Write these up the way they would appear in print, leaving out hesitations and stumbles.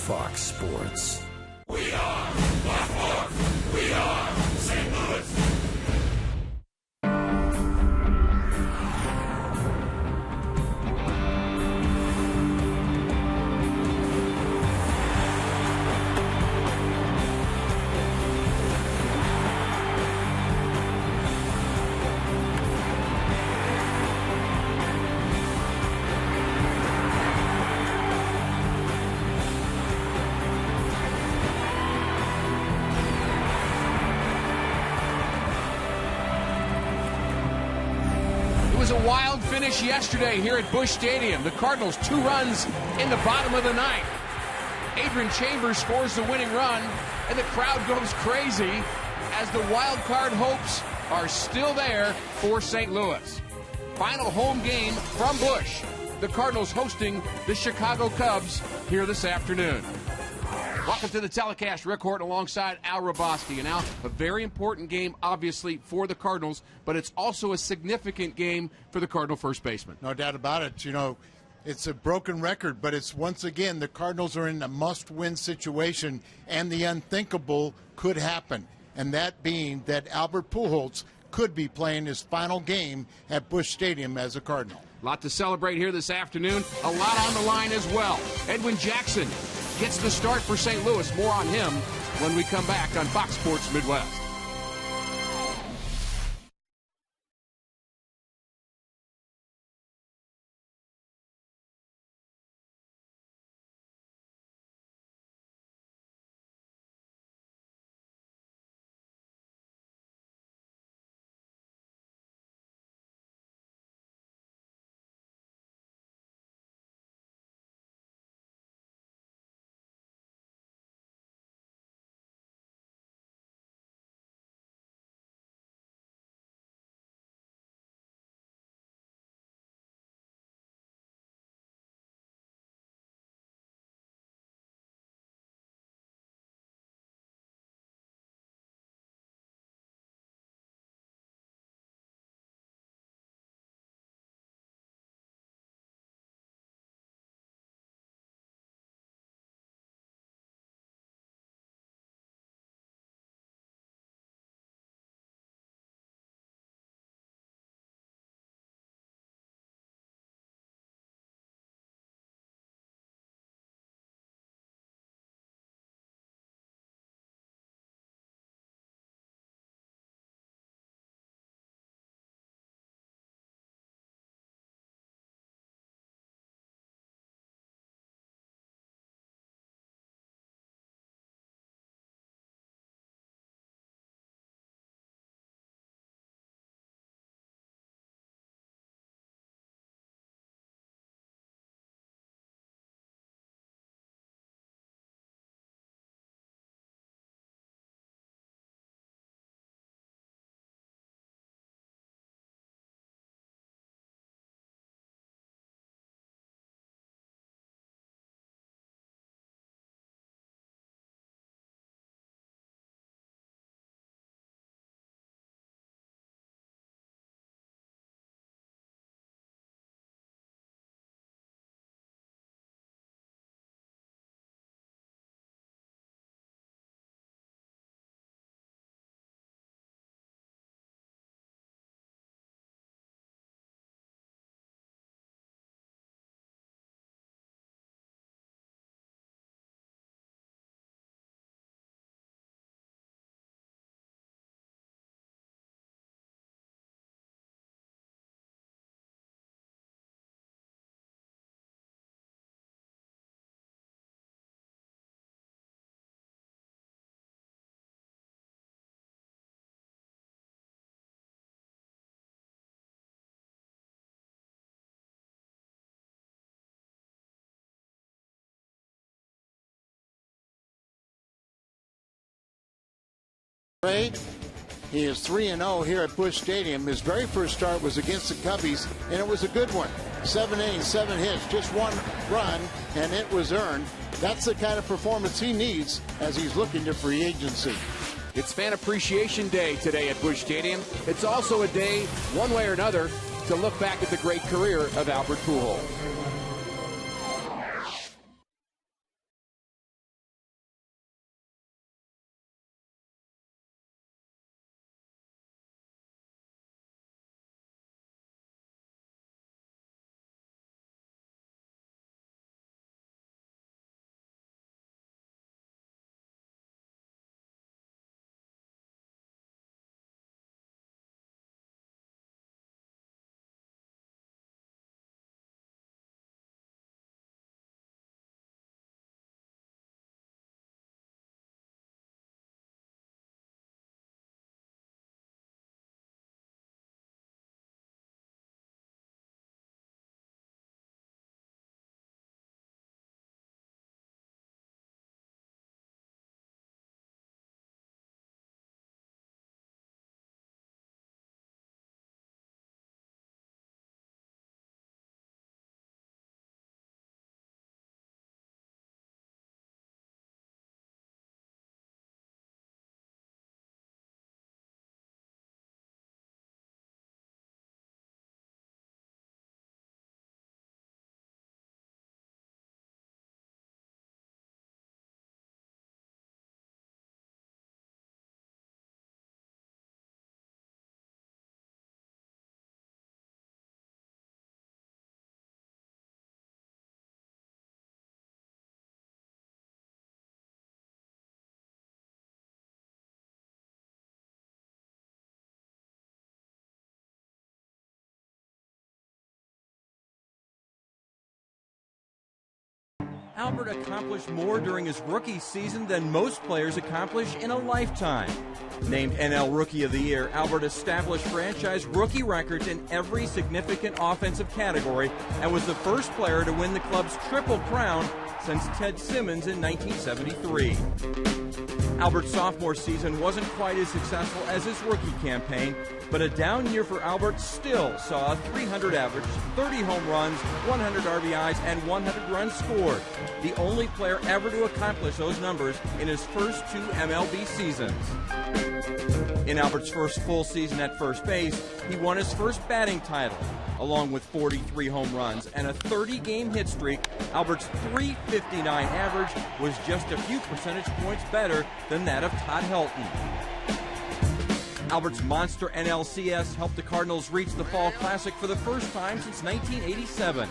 Fox Sports. We are Black Hawks. We are St. Louis. It was a wild finish yesterday here at Busch Stadium. The Cardinals 2 runs in the bottom of the ninth. Adrian Chambers scores the winning run, and the crowd goes crazy as the wild card hopes are still there for St. Louis. Final home game from Busch. The Cardinals hosting the Chicago Cubs here this afternoon. Welcome to the telecast. Rick Horton alongside Al Roboski. And Al, a very important game, obviously, for the Cardinals, but it's also a significant game for the Cardinal first baseman. No doubt about it. You know, it's a broken record, but it's once again the Cardinals are in a must-win situation, and the unthinkable could happen, and that being that Albert Pujols could be playing his final game at Busch Stadium as a Cardinal. A lot to celebrate here this afternoon. A lot on the line as well. Edwin Jackson gets the start for St. Louis. More on him when we come back on Fox Sports Midwest. He is 3-0 here at Busch Stadium. His very first start was against the Cubbies, and it was a good one. 7 innings, 7 hits, just 1 run, and it was earned. That's the kind of performance he needs as he's looking to free agency. It's Fan Appreciation Day today at Busch Stadium. It's also a day, one way or another, to look back at the great career of Albert Pujols. Albert accomplished more during his rookie season than most players accomplish in a lifetime. Named NL Rookie of the Year, Albert established franchise rookie records in every significant offensive category and was the first player to win the club's triple crown since Ted Simmons in 1973. Albert's sophomore season wasn't quite as successful as his rookie campaign, but a down year for Albert still saw a 300 average, 30 home runs, 100 RBIs, and 100 runs scored, the only player ever to accomplish those numbers in his first 2 MLB seasons. In Albert's first full season at first base, he won his first batting title. Along with 43 home runs and a 30-game hit streak, Albert's .359 average was just a few percentage points better than that of Todd Helton. Albert's monster NLCS helped the Cardinals reach the Fall Classic for the first time since 1987.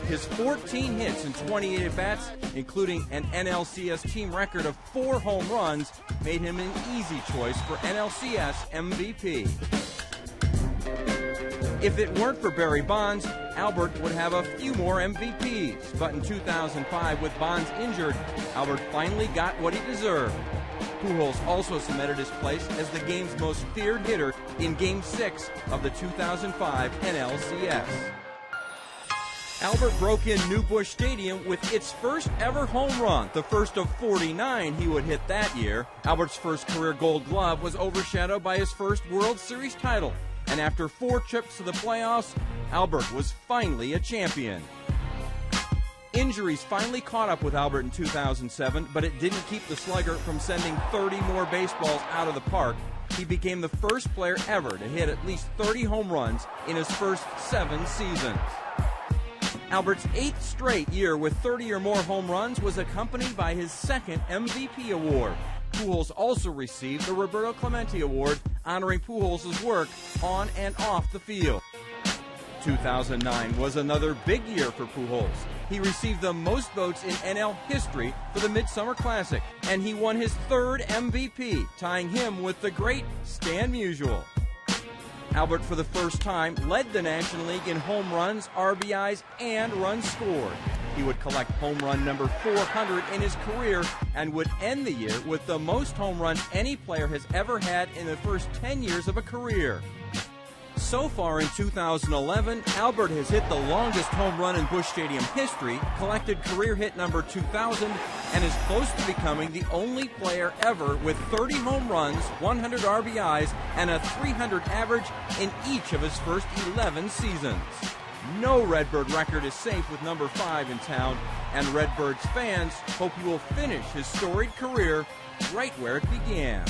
His 14 hits and 28 at-bats, including an NLCS team record of 4 home runs, made him an easy choice for NLCS MVP. If it weren't for Barry Bonds, Albert would have a few more MVPs. But in 2005, with Bonds injured, Albert finally got what he deserved. Pujols also cemented his place as the game's most feared hitter in Game 6 of the 2005 NLCS. Albert broke in New Busch Stadium with its first ever home run, the first of 49 he would hit that year. Albert's first career Gold Glove was overshadowed by his first World Series title. And after 4 trips to the playoffs, Albert was finally a champion. Injuries finally caught up with Albert in 2007, but it didn't keep the slugger from sending 30 more baseballs out of the park. He became the first player ever to hit at least 30 home runs in his first 7 seasons. Albert's 8th straight year with 30 or more home runs was accompanied by his second MVP award. Pujols also received the Roberto Clemente Award, honoring Pujols' work on and off the field. 2009 was another big year for Pujols. He received the most votes in NL history for the Midsummer Classic, and he won his 3rd MVP, tying him with the great Stan Musial. Albert, for the first time, led the National League in home runs, RBIs, and runs scored. He would collect home run number 400 in his career and would end the year with the most home runs any player has ever had in the first 10 years of a career. So far in 2011, Albert has hit the longest home run in Busch Stadium history, collected career hit number 2,000, and is close to becoming the only player ever with 30 home runs, 100 RBIs, and a 300 average in each of his first 11 seasons. No Redbird record is safe with number 5 in town, and Redbird's fans hope he will finish his storied career right where it began.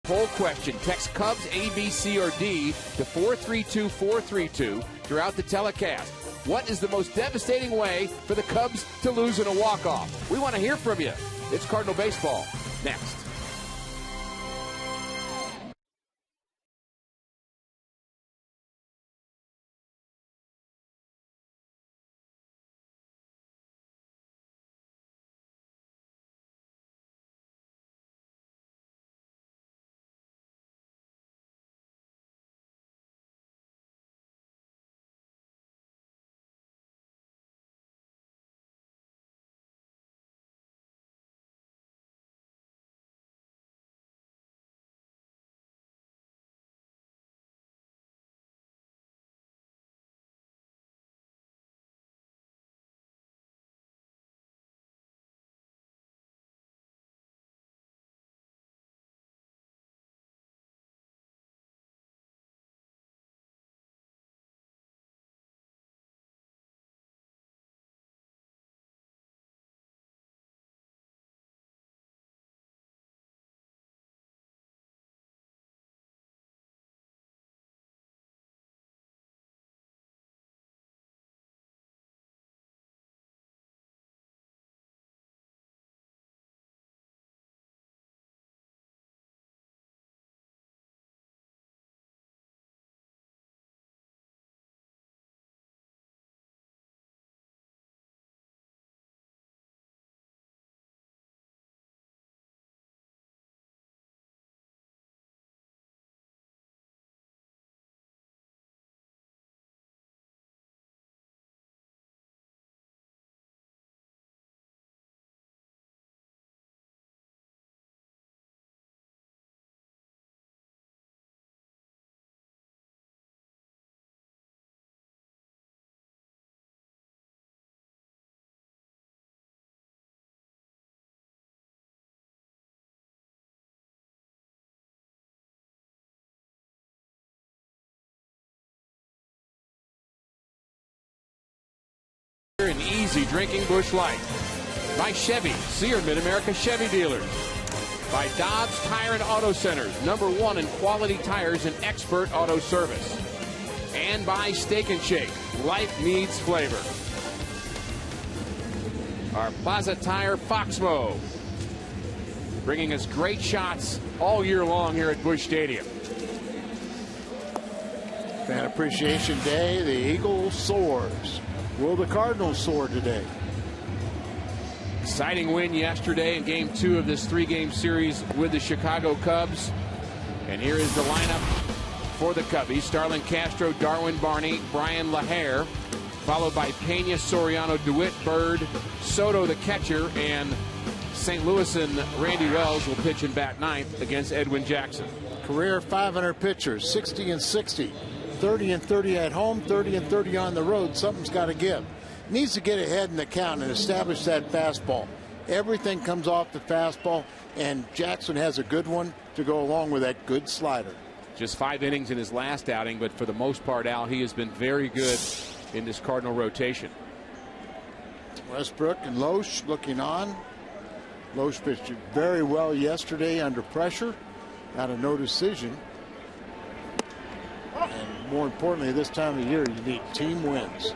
Poll question. Text Cubs A, B, C, or D to 432-432 throughout the telecast. What is the most devastating way for the Cubs to lose in a walk-off? We want to hear from you. It's Cardinal Baseball next. An easy drinking Busch Light. By Chevy, see your Mid-America Chevy dealers. By Dobbs Tire and Auto Centers, #1 in quality tires and expert auto service. And by Steak and Shake, life needs flavor. Our Plaza Tire Foxmo, bringing us great shots all year long here at Busch Stadium. Fan Appreciation Day, the Eagle soars. Will the Cardinals soar today? Exciting win yesterday in Game 2 of this 3-game series with the Chicago Cubs. And here is the lineup for the Cubbies. Starlin Castro, Darwin Barney, Brian LaHare, followed by Pena, Soriano, DeWitt, Bird, Soto the catcher, and St. Louis and Randy Wells will pitch and bat ninth against Edwin Jackson. Career 500 pitchers, 60 and 60. 30 and 30 at home, 30 and 30 on the road. Something's got to give. Needs to get ahead in the count and establish that fastball. Everything comes off the fastball, and Jackson has a good one to go along with that good slider. Just 5 innings in his last outing, but for the most part, Al, he has been very good in this Cardinal rotation. Westbrook and Loesch looking on. Loesch pitched very well yesterday under pressure. Got a no decision. And more importantly, this time of year, you need team wins.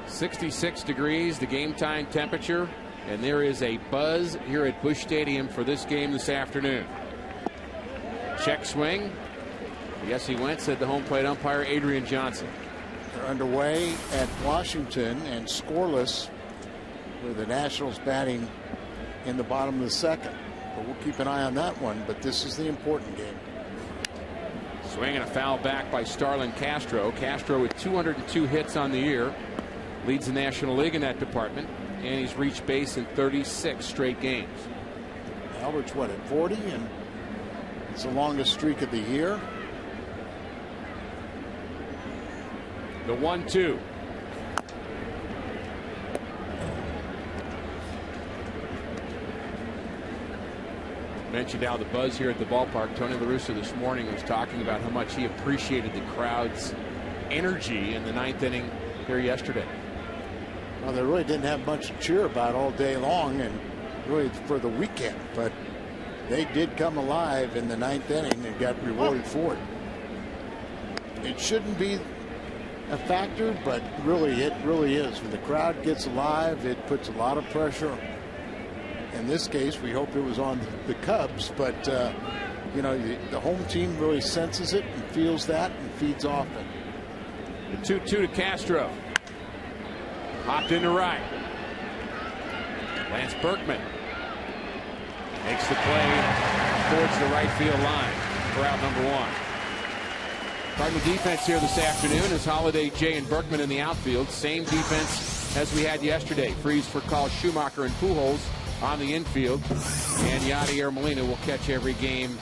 66 degrees, the game time temperature, and there is a buzz here at Busch Stadium for this game this afternoon. Check swing. Yes, he went, said the home plate umpire Adrian Johnson. They're underway at Washington and scoreless, with the Nationals batting in the bottom of the second. But we'll keep an eye on that one, but this is the important game. Swing and a foul back by Starlin Castro. Castro with 202 hits on the year. Leads the National League in that department, and he's reached base in 36 straight games. Albert's what, at 40, and it's the longest streak of the year. The 1-2. Mentioned how the buzz here at the ballpark. Tony La Russa this morning was talking about how much he appreciated the crowd's energy in the 9th inning here yesterday. Well, they really didn't have much to cheer about all day long, and really for the weekend, but they did come alive in the 9th inning and got rewarded for it. It shouldn't be a factor, but really it really is. When the crowd gets alive, it puts a lot of pressure. In this case, we hope it was on the Cubs, but you know, the home team really senses it and feels that and feeds off it. The 2-2 to Castro. Hopped into right. Lance Berkman makes the play towards the right field line for out number 1. Cardinal defense here this afternoon is Holiday, Jay, and Berkman in the outfield. Same defense as we had yesterday. Freeze for Carl Schumacher and Pujols on the infield. And Yadier Molina will catch every game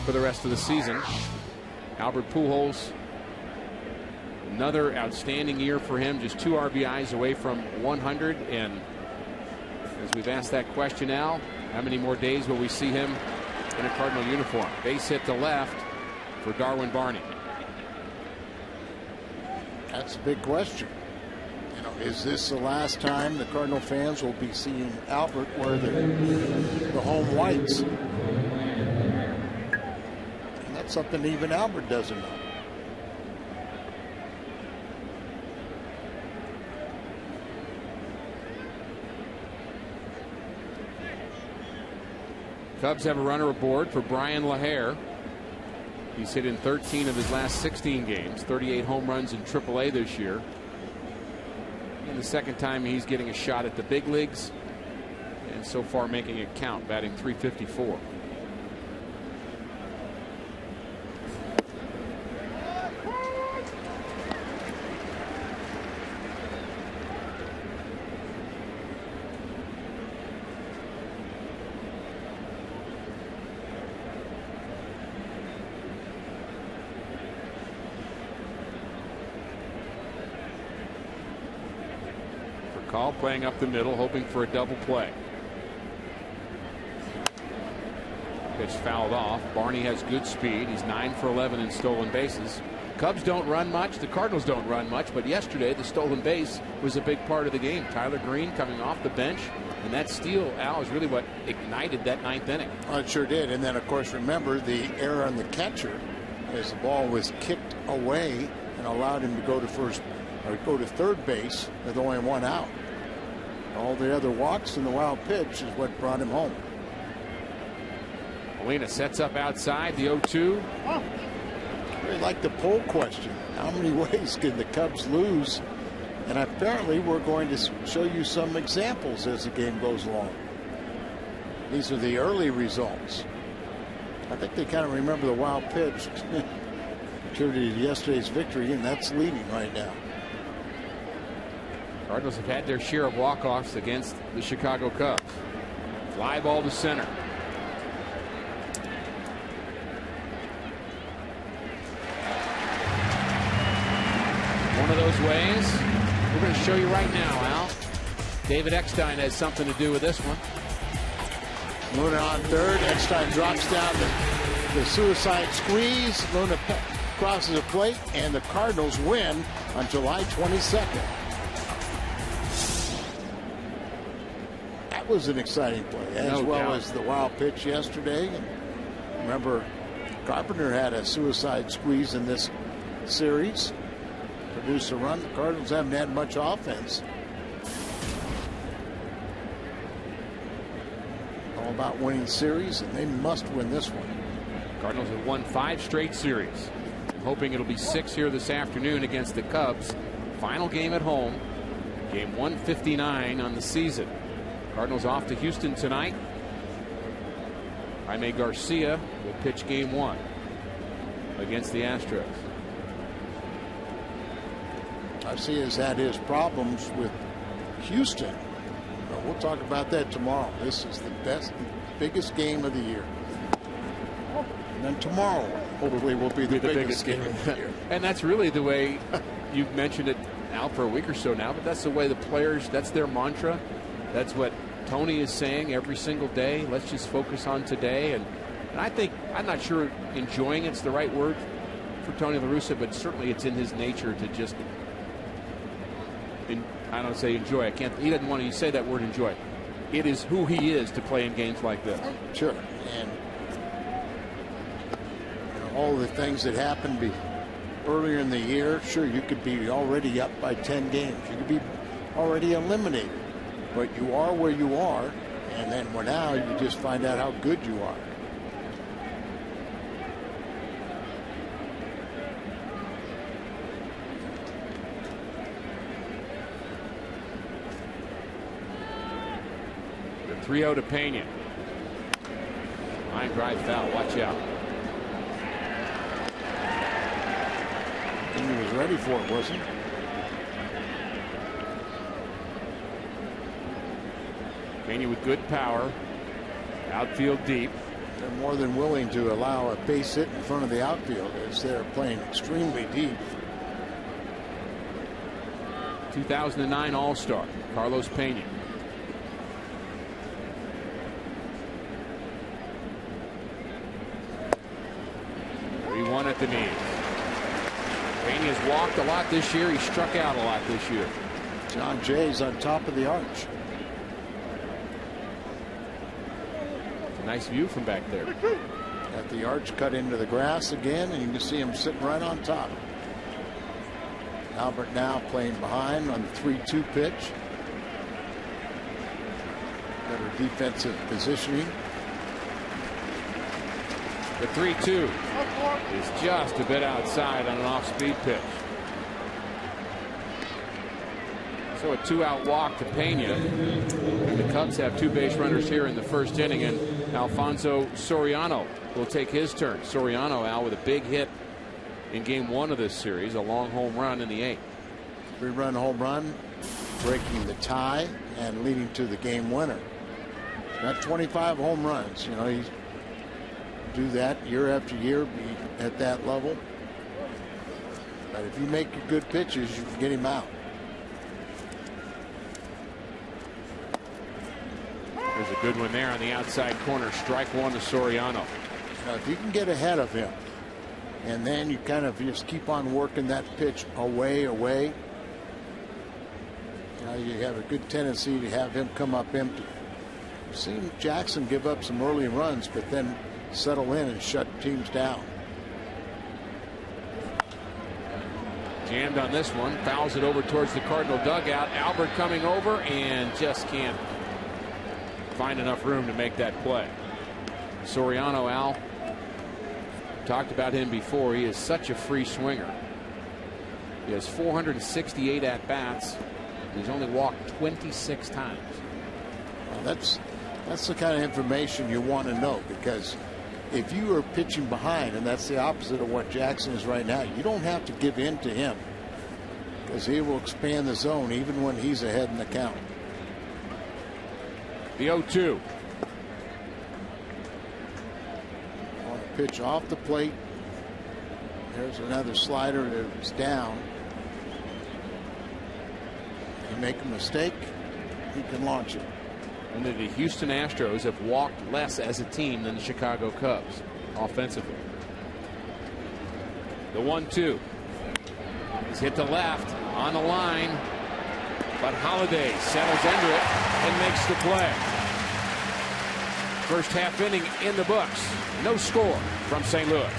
for the rest of the season. Albert Pujols, another outstanding year for him. Just 2 RBIs away from 100. And as we've asked that question, Al, how many more days will we see him in a Cardinal uniform? Base hit to left for Darwin Barney. That's a big question. You know, is this the last time the Cardinal fans will be seeing Albert wear the home whites? And that's something even Albert doesn't know. Cubs have a runner aboard for Brian LaHare. He's hit in 13 of his last 16 games, 38 home runs in AAA this year. And the second time he's getting a shot at the big leagues, and so far making it count, batting .354. Call playing up the middle, hoping for a double play. Pitch fouled off. Barney has good speed. He's 9 for 11 in stolen bases. Cubs don't run much. The Cardinals don't run much. But yesterday, the stolen base was a big part of the game. Tyler Green coming off the bench. And that steal, Al, is really what ignited that 9th inning. Oh, it sure did. And then, of course, remember the error on the catcher as the ball was kicked away and allowed him to go to first or go to third base with only 1 out. All the other walks and the wild pitch is what brought him home. Molina sets up outside the 0-2. I really like the poll question. How many ways can the Cubs lose? And apparently we're going to show you some examples as the game goes along. These are the early results. I think they kind of remember the wild pitch contributed to yesterday's victory, and that's leading right now. Cardinals have had their share of walk-offs against the Chicago Cubs. Fly ball to center. One of those ways we're going to show you right now, Al. David Eckstein has something to do with this one. Luna on third. Eckstein drops down the suicide squeeze. Luna crosses the plate, and the Cardinals win on July 22nd. That was an exciting play, as well as the wild pitch yesterday. And remember, Carpenter had a suicide squeeze in this series, produced a run. The Cardinals haven't had much offense. All about winning series, and they must win this one. Cardinals have won 5 straight series. I'm hoping it'll be 6 here this afternoon against the Cubs. Final game at home, game 159 on the season. Cardinals off to Houston tonight. Jaime Garcia will pitch game 1 against the Astros. Garcia has had his problems with Houston. But we'll talk about that tomorrow. This is the biggest game of the year. And then tomorrow, hopefully, will be the biggest game of the year. And that's really the way you've mentioned it, Al, for a week or so now. But that's the way the players, that's their mantra. That's what Tony is saying every single day. Let's just focus on today. And I think, I'm not sure enjoying it's the right word for Tony La Russa, but certainly it's in his nature to just, I don't say enjoy. I can't. He doesn't want to say that word enjoy. it is who he is to play in games like this. Sure. And all the things that happened earlier in the year, sure, you could be already up by 10 games. You could be already eliminated. But you are where you are, and then now you just find out how good you are. The 3-0 to Pena. Line drive foul. Watch out. And he was ready for it, wasn't he? Pena with good power. Outfield deep. They're more than willing to allow a base hit in front of the outfield as they're playing extremely deep. 2009 All-Star Carlos Pena. One at the knees. Pena's walked a lot this year. He struck out a lot this year. John Jay's on top of the arch. It's a nice view from back there. Got the arch cut into the grass again, and you can see him sitting right on top. Albert now playing behind on the 3-2 pitch. Better defensive positioning. The 3-2 is just a bit outside on an off-speed pitch. So a 2-out walk to Pena. And the Cubs have 2 base runners here in the first inning, and Alfonso Soriano will take his turn. Soriano, Al, with a big hit in game 1 of this series, a long home run in the 8th. 3-run home run, breaking the tie and leading to the game winner. Got 25 home runs. You know, he's do that year after year, be at that level. But if you make your good pitches, you can get him out. There's a good one there on the outside corner. Strike one to Soriano. Now, if you can get ahead of him, and then you kind of just keep on working that pitch away, you know, you have a good tendency to have him come up empty. I've seen Jackson give up some early runs, but then settle in and shut teams down. Jammed on this one, fouls it over towards the Cardinal dugout. Albert coming over and just can't find enough room to make that play. Soriano, Al, talked about him before. He is such a free swinger. He has 468 at bats. He's only walked 26 times. Well, that's the kind of information you want to know, because if you are pitching behind, and that's the opposite of what Jackson is right now, you don't have to give in to him, because he will expand the zone even when he's ahead in the count. The 0-2. On a pitch off the plate. There's another slider that's down. You make a mistake, you can launch it. Only the Houston Astros have walked less as a team than the Chicago Cubs offensively. The 1-2 is hit to left on the line, but Holiday settles under it and makes the play. First half inning in the books. No score from St. Louis.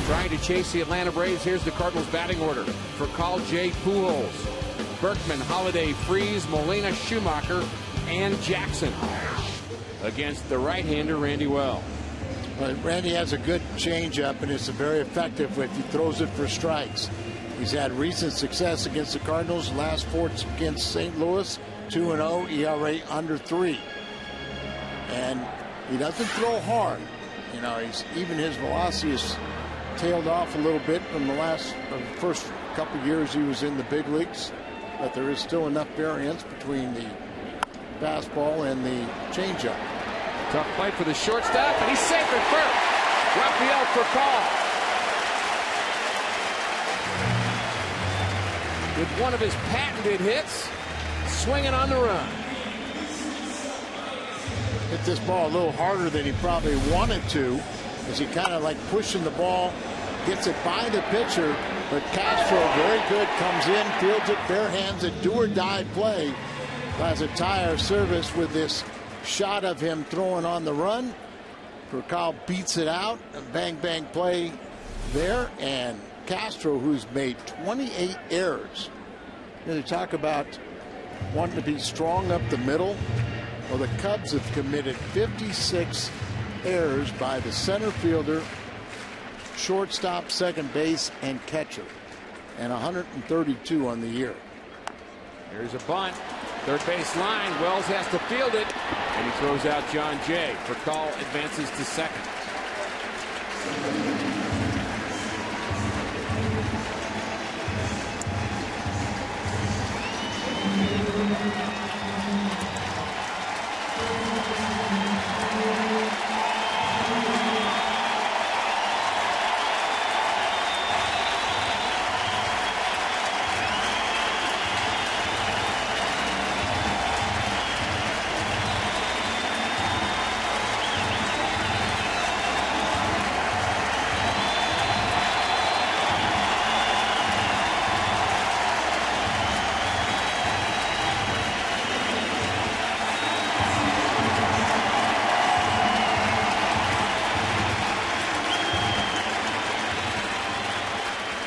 Trying to chase the Atlanta Braves. Here's the Cardinals batting order. For Call J. Pujols, Berkman, Holiday, Freese, Molina, Schumacher, and Jackson. Against the right-hander Randy Wells. Well, Randy has a good changeup, and it's very effective if he throws it for strikes. He's had recent success against the Cardinals. Last 4 against St. Louis, 2-0, ERA under 3. And he doesn't throw hard. You know, even his velocity has tailed off a little bit from the first couple years he was in the big leagues, but there is still enough variance between the fastball and the changeup. Tough play for the shortstop, and he's safe at first. Rafael for call. With one of his patented hits, swinging on the run. Hit this ball a little harder than he probably wanted to, as he kind of like pushing the ball, gets it by the pitcher, but Castro, very good, comes in, fields it, bare hands it, do or die play. Has a tire service with this shot of him throwing on the run. Percal beats it out, a bang bang play there, and Castro, who's made 28 errors. They talk about wanting to be strong up the middle. Well, the Cubs have committed 56 errors by the center fielder, shortstop, second base, and catcher, and 132 on the year. Here's a bunt. Third base line. Wells has to field it, and he throws out John Jay. Percal advances to second.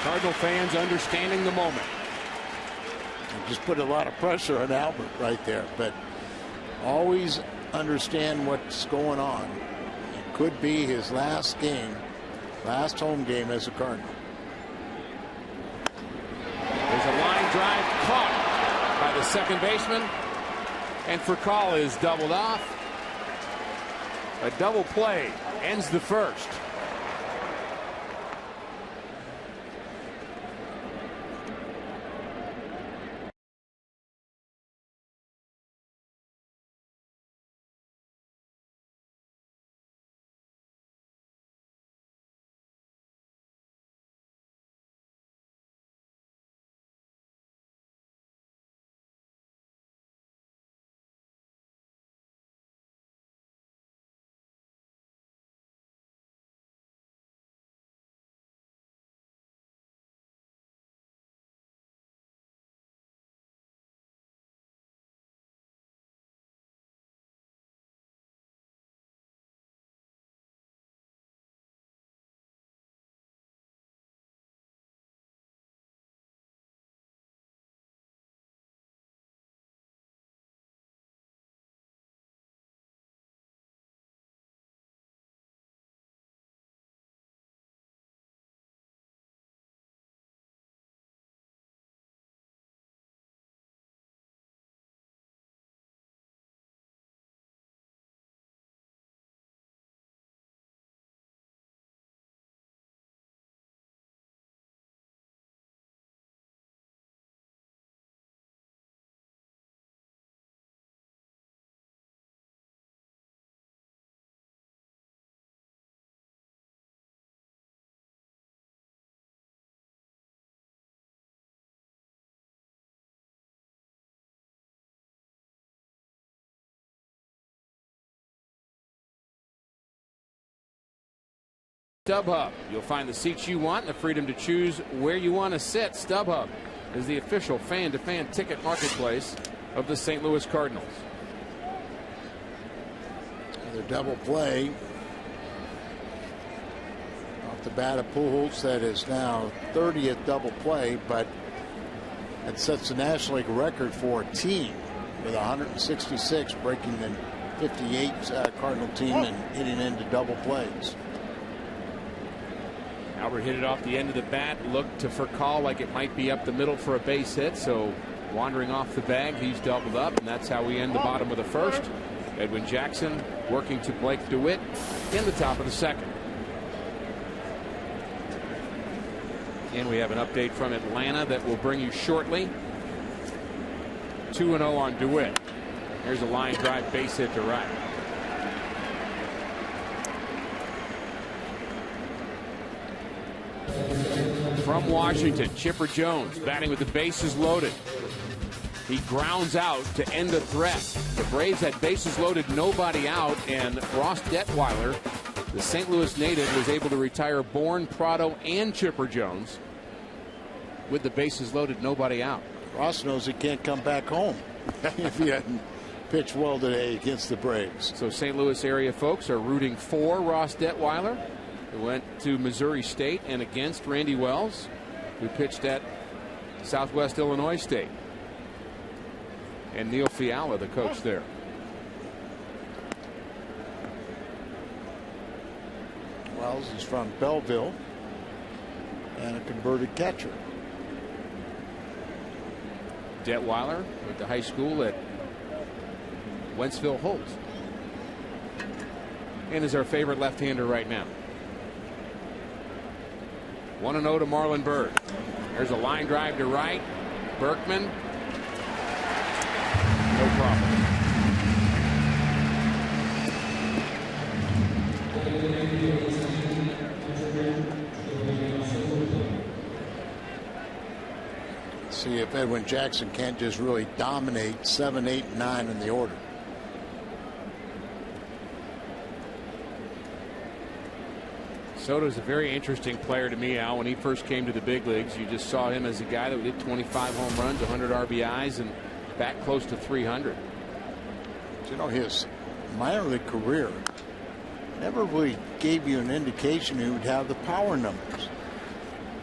Cardinal fans understanding the moment. Just put a lot of pressure on Albert right there, but always understand what's going on. It could be his last game, last home game as a Cardinal. There's a line drive caught by the second baseman, and Percal is doubled off. A double play ends the first. StubHub. You'll find the seats you want and the freedom to choose where you want to sit. StubHub is the official fan-to-fan ticket marketplace of the St. Louis Cardinals. Another double play. Off the bat of Pujols, that is now 30th double play, but it sets the National League record for a team with 166, breaking the 58 Cardinal team and hitting into double plays. Albert hit it off the end of the bat, looked to Furcal like it might be up the middle for a base hit, so wandering off the bag, he's doubled up, and that's how we end the bottom of the first. Edwin Jackson working to Blake DeWitt in the top of the second. And we have an update from Atlanta that we'll bring you shortly. 2-0 on DeWitt. Here's a line drive base hit to right. From Washington, Chipper Jones batting with the bases loaded. He grounds out to end the threat. The Braves had bases loaded, nobody out, and Ross Detweiler, the St. Louis native, was able to retire Bourne, Prado, and Chipper Jones with the bases loaded, nobody out. Ross knows he can't come back home if he hadn't pitched well today against the Braves. So St. Louis area folks are rooting for Ross Detweiler, who went to Missouri State, and against Randy Wells, who pitched at Southwest Illinois State. And Neil Fiala, the coach there. Wells is from Belleville and a converted catcher. Detweiler went to high school at Wentzville Holt and is our favorite left-hander right now. 1-0 to Marlon Byrd. There's a line drive to right. Berkman. No problem. See if Edwin Jackson can't just really dominate 7, 8, 9 in the order. Soto's a very interesting player to me, Al. When he first came to the big leagues, you just saw him as a guy that did 25 home runs, 100 RBIs, and back close to 300. You know, his minor league career never really gave you an indication he would have the power numbers.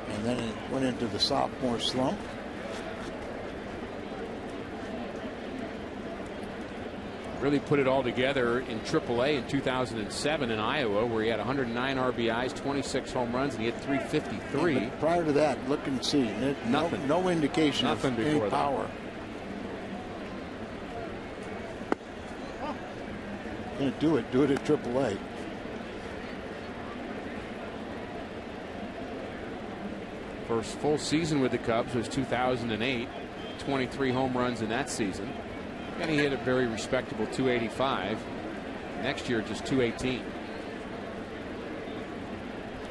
And then it went into the sophomore slump. Really put it all together in AAA in 2007 in Iowa, where he had 109 RBIs, 26 home runs, and he had 353. But prior to that, look and see. Nothing. No indication Nothing of any before that. power. Can't do it. Do it at AAA. First full season with the Cubs was 2008. 23 home runs in that season. And he hit a very respectable 285. Next year, just 218.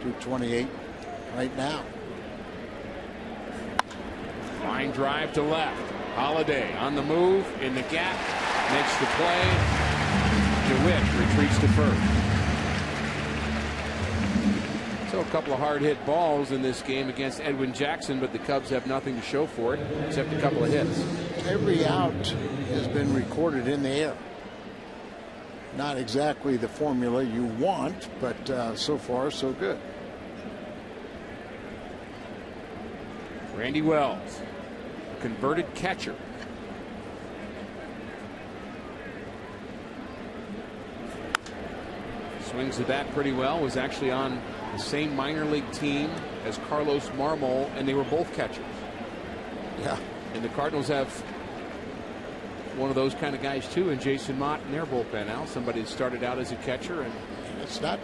228 right now. Line drive to left. Holiday on the move, in the gap, makes the play. DeWitt retreats to first. So a couple of hard hit balls in this game against Edwin Jackson, but the Cubs have nothing to show for it except a couple of hits. Every out has been recorded in the air. Not exactly the formula you want, but so far so good. Randy Wells, a converted catcher. Swings the bat pretty well, was actually on the same minor league team as Carlos Marmol, and they were both catchers. Yeah. And the Cardinals have one of those kind of guys too, and Jason Mott in their bullpen now. Somebody that started out as a catcher, and it's not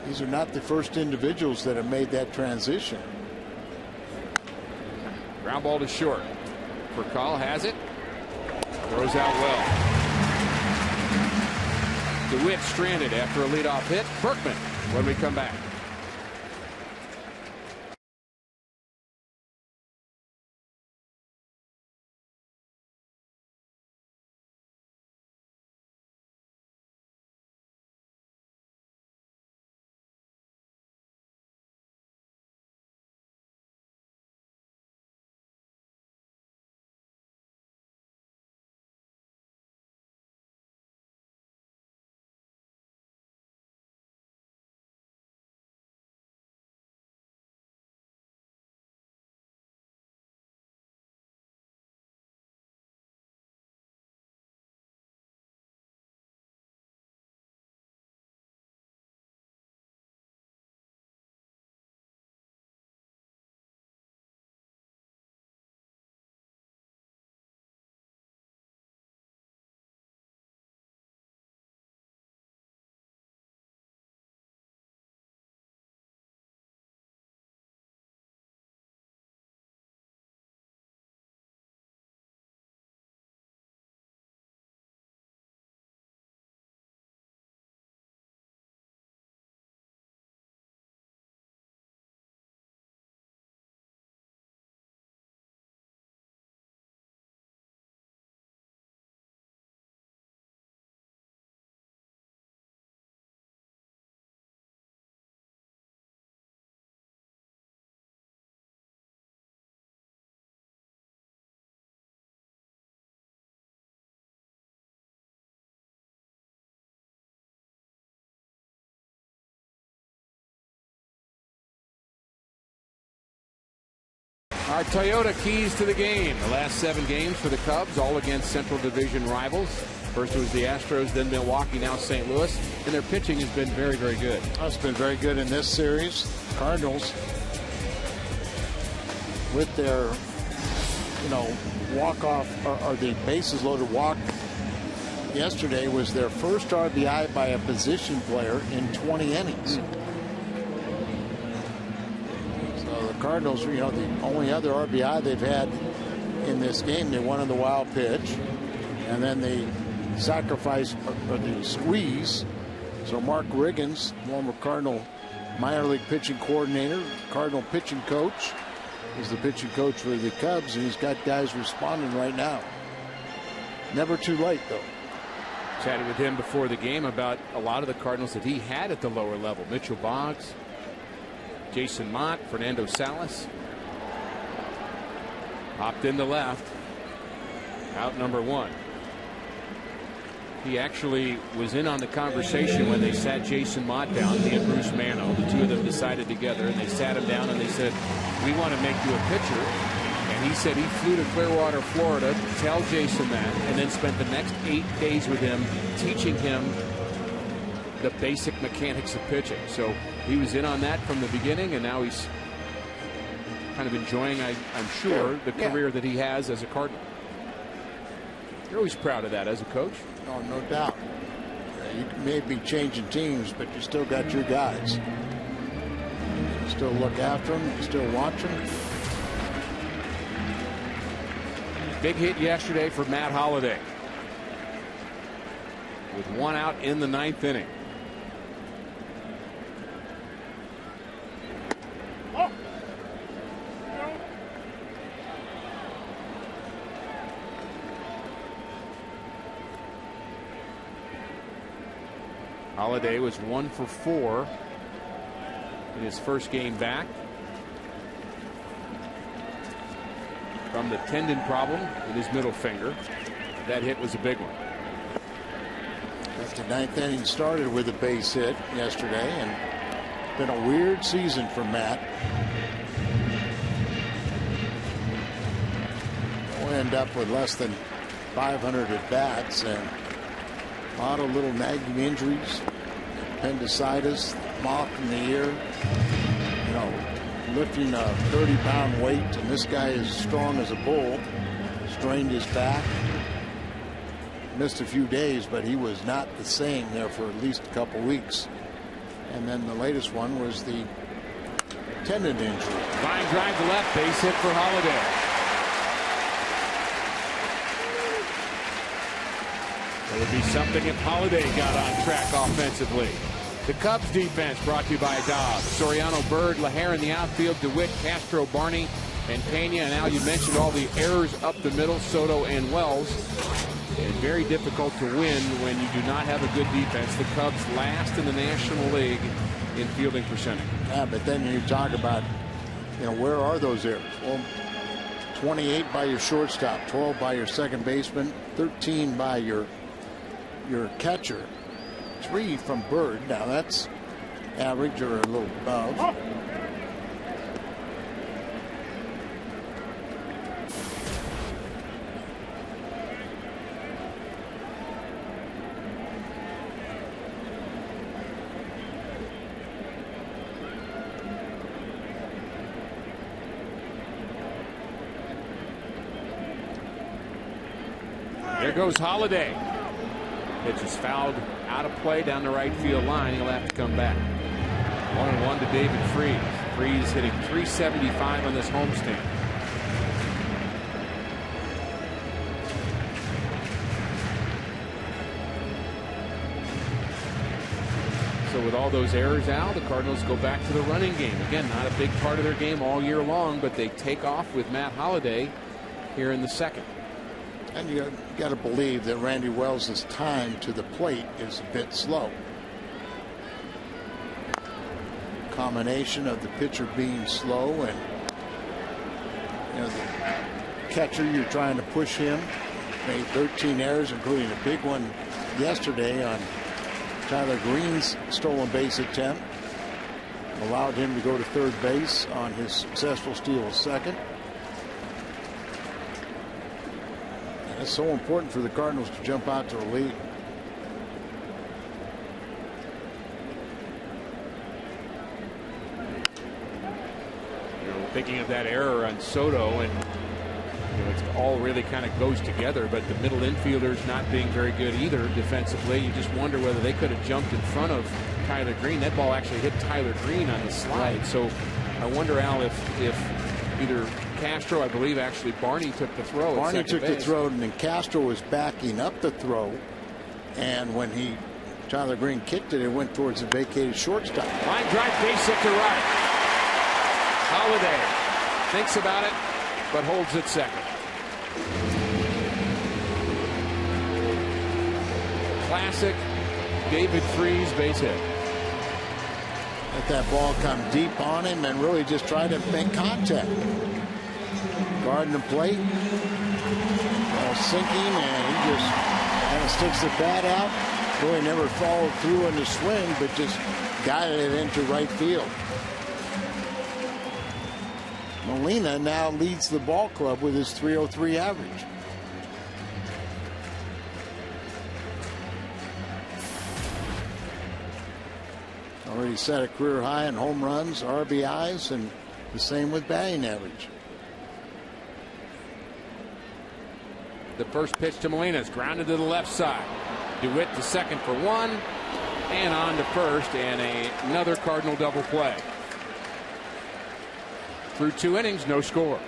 these are not the first individuals that have made that transition. Ground ball to short. Furcal has it. Throws out well. DeWitt stranded after a leadoff hit. Berkman when we come back. Our Toyota keys to the game. The last 7 games for the Cubs, all against Central Division rivals. First it was the Astros, then Milwaukee, now St. Louis. And their pitching has been very, very good. It's been very good in this series. Cardinals, with their, walk-off, or the bases-loaded walk yesterday, was their first RBI by a position player in 20 innings. So the Cardinals, the only other RBI they've had in this game, they won on the wild pitch, and then they sacrifice or the squeeze. So Mark Riggins, former Cardinal minor league pitching coordinator, Cardinal pitching coach, is the pitching coach for the Cubs, and he's got guys responding right now. Never too late, though. Chatted with him before the game about a lot of the Cardinals that he had at the lower level. Mitchell Boggs, Jason Mott, Fernando Salas. Hopped in the left. Out number 1. He actually was in on the conversation when they sat Jason Mott down, he and Bruce Mano. The two of them decided together, and they sat him down and they said, "We want to make you a pitcher." And he said he flew to Clearwater, Florida to tell Jason that, and then spent the next 8 days with him teaching him the basic mechanics of pitching. So he was in on that from the beginning, and now he's kind of enjoying, I'm sure, the career that he has as a Cardinal. You're always proud of that as a coach. Oh, no doubt. You may be changing teams, but you still got your guys. You still look after them. You still watch them. Big hit yesterday for Matt Holliday, with 1 out in the 9th inning. Holliday was 1 for 4 in his first game back from the tendon problem in his middle finger. That hit was a big one. The 9th inning started with a base hit yesterday, and been a weird season for Matt. We'll end up with less than 500 at bats and a lot of little nagging injuries, appendicitis, moth in the ear, lifting a 30-pound weight, and this guy is strong as a bull. Strained his back, missed a few days, but he was not the same there for at least a couple weeks. And then the latest one was the tendon injury. Line drive to left, base hit for Holliday. It would be something if Holliday got on track offensively. The Cubs defense brought to you by Dobbs. Soriano, Bird, LaHare in the outfield, DeWitt, Castro, Barney, and Pena. And now you mentioned all the errors up the middle, Soto and Wells. And very difficult to win when you do not have a good defense. The Cubs last in the National League in fielding percentage. Yeah, but then you talk about, where are those errors? Well, 28 by your shortstop, 12 by your second baseman, 13 by your catcher, 3 from Bird. Now that's average or a little above. There goes Holliday. Pitch is fouled out of play down the right field line. He'll have to come back. 1-1 to David Freese. Freese hitting .375 on this homestand. So with all those errors out, the Cardinals go back to the running game. Again, not a big part of their game all year long, but they take off with Matt Holliday here in the second. And you got to believe that Randy Wells' time to the plate is a bit slow. Combination of the pitcher being slow and the catcher, you're trying to push him. Made 13 errors, including a big one yesterday on Tyler Green's stolen base attempt. Allowed him to go to third base on his successful steal of second. That's so important for the Cardinals to jump out to a lead. Thinking of that error on Soto, and it all really kind of goes together, but the middle infielders not being very good either defensively. You just wonder whether they could have jumped in front of Tyler Green. That ball actually hit Tyler Green on the slide. So I wonder, Al, if either Castro, I believe actually Barney took the throw. Barney took the throw, and then Castro was backing up the throw, and when Tyler Green kicked it, it went towards the vacated shortstop. Line drive, base hit to right. Holiday thinks about it, but holds it second. Classic David Freese base hit. Let that ball come deep on him and really just try to make contact. Guarding the plate. Ball sinking, and he just kind of sticks the bat out. Really never followed through on the swing, but just guided it into right field. Molina now leads the ball club with his .303 average. Already set a career high in home runs, RBIs, and the same with batting average. The first pitch to Molina is grounded to the left side. DeWitt to second for one, and on to first, and another Cardinal double play. Through 2 innings, no score.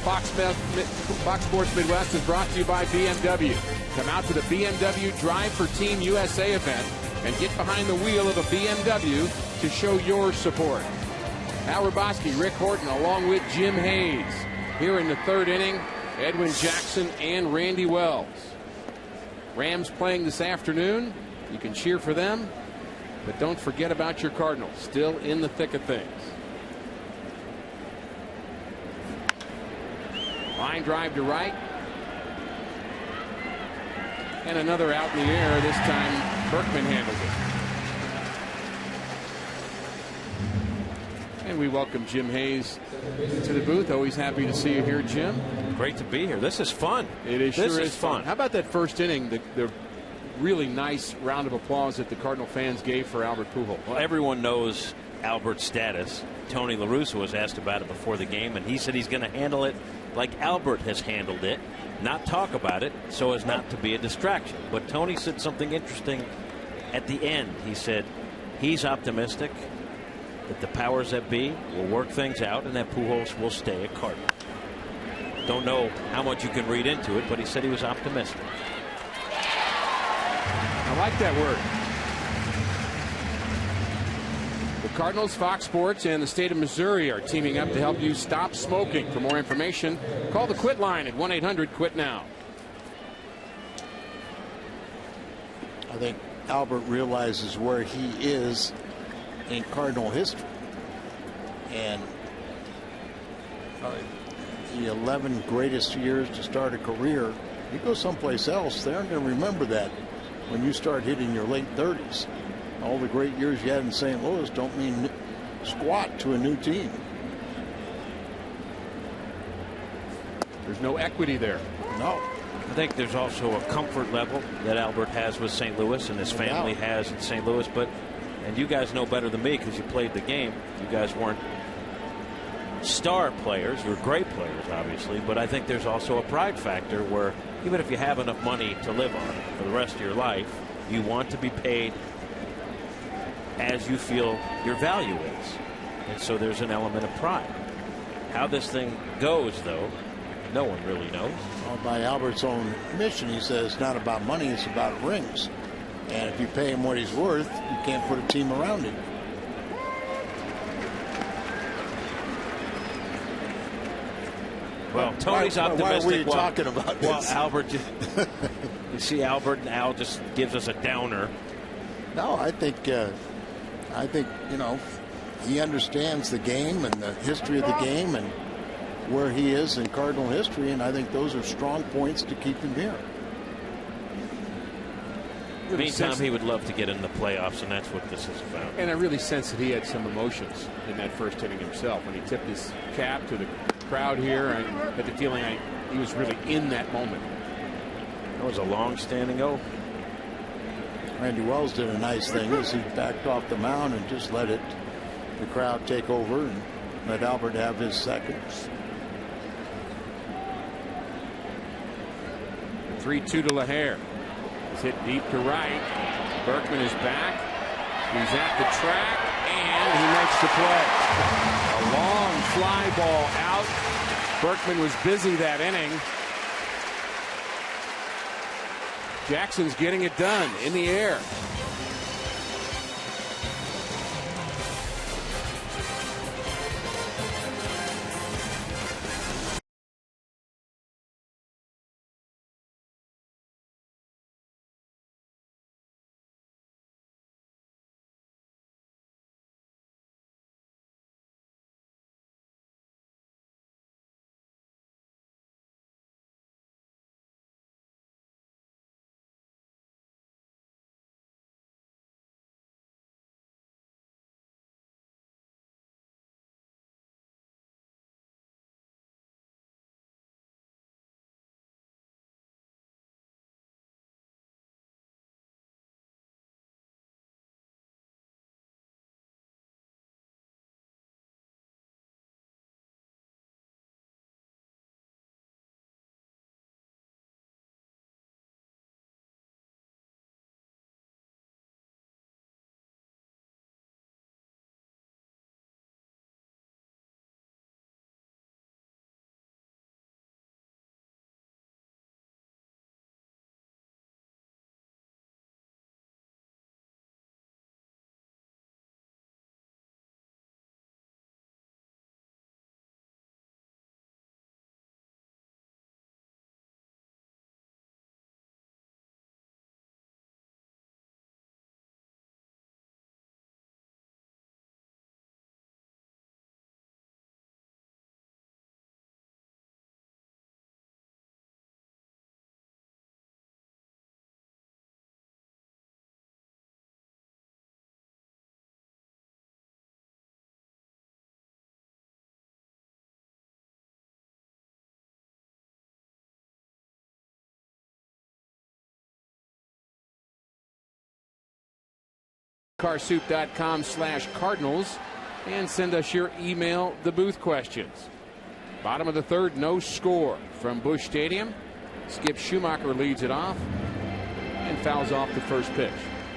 Fox Sports Midwest is brought to you by BMW. Come out to the BMW Drive for Team USA event and get behind the wheel of a BMW to show your support. Al Raboski, Rick Horton, along with Jim Hayes. Here in the 3rd inning, Edwin Jackson and Randy Wells. Rams playing this afternoon. You can cheer for them, but don't forget about your Cardinals. Still in the thick of things. Line drive to right. And another out in the air. This time Berkman handled it. And we welcome Jim Hayes to the booth. Always happy to see you here, Jim. Great to be here. This is fun. It is. This sure is fun. How about that first inning? The really nice round of applause that the Cardinal fans gave for Albert Pujols. Well, everyone knows Albert's status. Tony La Russa was asked about it before the game, and he said he's going to handle it like Albert has handled it, not talk about it so as not to be a distraction. But Tony said something interesting at the end. He said he's optimistic that the powers that be will work things out and that Pujols will stay a Cardinal. Don't know how much you can read into it, but he said he was optimistic. I like that word. The Cardinals, Fox Sports, and the state of Missouri are teaming up to help you stop smoking. For more information, call the Quit line at 1-800-QUIT-NOW. I think Albert realizes where he is in Cardinal history. And the 11 greatest years to start a career, you go someplace else, they aren't going to remember that when you start hitting your late 30s. All the great years you had in St. Louis don't mean squat to a new team. There's no equity there. No. I think there's also a comfort level that Albert has with St. Louis and his family has in St. Louis. But, and you guys know better than me because you played the game. You guys weren't star players. You were great players, obviously. But I think there's also a pride factor where even if you have enough money to live on for the rest of your life, you want to be paid as you feel your value is. And so there's an element of pride. How this thing goes, though, no one really knows. Well, by Albert's own admission, he says it's not about money, it's about rings. And if you pay him what he's worth, you can't put a team around him. Well, Tony's optimistic. Why were you talking about this? Well, Albert, you see, Albert and Al just gives us a downer. No, I think you know, he understands the game and the history of the game and where he is in Cardinal history, and I think those are strong points to keep him here. Meantime, he would love to get in the playoffs, and that's what this is about. And I really sense that he had some emotions in that first inning himself. When he tipped his cap to the crowd here, I had the feeling he was really in that moment. That was a long-standing oath. Randy Wells did a nice thing as he backed off the mound and just let the crowd take over and let Albert have his seconds. 3-2 to LaHare. It's hit deep to right. Berkman is back. He's at the track, and he makes the play. A long fly ball out. Berkman was busy that inning. Jackson's getting it done in the air. carsoup.com/Cardinals and send us your email, the booth questions. Bottom of the third, no score from Busch Stadium. Skip Schumacher leads it off and fouls off the first pitch.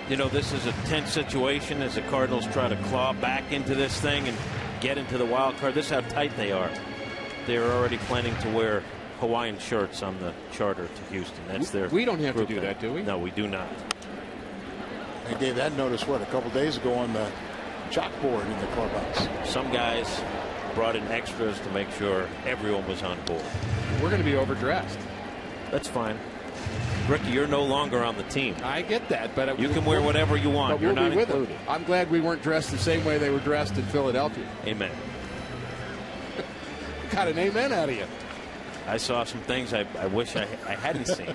You know, this is a tense situation as the Cardinals try to claw back into this thing and get into the wild card. This is how tight they are. They're already planning to wear Hawaiian shirts on the charter to Houston. That's their. We don't have to do thing. that, do we? No, we do not. They gave that notice, what, a couple days ago on the chalkboard in the clubhouse. Some guys brought in extras to make sure everyone was on board. We're going to be overdressed. That's fine. Ricky, you're no longer on the team. I get that, but you can wear whatever you want. But You're we'll not be with included. them. I'm glad we weren't dressed the same way they were dressed in Philadelphia. Amen. Got an amen out of you. I saw some things I wish I hadn't seen.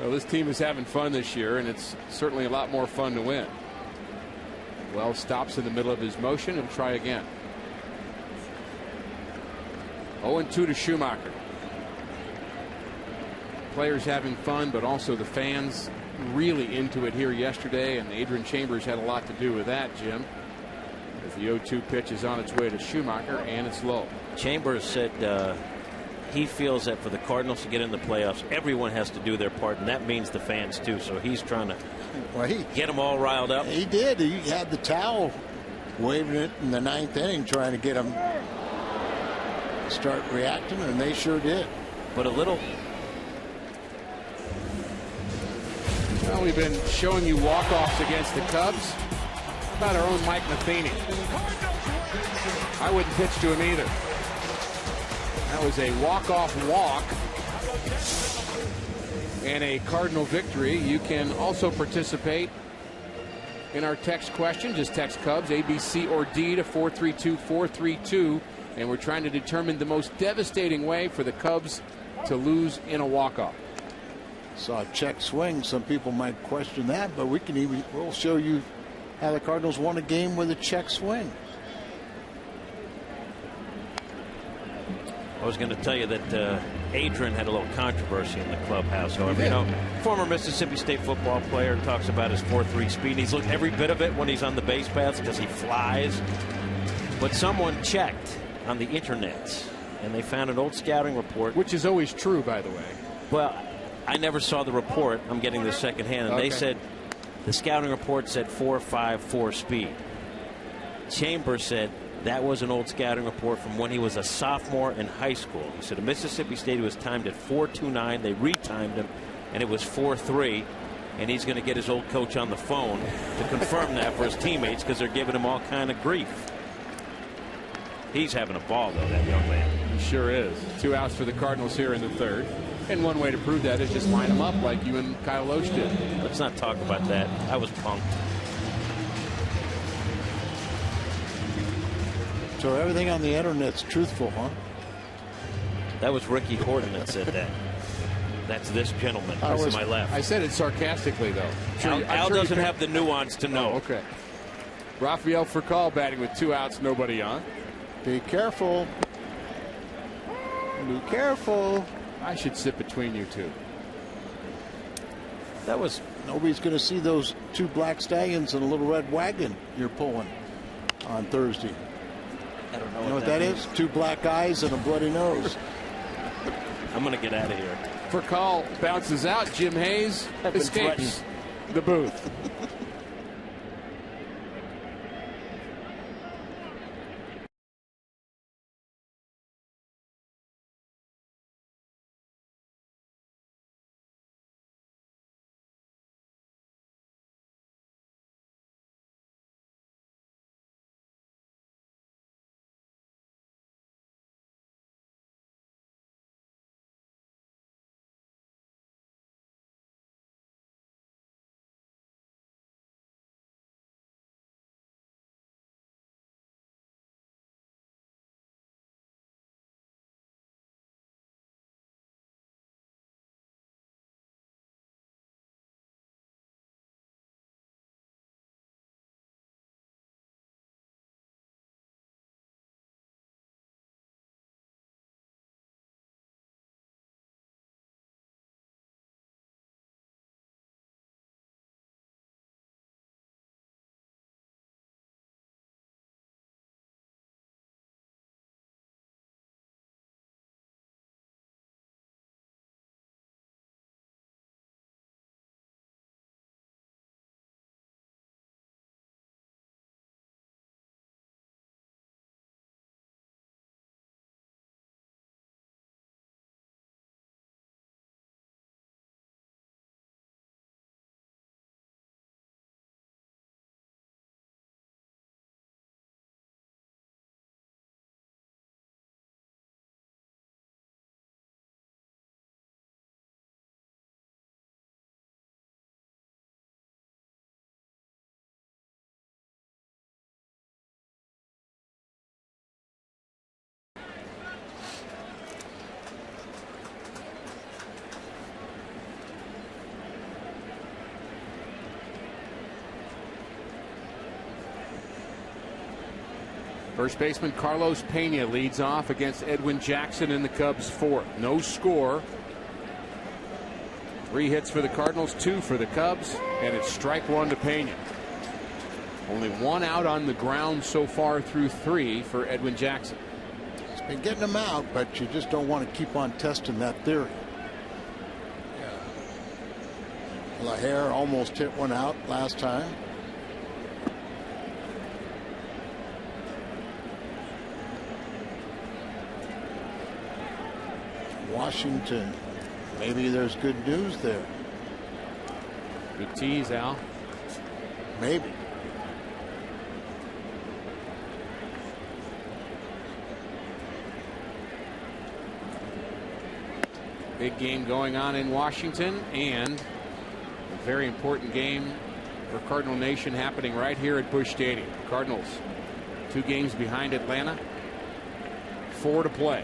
Well, this team is having fun this year, and it's certainly a lot more fun to win. Wells stops in the middle of his motion and try again. 0-2 to Schumacher. Players having fun, but also the fans really into it here yesterday, and Adrian Chambers had a lot to do with that, Jim. As the 0-2 pitch is on its way to Schumacher, and it's low. Chambers said he feels that for the Cardinals to get in the playoffs, everyone has to do their part, and that means the fans too. So he's trying to get them all riled up. He did. He had the towel waving it in the 9th inning, trying to get them to start reacting, and they sure did. But a little. Well, we've been showing you walk-offs against the Cubs. How about our own Mike Matheny? I wouldn't pitch to him either. That was a walk-off walk and a Cardinal victory. You can also participate in our text question. Just text Cubs, A, B, C, or D to 432-432. And we're trying to determine the most devastating way for the Cubs to lose in a walk-off. Saw a check swing. Some people might question that, but we'll show you how the Cardinals won a game with a check swing. I was going to tell you that Adrian had a little controversy in the clubhouse. However, you know, former Mississippi State football player, talks about his 4.3 speed. He's looked every bit of it when he's on the base paths because he flies. But someone checked on the internet, and they found an old scouting report. Which is always true, by the way. Well, I never saw the report. I'm getting this secondhand. And They said the scouting report said 4.54 speed. Chambers said that was an old scouting report from when he was a sophomore in high school. He said at Mississippi State he was timed at 4.29. They retimed him, and it was 4.3. And he's going to get his old coach on the phone to confirm that for his teammates because they're giving him all kind of grief. He's having a ball, though, that young man. He sure is. 2 outs for the Cardinals here in the 3rd. And one way to prove that is just line them up like you and Kyle Loach did. Let's not talk about that. I was punked. So everything on the internet's truthful, huh? That was Ricky Horton that said that. That's this gentleman to my left. I said it sarcastically, though. Al doesn't have the nuance to know. Oh, okay. Rafael Furcal batting with 2 outs, nobody on. Be careful. Be careful. I should sit between you two. That was. Nobody's going to see those 2 black stallions in a little red wagon you're pulling on Thursday. I don't know, You know what that is? 2 black eyes and a bloody nose. I'm going to get out of here. Furcal bounces out. Jim Hayes escapes the booth. First baseman Carlos Pena leads off against Edwin Jackson in the Cubs' fourth. No score. 3 hits for the Cardinals, 2 for the Cubs, and it's strike 1 to Pena. Only 1 out on the ground so far through 3 for Edwin Jackson. He's been getting them out, but you just don't want to keep on testing that theory. LaHare almost hit one out last time. Washington, maybe there's good news there. Good tease, Al. Maybe. Big game going on in Washington, and a very important game for Cardinal Nation happening right here at Busch Stadium. Cardinals 2 games behind Atlanta, 4 to play.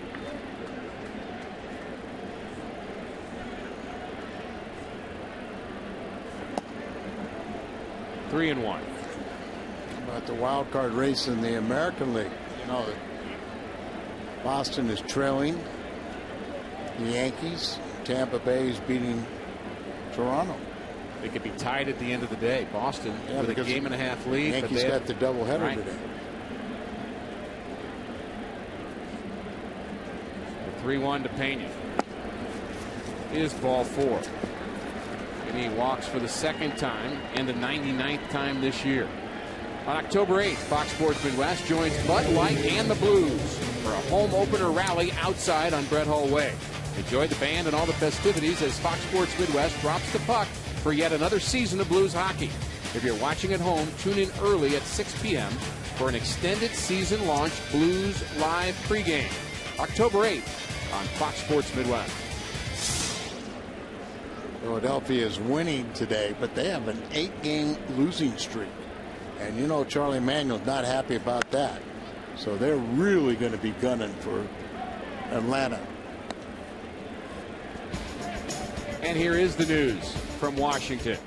Three and 1. How about the wild card race in the American League? You know, Boston is trailing the Yankees. Tampa Bay is beating Toronto. They could be tied at the end of the day. Boston with a game-and-a-half lead. Yankees got the doubleheader today. The 3-1 to Pena is ball 4. And he walks for the 2nd time and the 99th time this year. On October 8th, Fox Sports Midwest joins Bud Light and the Blues for a home opener rally outside on Brett Hall Way. Enjoy the band and all the festivities as Fox Sports Midwest drops the puck for yet another season of Blues hockey. If you're watching at home, tune in early at 6 p.m. for an extended season launch Blues Live pregame. October 8th on Fox Sports Midwest. Philadelphia is winning today, but they have an 8-game losing streak. And you know Charlie Manuel's not happy about that. So they're really going to be gunning for Atlanta. And here is the news from Washington.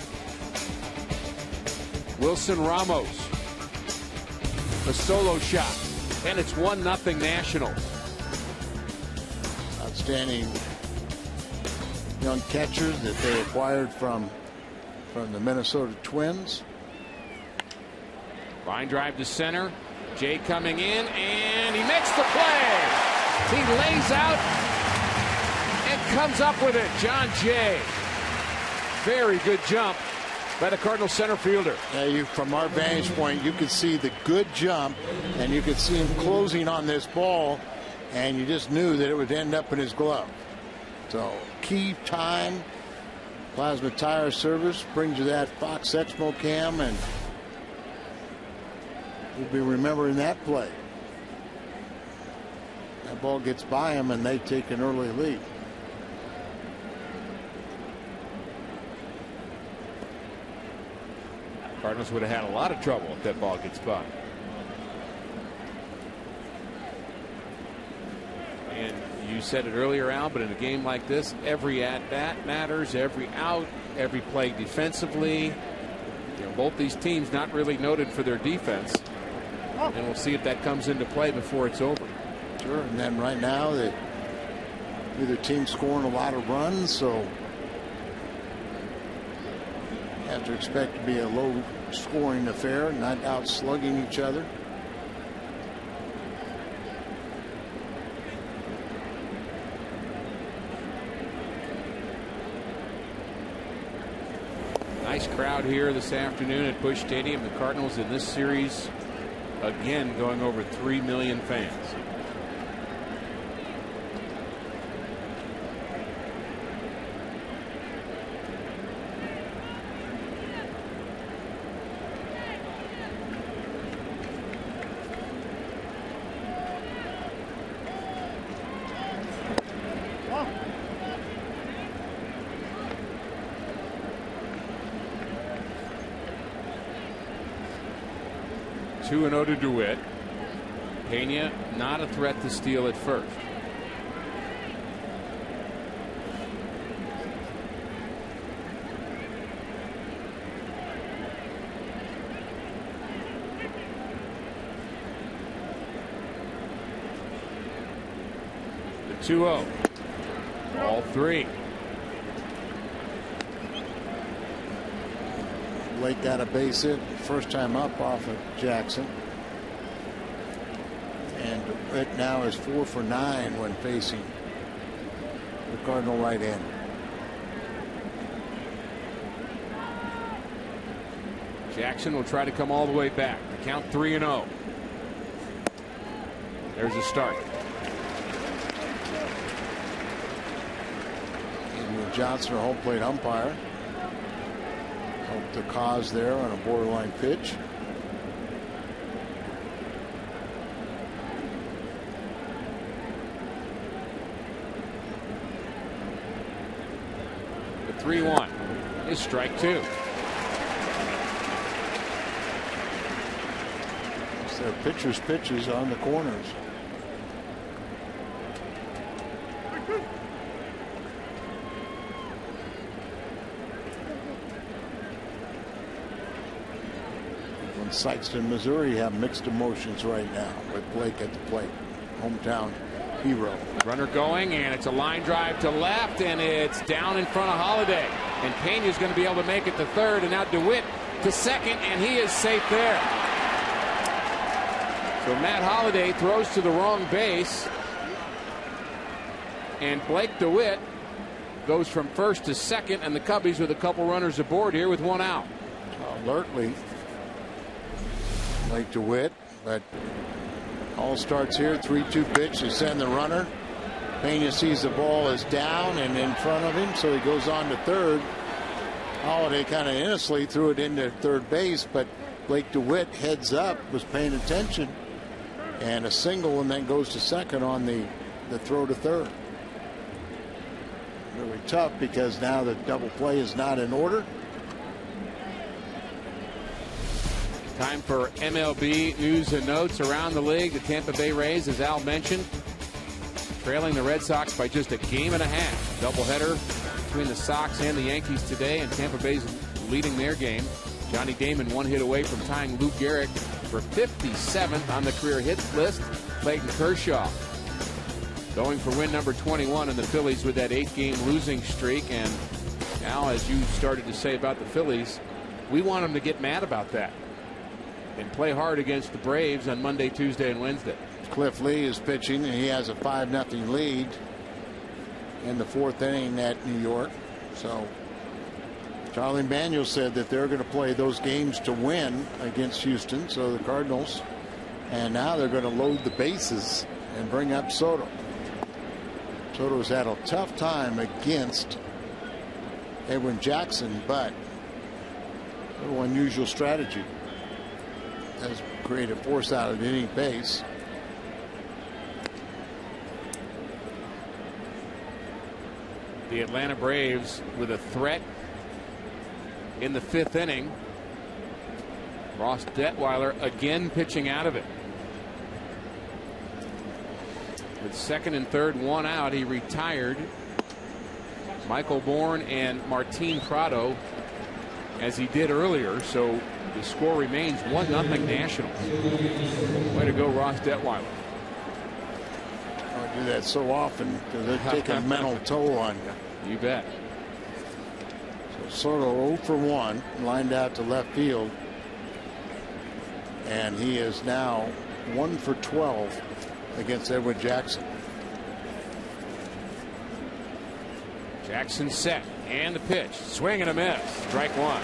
Wilson Ramos, a solo shot, and it's 1-0 Nationals. Outstanding young catchers that they acquired from the Minnesota Twins. Line drive to center. Jay coming in, and he makes the play. He lays out and comes up with it. John Jay. Very good jump by the Cardinal center fielder. Yeah, from our vantage point, you could see the good jump, and you could see him closing on this ball, and you just knew that it would end up in his glove. So key time, plasma tire service brings you that Fox Expo cam, and you'll be remembering that play. That ball gets by him, and they take an early lead. Cardinals would have had a lot of trouble if that ball gets by. And you said it earlier, Al, but in a game like this, every at-bat matters, every out, every play defensively. You know, both these teams not really noted for their defense. And we'll see if that comes into play before it's over. Sure, and then right now, neither team scoring a lot of runs, so you have to expect to be a low-scoring affair, not out-slugging each other. Nice crowd here this afternoon at Busch Stadium. The Cardinals in this series again going over 3 million fans. Two and 0 to DeWitt. Pena not a threat to steal at first. 2-0. Ball 3. Blake got a base hit first time up off of Jackson. And DeWitt now is 4 for 9 when facing the Cardinal right-hander. Jackson will try to come all the way back. The count 3-0. There's a start. And Johnson, home plate umpire, helped the cause there on a borderline pitch. The 3-1 is strike 2. It's their pitcher's pitches on the corners. Sykeston, Missouri have mixed emotions right now with Blake at the plate. Hometown hero. Runner going, and it's a line drive to left, and it's down in front of Holiday. And Pena's going to be able to make it to third, and now DeWitt to second, and he is safe there. So Matt Holiday throws to the wrong base, and Blake DeWitt goes from first to second, and the Cubbies with a couple runners aboard here with 1 out. Alertly, Blake DeWitt, but all starts here. 3-2 pitch. They send the runner. Pena sees the ball is down and in front of him, so he goes on to third. Holiday kind of innocently threw it into third base, but Blake DeWitt heads up, was paying attention, and a single, and then goes to second on the throw to third. Really tough because now the double play is not in order. Time for MLB news and notes around the league. The Tampa Bay Rays, as Al mentioned, trailing the Red Sox by just a game and a half. Doubleheader between the Sox and the Yankees today, and Tampa Bay's leading their game. Johnny Damon 1 hit away from tying Lou Gehrig for 57th on the career hits list. Clayton Kershaw going for win number 21, and the Phillies with that 8-game losing streak. And now, as you started to say about the Phillies, we want them to get mad about that and play hard against the Braves on Monday, Tuesday, and Wednesday. Cliff Lee is pitching, and he has a 5-0 lead in the 4th inning at New York. So Charlie Manuel said that they're going to play those games to win against Houston, so the Cardinals, and now they're going to load the bases and bring up Soto. Soto's had a tough time against Edwin Jackson, but a little unusual strategy. Has created force out of any base. The Atlanta Braves with a threat in the 5th inning. Ross Detweiler again pitching out of it. With 2nd and 3rd, 1 out, he retired Michael Bourne and Martin Prado as he did earlier. So the score remains 1-0 Nationals. Way to go, Ross Detweiler. I do that so often because they take a mental toll on you. You bet. So Soto 0 for 1, lined out to left field, and he is now 1 for 12 against Edwin Jackson. Jackson set, and the pitch, swing and a miss. Strike 1.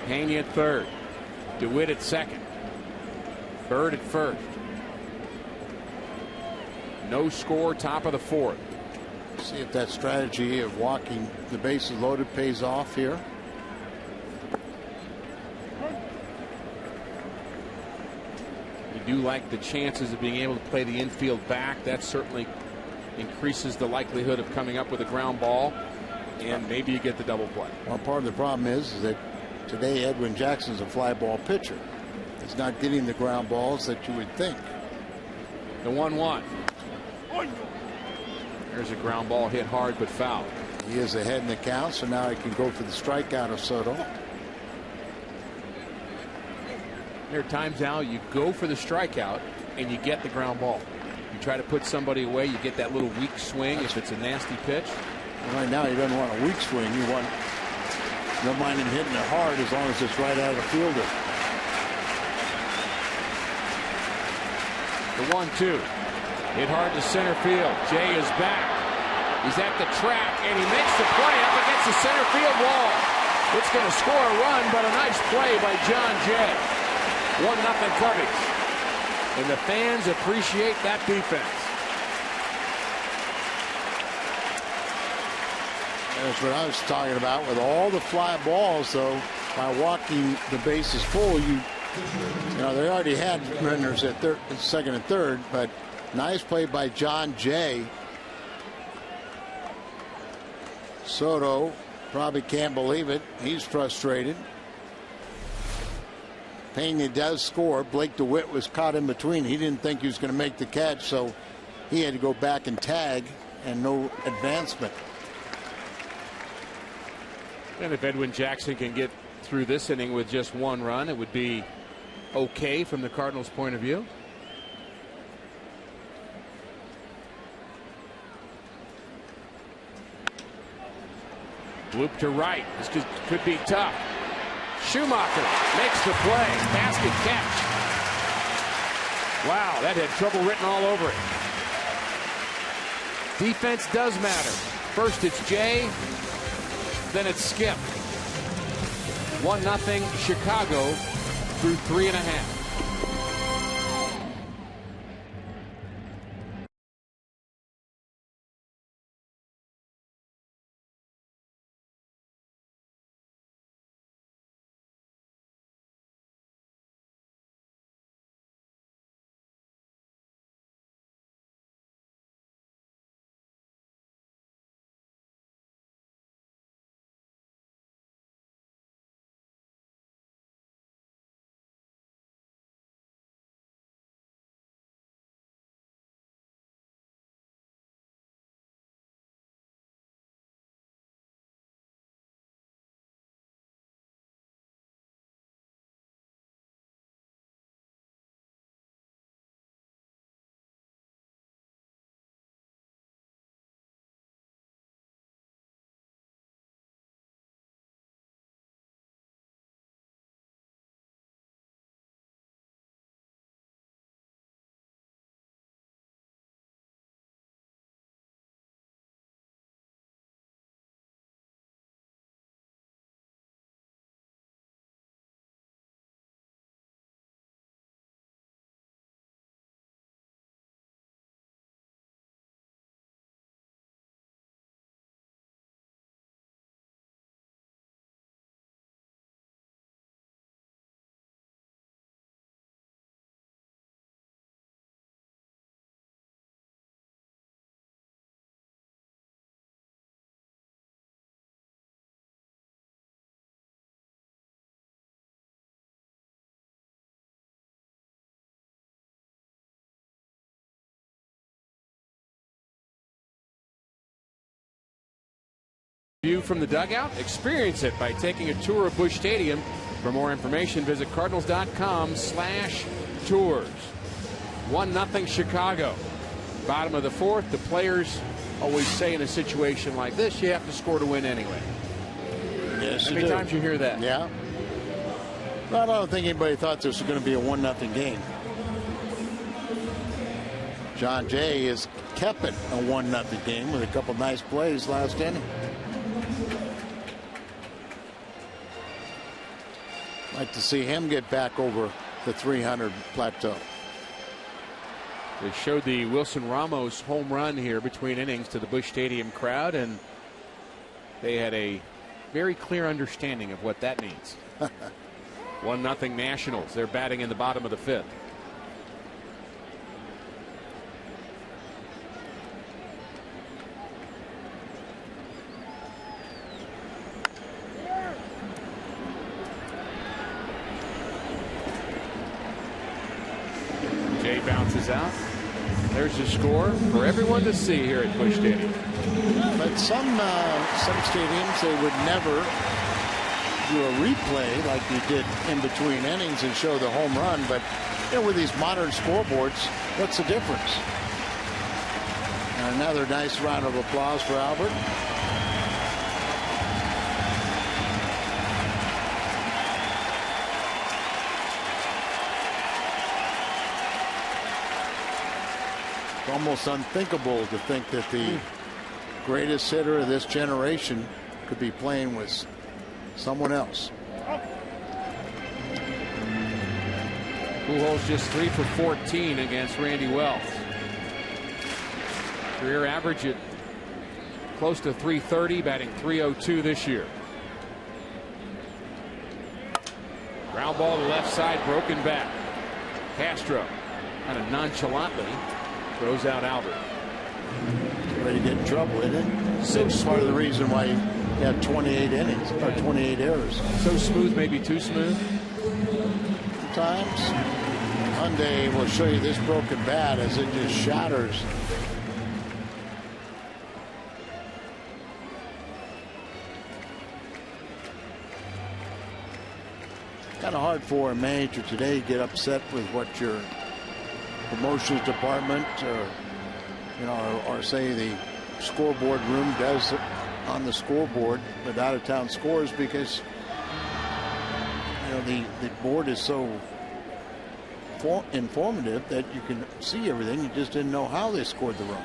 Pena at third, DeWitt at second, Bird at first. No score, top of the 4th. See if that strategy of walking the bases loaded pays off here. You do like the chances of being able to play the infield back. That certainly increases the likelihood of coming up with a ground ball, and maybe you get the double play. Well, part of the problem is that today Edwin Jackson's a fly ball pitcher. He's not getting the ground balls that you would think. The 1-1. There's a ground ball hit hard but foul. He is ahead in the count, so now he can go for the strikeout of Soto. There are times now you go for the strikeout and you get the ground ball. You try to put somebody away, you get that little weak swing if it's a nasty pitch. Right now, he doesn't want a weak swing. You want, no mind him hitting it hard as long as it's right out of the fielder. The 1-2. Hit hard to center field. Jay is back. He's at the track, and he makes the play up against the center field wall. It's going to score a run, but a nice play by John Jay. 1-0 Cubbies. And the fans appreciate that defense. That's what I was talking about with all the fly balls, though. By walking the bases full, you know, they already had runners at second and third, but nice play by John Jay. Soto probably can't believe it. He's frustrated. Pena does score. Blake DeWitt was caught in between. He didn't think he was going to make the catch, so he had to go back and tag, and no advancement. And if Edwin Jackson can get through this inning with just 1 run, it would be okay from the Cardinals' point of view. Loop to right. This could be tough. Schumacher makes the play. Basket catch. Wow, that had trouble written all over it. Defense does matter. First it's Jay, then it's Skip. 1-0 Chicago through 3.5. View from the dugout? Experience it by taking a tour of Busch Stadium. For more information, visit cardinals.com/tours. 1-0 Chicago. Bottom of the 4th. The players always say in a situation like this, you have to score to win anyway. Yes, How many times you hear that? Yeah. Well, I don't think anybody thought this was going to be a 1-0 game. John Jay has kept it a 1-0 game with a couple nice plays last inning. Like to see him get back over the 300 plateau. They showed the Wilson Ramos home run here between innings to the Busch Stadium crowd, and they had a very clear understanding of what that means. 1-0 Nationals. They're batting in the bottom of the 5th. Jay bounces out. There's the score for everyone to see here at Busch Stadium. But some stadiums, they would never do a replay like you did in between innings and show the home run. But with these modern scoreboards, what's the difference? And another nice round of applause for Albert. It's almost unthinkable to think that the greatest hitter of this generation could be playing with someone else. Pujols just 3 for 14 against Randy Wells. Career average at close to 330, batting .302 this year. Ground ball to the left side, broken back. Castro kind of nonchalantly throws out Albert. Ready to get in trouble, isn't it? So it's part of the reason why he had 28 innings or 28 errors. So smooth, maybe too smooth. Sometimes Hyundai will show you this broken bat as it just shatters. Kind of hard for a manager today to get upset with what your promotions department or say the scoreboard room does on the scoreboard with out-of-town scores, because the board is so informative that you can see everything. You just didn't know how they scored the run.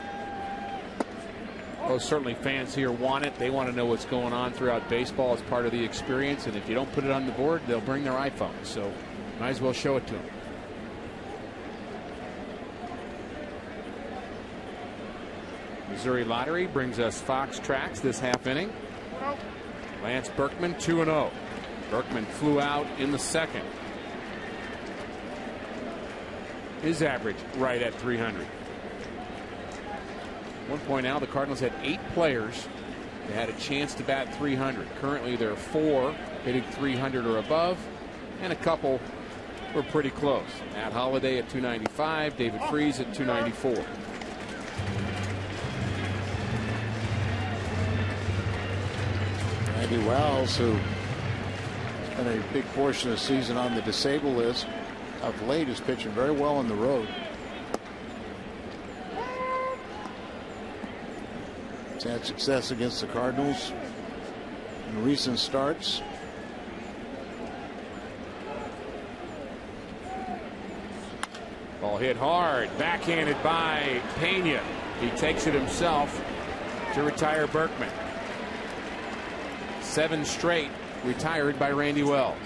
Well, certainly fans here want it. They want to know what's going on throughout baseball as part of the experience, and if you don't put it on the board, they'll bring their iPhone, so might as well show it to them. Missouri Lottery brings us Fox Tracks this half inning. Lance Berkman 2-0. Berkman flew out in the second. His average right at 300. At one point now, the Cardinals had 8 players that had a chance to bat 300. Currently, there are 4 hitting 300 or above, and a couple were pretty close. Matt Holliday at 295, David Freese at 294. Randy Wells, who spent a big portion of the season on the disabled list, of late is pitching very well on the road. He's had success against the Cardinals in recent starts. Ball hit hard, backhanded by Pena. He takes it himself to retire Berkman. 7 straight retired by Randy Wells.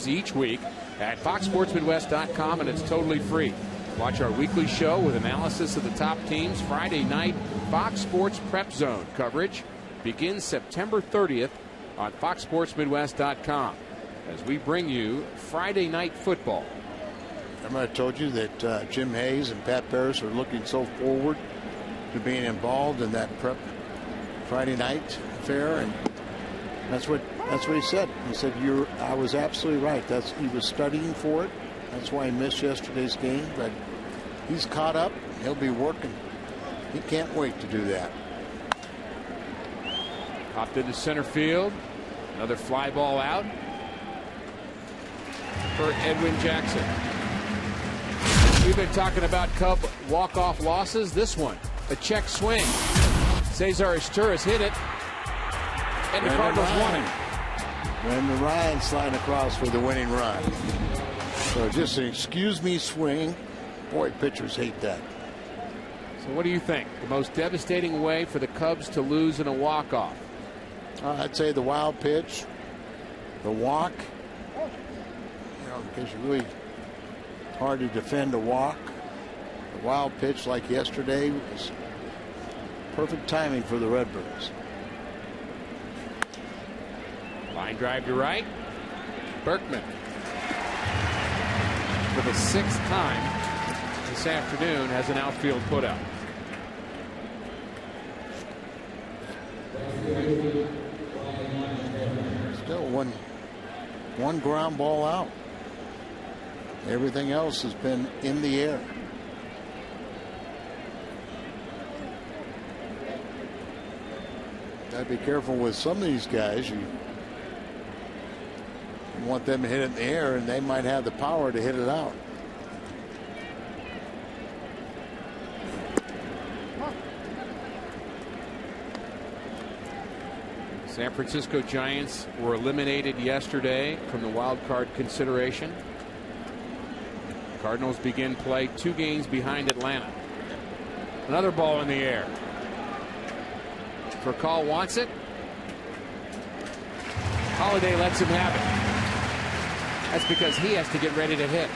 Each week at foxsportsmidwest.com, and it's totally free. Watch our weekly show with analysis of the top teams. Friday night Fox Sports Prep Zone coverage begins September 30th on foxsportsmidwest.com. as we bring you Friday Night Football. Remember I told you that Jim Hayes and Pat Paris are looking so forward to being involved in that prep Friday night affair, and that's what he said. He said I was absolutely right. He was studying for it. That's why he missed yesterday's game, but he's caught up. He'll be working. He can't wait to do that. Popped into center field. Another fly ball out for Edwin Jackson. We've been talking about Cub walk-off losses. This one, a check swing. Cesar Izturis hit it, and the Cardinals won it. Brandon Ryan sliding across for the winning run. So just an excuse me swing. Boy, pitchers hate that. So what do you think? The most devastating way for the Cubs to lose in a walk-off? I'd say the wild pitch, the walk. Because really hard to defend a walk. The wild pitch like yesterday was perfect timing for the Redbirds. Line drive to right. Berkman. For the 6th time this afternoon has an outfield putout. Still one ground ball out. Everything else has been in the air. Gotta be careful with some of these guys. You want them to hit it in the air, and they might have the power to hit it out. San Francisco Giants were eliminated yesterday from the wild card consideration. Cardinals begin play 2 games behind Atlanta. Another ball in the air. Furcal wants it. Holiday lets him have it. That's because he has to get ready to hit.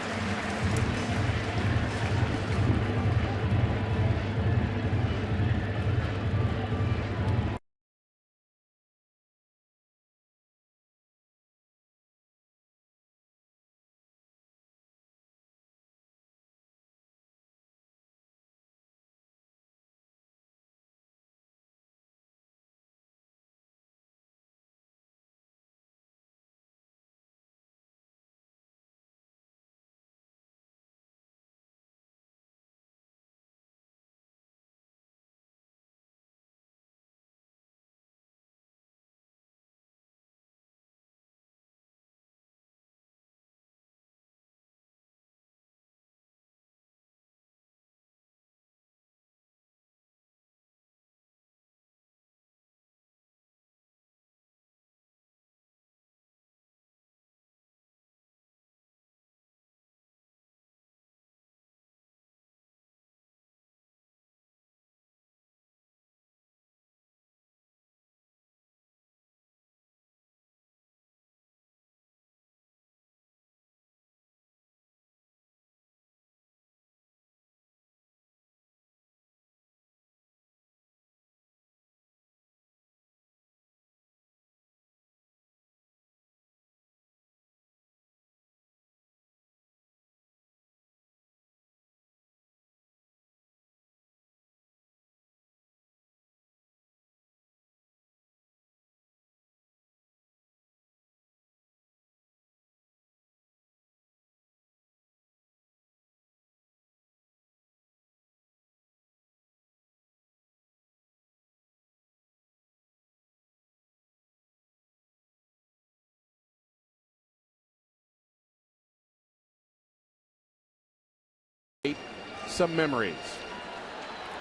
Some memories.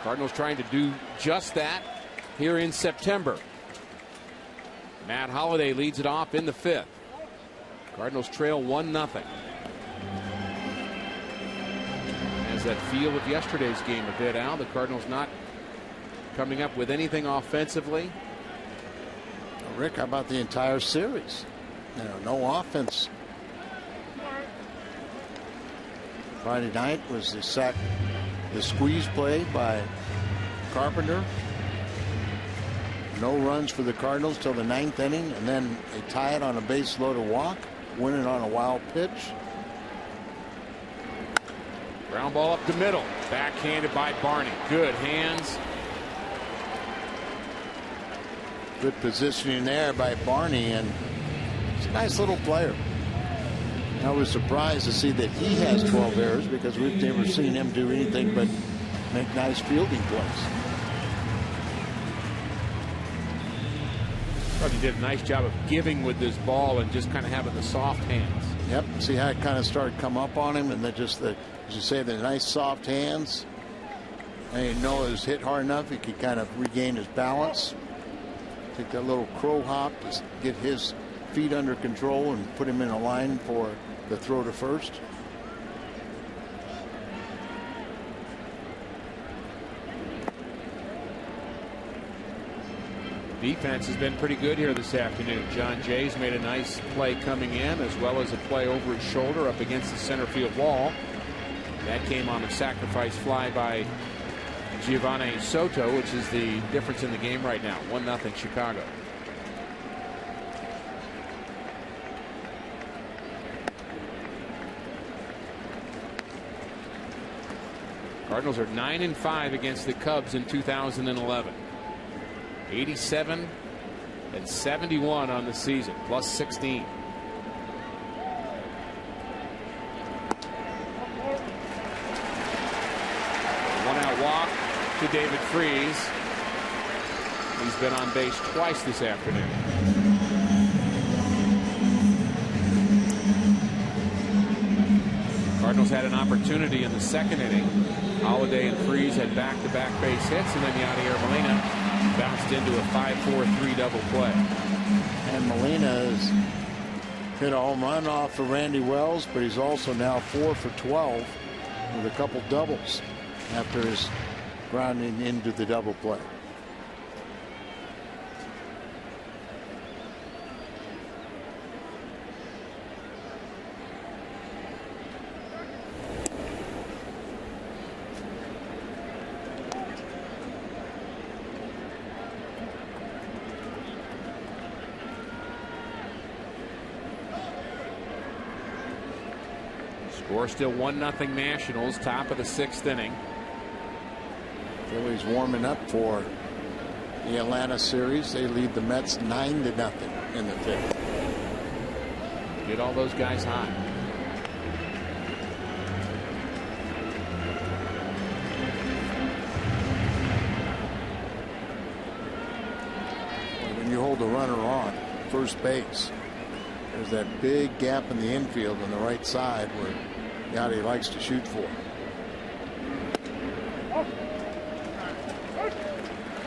Cardinals trying to do just that here in September. Matt Holliday leads it off in the 5th. Cardinals trail 1-0. As that feel with yesterday's game a bit, Al. The Cardinals not coming up with anything offensively. Rick, how about the entire series? No offense. Friday night was the squeeze play by Carpenter. No runs for the Cardinals till the 9th inning, and then they tie it on a base loaded walk. win it on a wild pitch. Ground ball up the middle. Backhanded by Barney. Good hands. Good positioning there by Barney, and he's a nice little player. I was surprised to see that he has 12 errors because we've never seen him do anything but make nice fielding plays. Thought he did a nice job of giving with this ball and just kind of having the soft hands. Yep. See how it kind of started to come up on him, and then just the, as you say, the nice soft hands. And you know it was hit hard enough, he could kind of regain his balance. Take that little crow hop to get his feet under control and put him in a line for the throw to first. Defense has been pretty good here this afternoon. John Jay's made a nice play coming in, as well as a play over his shoulder up against the center field wall. That came on a sacrifice fly by Giovanni Soto, which is the difference in the game right now. 1-0 Chicago. Cardinals are 9-5 against the Cubs in 2011. 87 and 71 on the season, plus 16. One-out walk to David Freese. He's been on base twice this afternoon. Cardinals had an opportunity in the second inning. Holiday and Freese had back-to-back base hits, and then Yadier Molina bounced into a 5-4-3 double play. And Molina has hit a home run off of Randy Wells, but he's also now 4 for 12 with a couple doubles after his grounding into the double play. Score still 1-0 Nationals, top of the 6th inning. Phillies warming up for the Atlanta series. They lead the Mets 9-0 in the 5th. Get all those guys hot. When you hold the runner on first base, there's that big gap in the infield on the right side where Yachty likes to shoot for.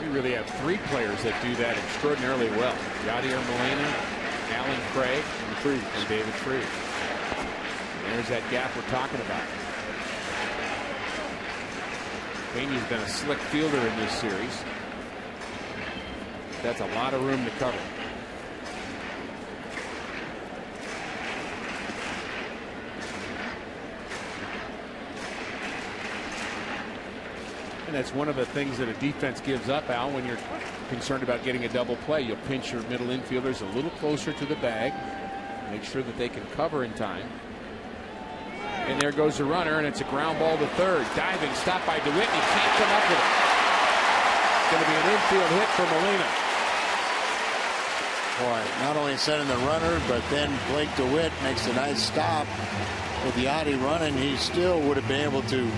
We really have 3 players that do that extraordinarily well. Yadier Molina, Alan Craig, and David Freese. There's that gap we're talking about. Peña's been a slick fielder in this series. That's a lot of room to cover. And that's one of the things that a defense gives up, Al, when you're concerned about getting a double play. You'll pinch your middle infielders a little closer to the bag, make sure that they can cover in time. And there goes the runner, and it's a ground ball to third. Diving, stopped by DeWitt, and he can't come up with it. It's going to be an infield hit for Molina. Boy, not only sending the runner, but then Blake DeWitt makes a nice stop with Yachty running. He still would have been able to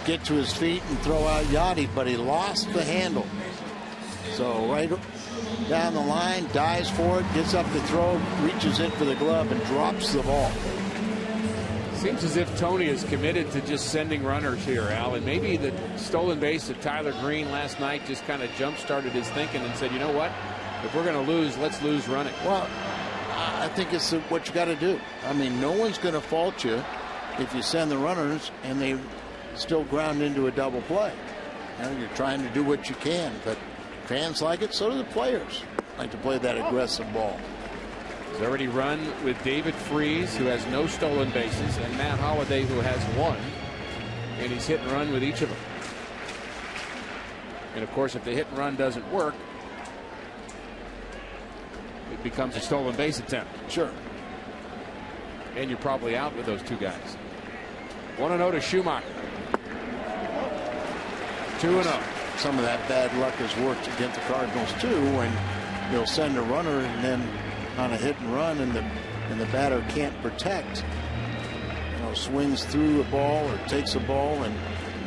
get to his feet and throw out Yachty, but he lost the handle. So right down the line, dives for it, gets up to throw, reaches in for the glove, and drops the ball. Seems as if Tony is committed to just sending runners here, Al, and maybe the stolen base of Tyler Green last night just kind of jump-started his thinking and said, you know what, if we're going to lose, let's lose running. Well, I think it's what you got to do. I mean, no one's going to fault you if you send the runners and they still ground into a double play. You know, you're trying to do what you can, but fans like it, so do the players. Like to play that aggressive ball. He's already run with David Freese, who has no stolen bases, and Matt Holliday, who has 1. And he's hit and run with each of them. And of course, if the hit and run doesn't work, it becomes a stolen base attempt. Sure. and you're probably out with those two guys. 1-0 to Schumacher. 2-0. Some of that bad luck has worked against the Cardinals too, when they'll send a runner and then on a hit and run, and the batter can't protect. You know, swings through a ball or takes a ball, and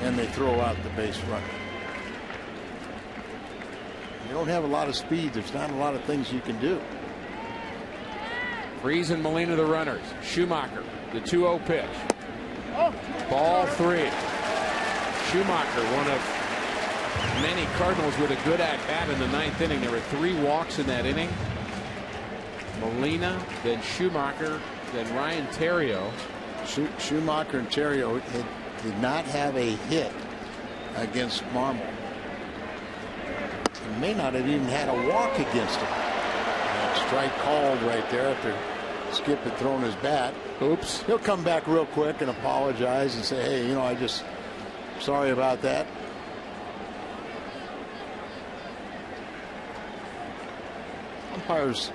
then they throw out the base runner. You don't have a lot of speed. There's not a lot of things you can do. Freese and Molina the runners. Schumacher, the 2-0 pitch. Ball 3. Schumacher, one of many Cardinals with a good at-bat in the 9th inning. There were 3 walks in that inning. Molina, then Schumacher, then Ryan Theriot. Schumacher and Theriot did not have a hit against Marmol. He may not have even had a walk against him. Strike called right there after Skip had thrown his bat. Oops. He'll come back real quick and apologize and say, hey, you know, I just sorry about that. Umpires,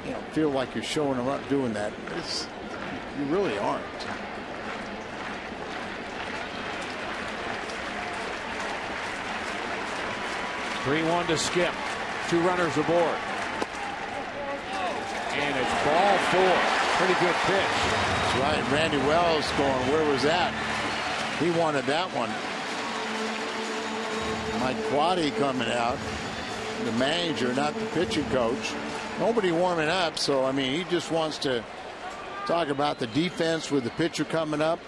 you know, feel like you're showing them up doing that. You really aren't. (3-1) to Skip. 2 runners aboard. And it's ball 4. Pretty good pitch. That's right. Randy Wells going, where was that? He wanted that one. Mike Quaddy coming out, the manager, not the pitching coach. Nobody warming up, so I mean, he just wants to talk about the defense with the pitcher coming up.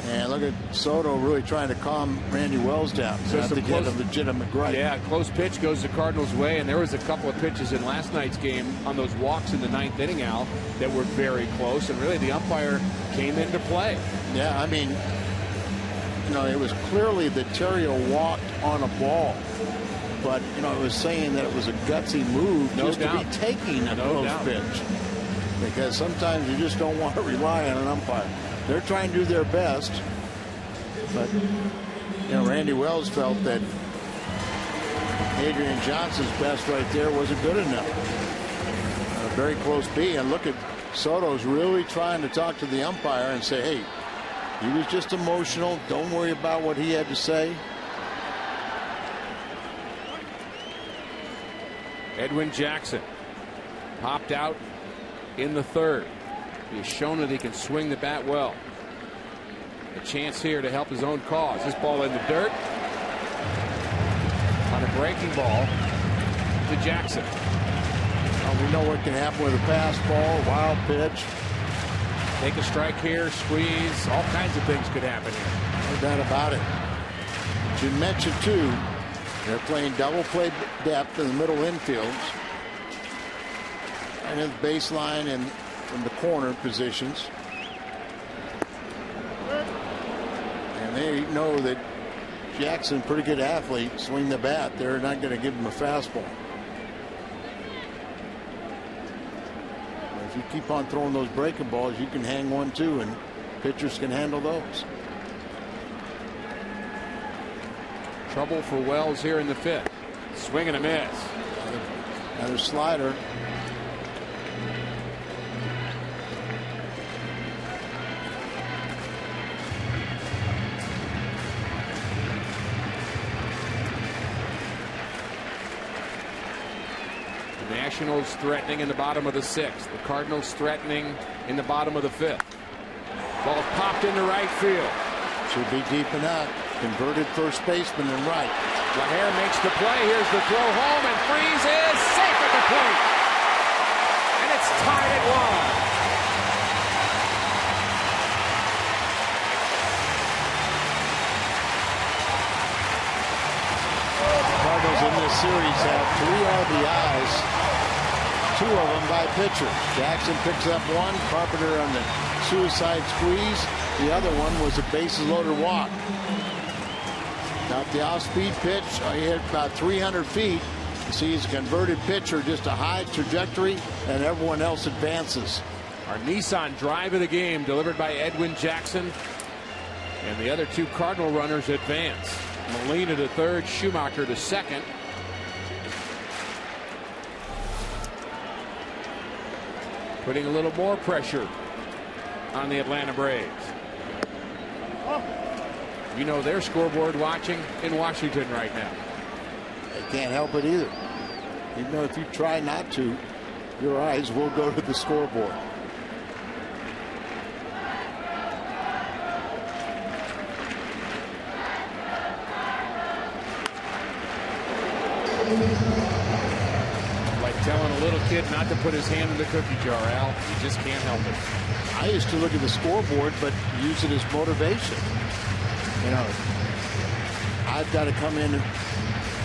And look at Soto really trying to calm Randy Wells down. Just to get a legitimate gripe. Yeah, close pitch goes the Cardinals' way, and there was a couple of pitches in last night's game on those walks in the 9th inning, Al, that were very close, and really the umpire came into play. Yeah, I mean, you know, it was clearly that Theriot walked on a ball, but you know, it was saying that it was a gutsy move to be taking a close pitch, because sometimes you just don't want to rely on an umpire. They're trying to do their best, but you know, Randy Wells felt that Adrian Johnson's best right there wasn't good enough. A very close B, and look at Soto's really trying to talk to the umpire and say, hey, he was just emotional. Don't worry about what he had to say. Edwin Jackson popped out in the 3rd. He has shown that he can swing the bat well. A chance here to help his own cause. This ball in the dirt on a breaking ball to Jackson. Well, we know what can happen with a fastball, wild pitch. Take a strike here, squeeze. All kinds of things could happen here. No doubt about it. But you mentioned too, they're playing double play depth in the middle infields and in the baseline and in the corner positions. And they know that Jackson, pretty good athlete, swing the bat. They're not going to give him a fastball. If you keep on throwing those breaking balls, you can hang one too, and pitchers can handle those. Trouble for Wells here in the 5th. Swing and a miss. Another slider. The Nationals threatening in the bottom of the 6th. The Cardinals threatening in the bottom of the 5th. Ball popped into right field. Should be deep enough. Converted first baseman and right. LaHair makes the play. Here's the throw home, and Freese is safe at the plate. And it's tied at 1. The Cardinals in this series have 3 RBIs, 2 of them by pitchers. Jackson picks up 1. Carpenter on the suicide squeeze. The other one was a bases loaded walk. Got the off-speed pitch. He hit about 300 feet. You see, he's a converted pitcher, just a high trajectory, and everyone else advances. Our Nissan drive of the game delivered by Edwin Jackson. And the other 2 Cardinal runners advance. Molina to 3rd, Schumacher to 2nd. putting a little more pressure on the Atlanta Braves. You know their scoreboard watching in Washington right now. They can't help it either. Even though if you try not to, your eyes will go to the scoreboard. Like telling a little kid not to put his hand in the cookie jar, Al. You just can't help it. I used to look at the scoreboard, but use it as motivation. You know, I've got to come in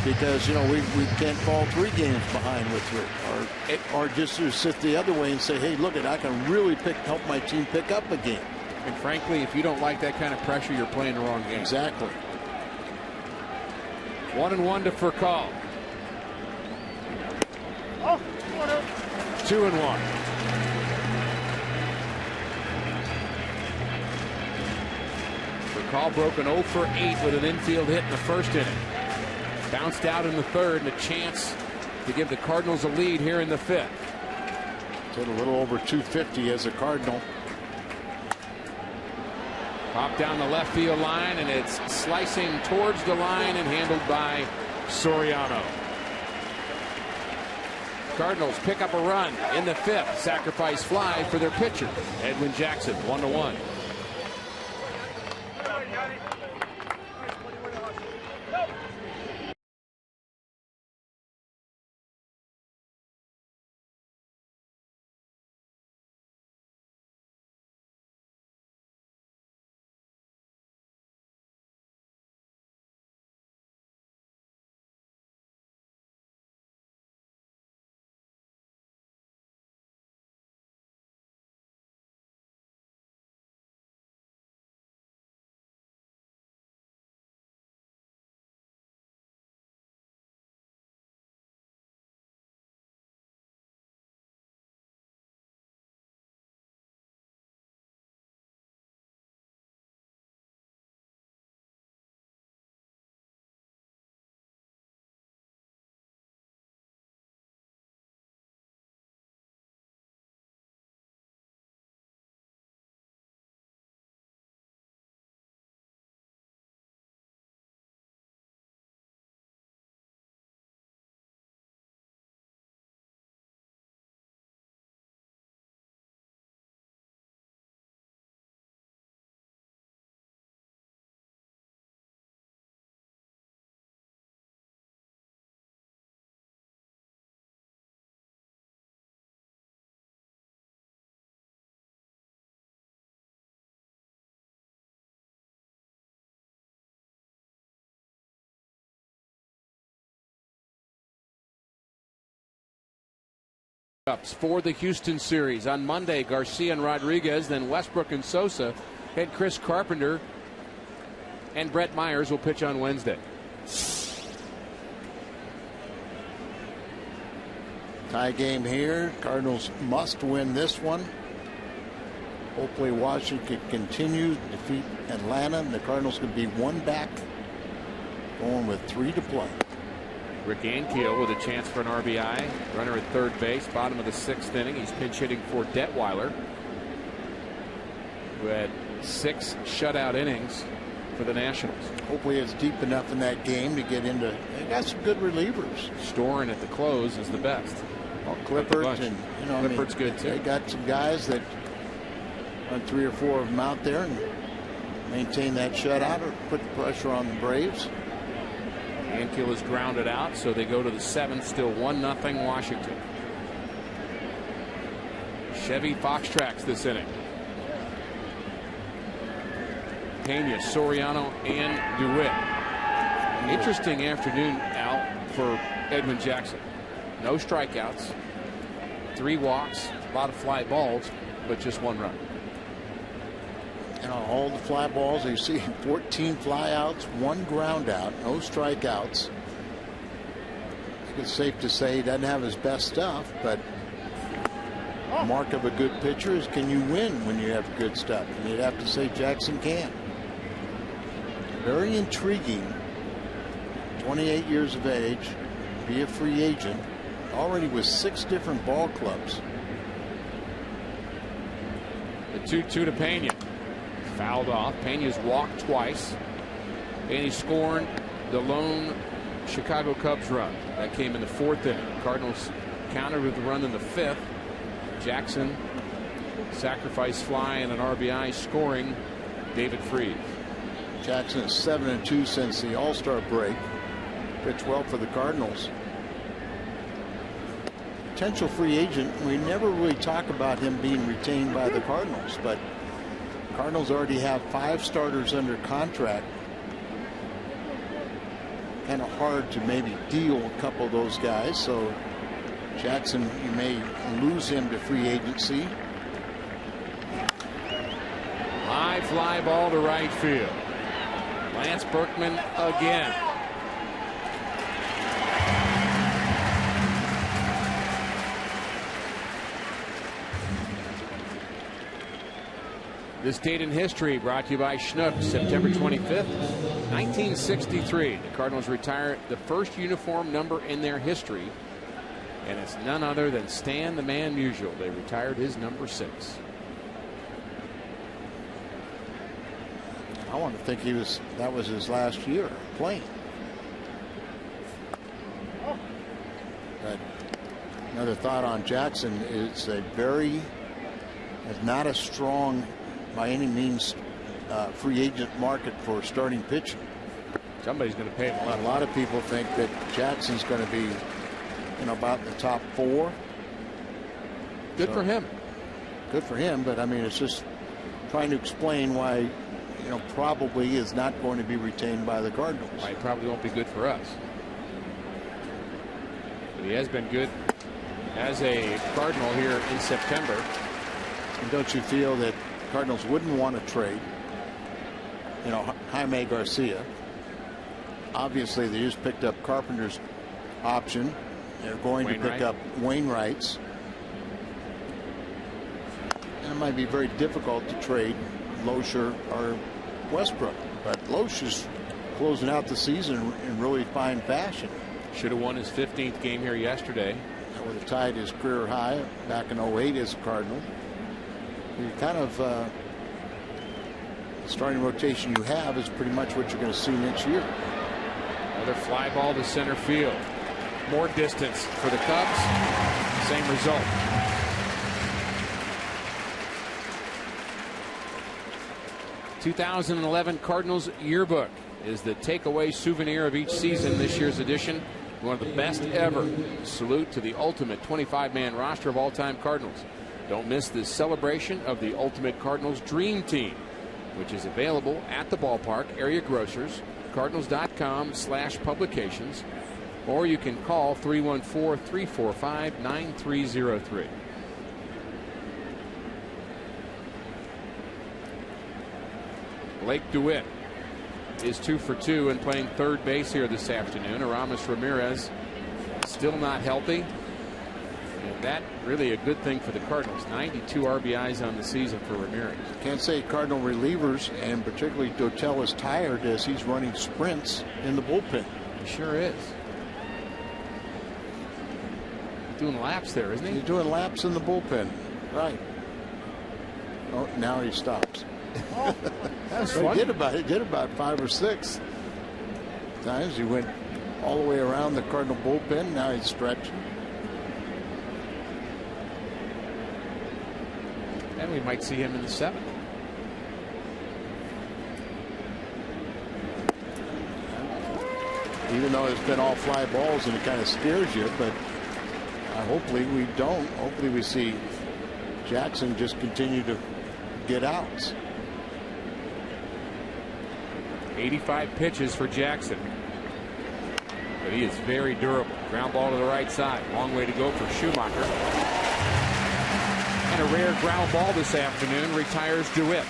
because, you know, we can't fall 3 games behind with 3. Or just sit the other way and say, hey, look, I can really help my team pick up a game. And frankly, if you don't like that kind of pressure, you're playing the wrong game. Exactly. 1-1 to Furcal. 2-1. Furcal broken 0 for 8 with an infield hit in the first inning. Bounced out in the third, and a chance to give the Cardinals a lead here in the 5th. Hit a little over 250 as a Cardinal. Popped down the left field line, and it's slicing towards the line and handled by Soriano. Cardinals pick up a run in the 5th. Sacrifice fly for their pitcher, Edwin Jackson. 1-1. For the Houston series on Monday, Garcia and Rodriguez, then Westbrook and Sosa. Head Chris Carpenter and Brett Myers will pitch on Wednesday. Tie game here. Cardinals must win this one. Hopefully Washington can continue to defeat Atlanta, and the Cardinals can be 1 back, going with 3 to play. Rick Ankiel with a chance for an RBI. Runner at third base, bottom of the 6th inning. He's pinch hitting for Detweiler, who had 6 shutout innings for the Nationals. Hopefully it's deep enough in that game to get into. They got some good relievers. Storin at the close is the best. Well, Clippard, and you know, Clippard's good too. They got some guys that run 3 or 4 of them out there and maintain that shutout or put pressure on the Braves. Ankiel is grounded out, so they go to the 7th, still 1-0 Washington. Chevy Fox tracks this inning. Pena, Soriano, and DeWitt. Interesting afternoon, Al, for Edwin Jackson. No strikeouts, 3 walks, a lot of fly balls, but just 1 run. And on all the fly balls, you see 14 flyouts, 1 ground out, no strikeouts. I think it's safe to say he doesn't have his best stuff, but mark of a good pitcher is, can you win when you have good stuff? And you'd have to say Jackson can. Very intriguing. 28 years of age, be a free agent, already with 6 different ball clubs. 2-2 to Pena. Fouled off. Pena's walked twice. And he scored the lone Chicago Cubs run. That came in the 4th inning. Cardinals countered with the run in the 5th. Jackson sacrifice fly and an RBI scoring David Freese. Jackson is 7-2 since the All-Star break. Pitched well for the Cardinals. Potential free agent. We never really talk about him being retained by the Cardinals, but Cardinals already have 5 starters under contract. Kind of hard to maybe deal a couple of those guys, so Jackson, you may lose him to free agency. High fly ball to right field. Lance Berkman again. This date in history brought to you by Schnucks. September 25th, 1963. The Cardinals retired the first uniform number in their history, and it's none other than Stan the Man Musial. They retired his number 6. I want to think that was his last year playing. But another thought on Jackson is not a strong by any means free agent market for starting pitching. Somebody's going to pay him a lot. A lot of people think that Jackson's going to be about the top 4. Good for him. Good for him, but I mean, it's just trying to explain why probably is not going to be retained by the Cardinals. Why he probably won't be good for us. But he has been good as a Cardinal here in September. And don't you feel that Cardinals wouldn't want to trade Jaime Garcia? Obviously they just picked up Carpenter's option. They're going to pick up Wainwright's, and it might be very difficult to trade Loescher or Westbrook, but Loescher's closing out the season in really fine fashion. Should have won his 15th game here yesterday. That would have tied his career high back in 08 as a Cardinal. You kind of the starting rotation you have is pretty much what you're going to see next year. Another fly ball to center field. More distance for the Cubs. Same result. '11 Cardinals Yearbook is the takeaway souvenir of each season. This year's edition, one of the best ever. Salute to the ultimate 25-man roster of all-time Cardinals. Don't miss this celebration of the ultimate Cardinals dream team, which is available at the ballpark, area grocers, cardinals.com/publications, or you can call 314-345-9303. Blake DeWitt is 2 for 2 and playing third base here this afternoon. Aramis Ramirez still not healthy. And that really a good thing for the Cardinals. 92 RBIs on the season for Ramirez. Can't say Cardinal relievers, and particularly Dotel, is tired as he's running sprints in the bullpen. He sure is. He's doing laps there, isn't he? He's doing laps in the bullpen. Right. Oh, now he stops. Oh, that was So fun. he did about 5 or 6 times. He went all the way around the Cardinal bullpen. Now he's stretching. And we might see him in the 7th. Even though it's been all fly balls and it kind of scares you, but hopefully we don't. Hopefully we see Jackson just continue to get outs. 85 pitches for Jackson. But he is very durable. Ground ball to the right side. Long way to go for Schumacher. And a rare ground ball this afternoon retires DeWitt.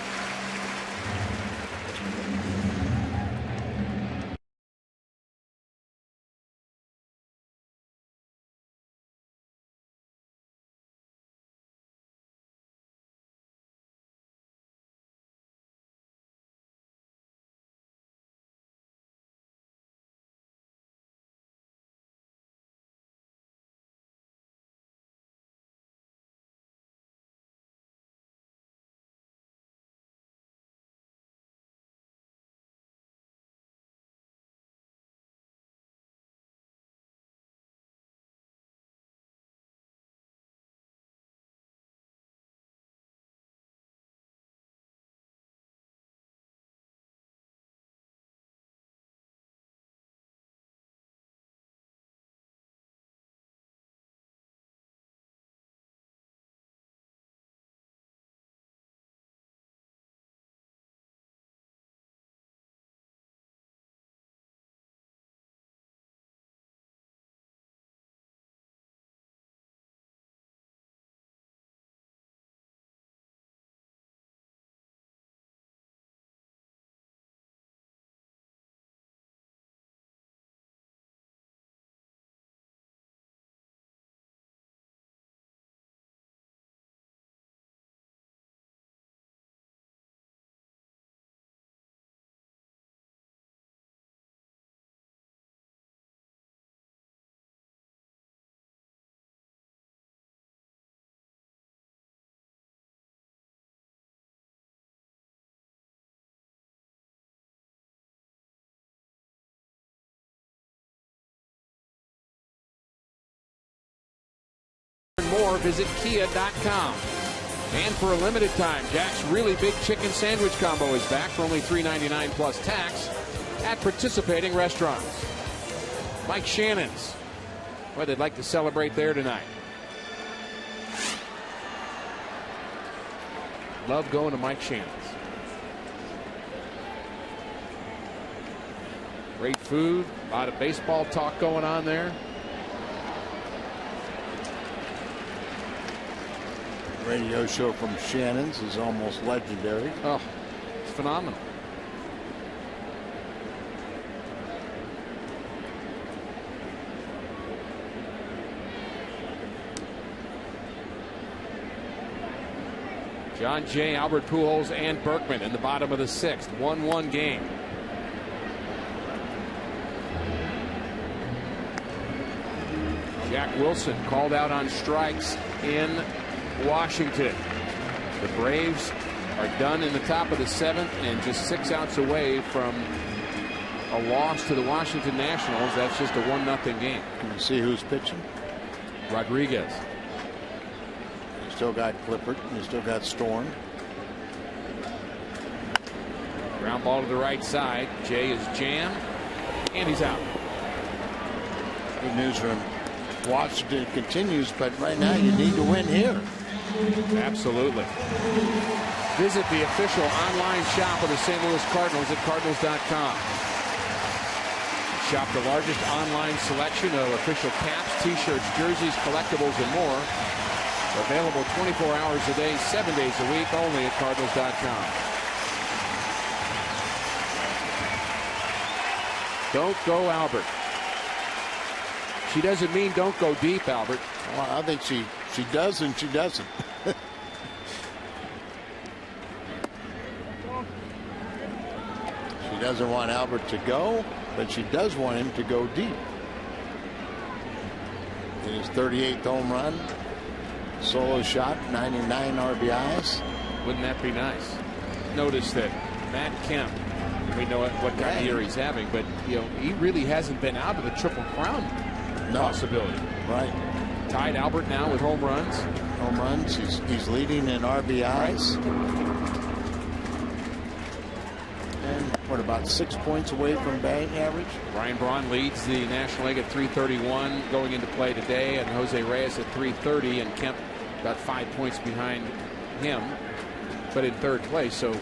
or visit kia.com. And for a limited time, Jack's Really Big Chicken Sandwich Combo is back for only $3.99 plus tax at participating restaurants. Mike Shannon's. Well, they'd like to celebrate there tonight. Love going to Mike Shannon's. Great food, a lot of baseball talk going on there. Radio show from Shannon's is almost legendary. Oh, it's phenomenal. John Jay, Albert Pujols, and Berkman in the bottom of the 6th. 1-1 game. Jack Wilson called out on strikes in Washington. The Braves are done in the top of the 7th and just 6 outs away from a loss to the Washington Nationals. That's just a 1-0 game. Can you see who's pitching? Rodriguez. You still got Clippard. You still got Storm. Ground ball to the right side. Jay is jammed, and he's out. Good news from Washington continues, but right now you need to win here. Absolutely. Visit the official online shop of the St. Louis Cardinals at cardinals.com. Shop the largest online selection of official caps, t-shirts, jerseys, collectibles, and more. Available 24 hours a day, 7 days a week, only at cardinals.com. Don't go, Albert. She doesn't mean don't go deep, Albert. Well, I think she does and she doesn't. She doesn't want Albert to go, but she does want him to go deep. In his 38th home run, solo shot, 99 RBIs. Wouldn't that be nice? Notice that Matt Kemp, we know what kind of year he's having, but you know he really hasn't been out of the Triple Crown possibility. Right. Tied Albert now with home runs. Home runs. He's leading in RBIs. And what, about 6 points away from batting average? Ryan Braun leads the National League at 331 going into play today, and Jose Reyes at 330, and Kemp about 5 points behind him, but in third place. So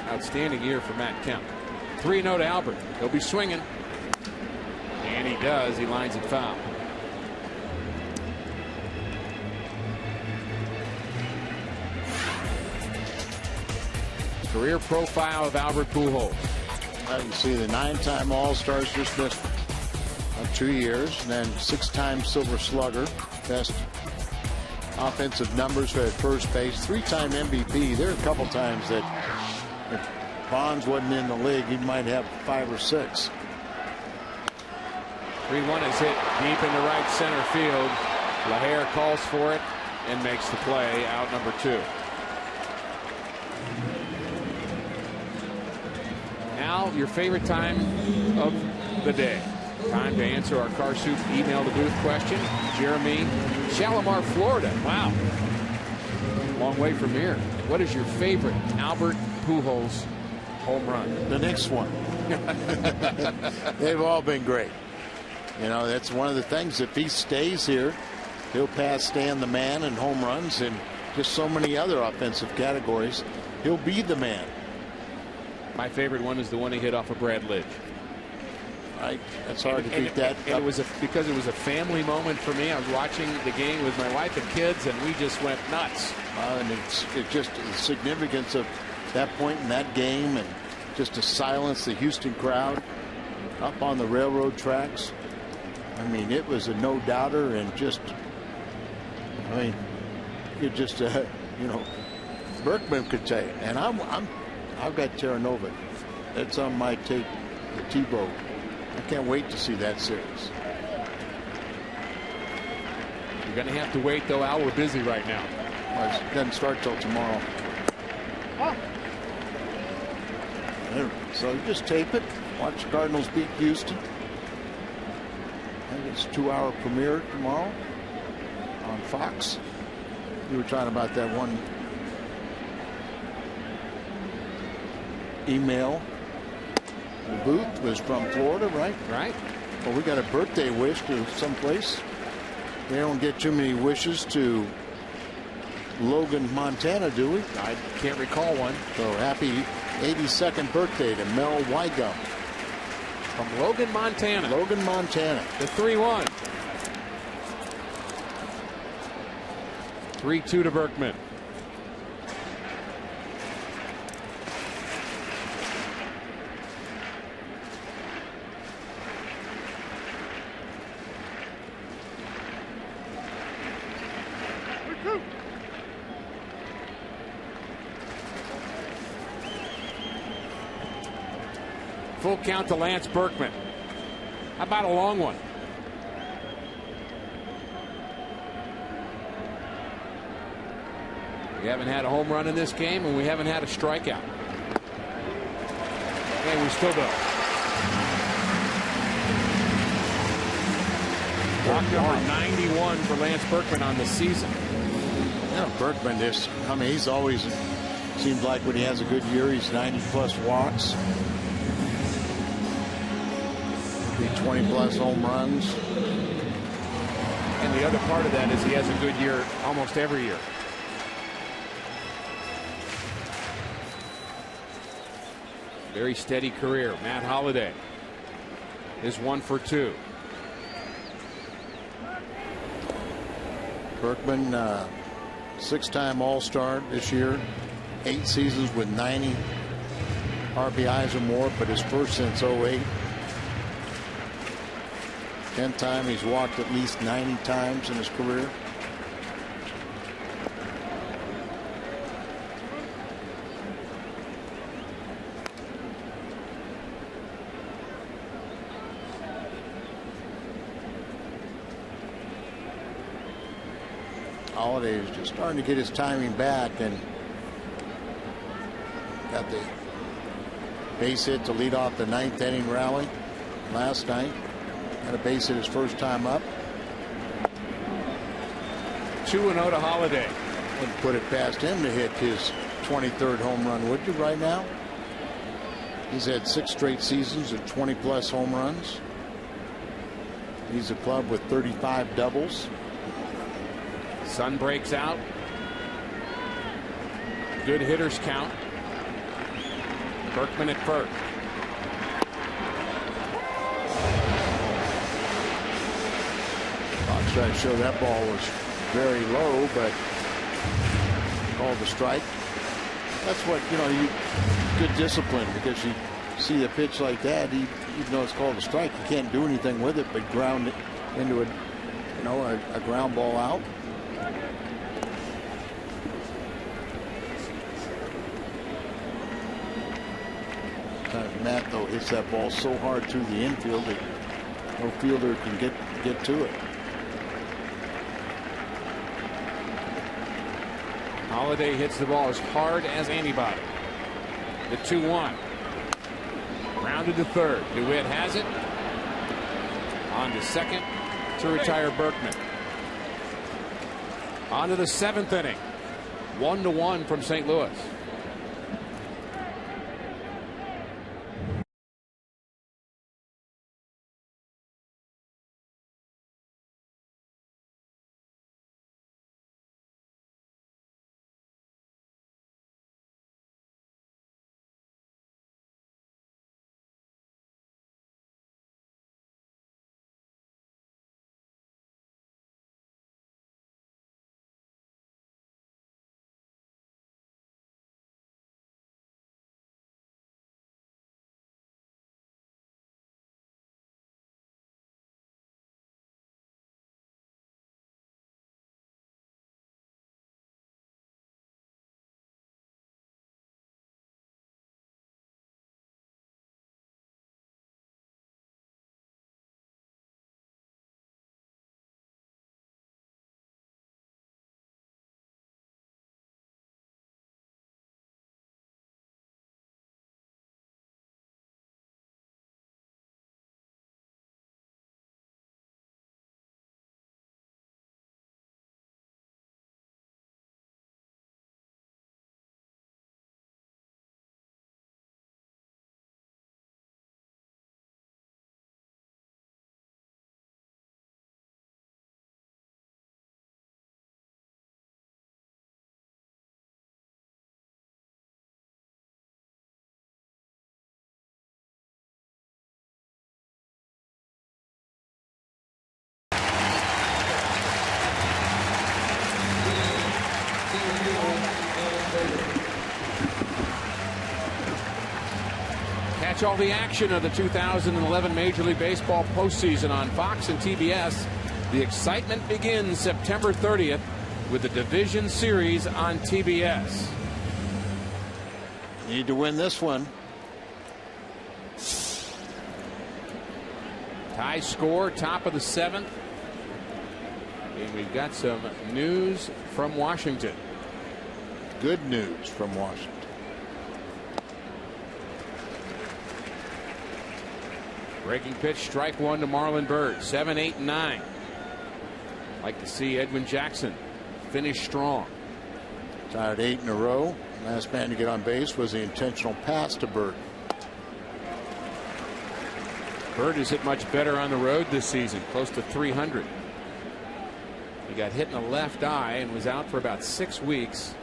outstanding year for Matt Kemp. 3-0 to Albert. He'll be swinging. And he does. He lines it foul. Career profile of Albert Pujols. You see the 9-time All-Stars, just missed 2 years, and then 6-time Silver Slugger, best offensive numbers at first base, 3-time MVP. There are a couple times that if Bonds wasn't in the league, he might have 5 or 6. 3-1 is hit deep into right center field. LaHair calls for it and makes the play. Out number 2. Now your favorite time of the day. Time to answer our Car Soup email to booth question. Jeremy, Shalimar, Florida. Wow. Long way from here. What is your favorite Albert Pujols home run? The next one. They've all been great. You know, that's one of the things. If he stays here, he'll pass Stan the Man in home runs and just so many other offensive categories. He'll be the man. My favorite one is the one he hit off of Brad Lidge. Right. That's hard to beat that. And it was because it was a family moment for me. I was watching the game with my wife and kids, and we just went nuts. And it's just the significance of that point in that game, and just to silence the Houston crowd up on the railroad tracks. I mean, it was a no-doubter, and just, I mean, you just, you know, Berkman could tell you. And I've got Terranova. It's on my tape, the T-Boat. I can't wait to see that series. You're going to have to wait, though, Al. We're busy right now. Well, it doesn't start till tomorrow. Oh. So you just tape it. Watch the Cardinals beat Houston. I think it's a 2-hour premiere tomorrow on Fox. You were talking about that one email. The booth was from Florida, right? Right. Well, we got a birthday wish to someplace. We don't get too many wishes to Logan, Montana, do we? I can't recall one. So happy 82nd birthday to Mel Wygum. From Logan, Montana. Logan, Montana. The 3-1. 3-2 to Berkman. Full count to Lance Berkman. How about a long one? We haven't had a home run in this game, and we haven't had a strikeout. And we still don't. Walk number 91 for Lance Berkman on the season. Yeah, Berkman, he's always seems like when he has a good year, he's 90+ walks. 20+ home runs. And the other part of that is he has a good year almost every year. Very steady career. Matt Holliday is 1 for 2. Berkman, 6-time All-Star this year, 8 seasons with 90 RBIs or more, but his first since 08. 10th time he's walked at least 90 times in his career. Holliday is just starting to get his timing back and got the base hit to lead off the 9th inning rally last night. Got a base hit his first time up. 2-0 to Holliday. Wouldn't put it past him to hit his 23rd home run, would you, right now? He's had 6 straight seasons of 20+ home runs. He's a club with 35 doubles. Sun breaks out. Good hitters count. Berkman at first. Fox tried to show that ball was very low, but called the strike. That's what, good discipline, because you see the pitch like that, even though it's called a strike, you can't do anything with it but ground it into a ground ball out. Matt, though, hits that ball so hard through the infield that no fielder can get to it. Holliday hits the ball as hard as anybody. The 2-1. Rounded to third. DeWitt has it. On to second to retire Berkman. On to the 7th inning. 1-1 from St. Louis. Catch all the action of the 2011 Major League Baseball postseason on Fox and TBS. The excitement begins September 30th with the Division Series on TBS. Need to win this one. Tie score, top of the 7th. And we've got some news from Washington. Good news from Washington. Breaking pitch, strike one to Marlon Byrd. 7, 8, and 9. Like to see Edwin Jackson finish strong. Tied 8 in a row. Last man to get on base was the intentional pass to Byrd. Byrd has hit much better on the road this season, close to 300. He got hit in the left eye and was out for about 6 weeks.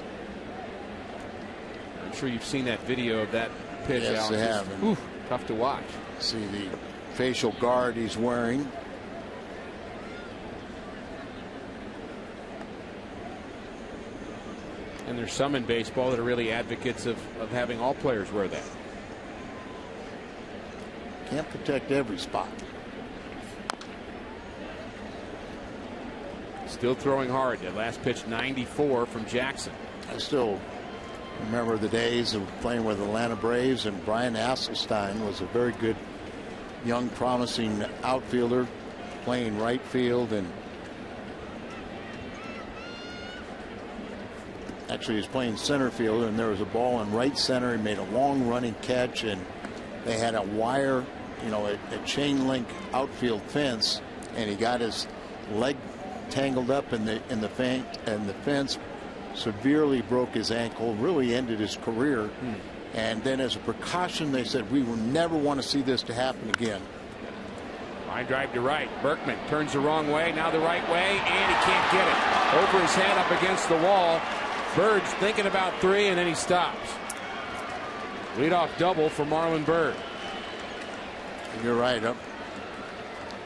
I'm sure you've seen that video of that pitch. Yes, Alex. they have. Oof, tough to watch. See the facial guard he's wearing. And there's some in baseball that are really advocates of having all players wear that. Can't protect every spot. Still throwing hard. That last pitch, 94 from Jackson. I still remember the days of playing with the Atlanta Braves, and Brian Asselstein was a very good young promising outfielder playing right field, and actually he was playing center field, and there was a ball in right center. He made a long running catch, and they had a wire, you know, a chain link outfield fence, and he got his leg tangled up in the fence, severely broke his ankle, really ended his career. And then as a precaution, they said, we will never want to see this to happen again. Line drive to right. Berkman turns the wrong way, now the right way, and he can't get it. Over his head up against the wall. Bird's thinking about 3, and then he stops. Leadoff double for Marlon Byrd. You're right.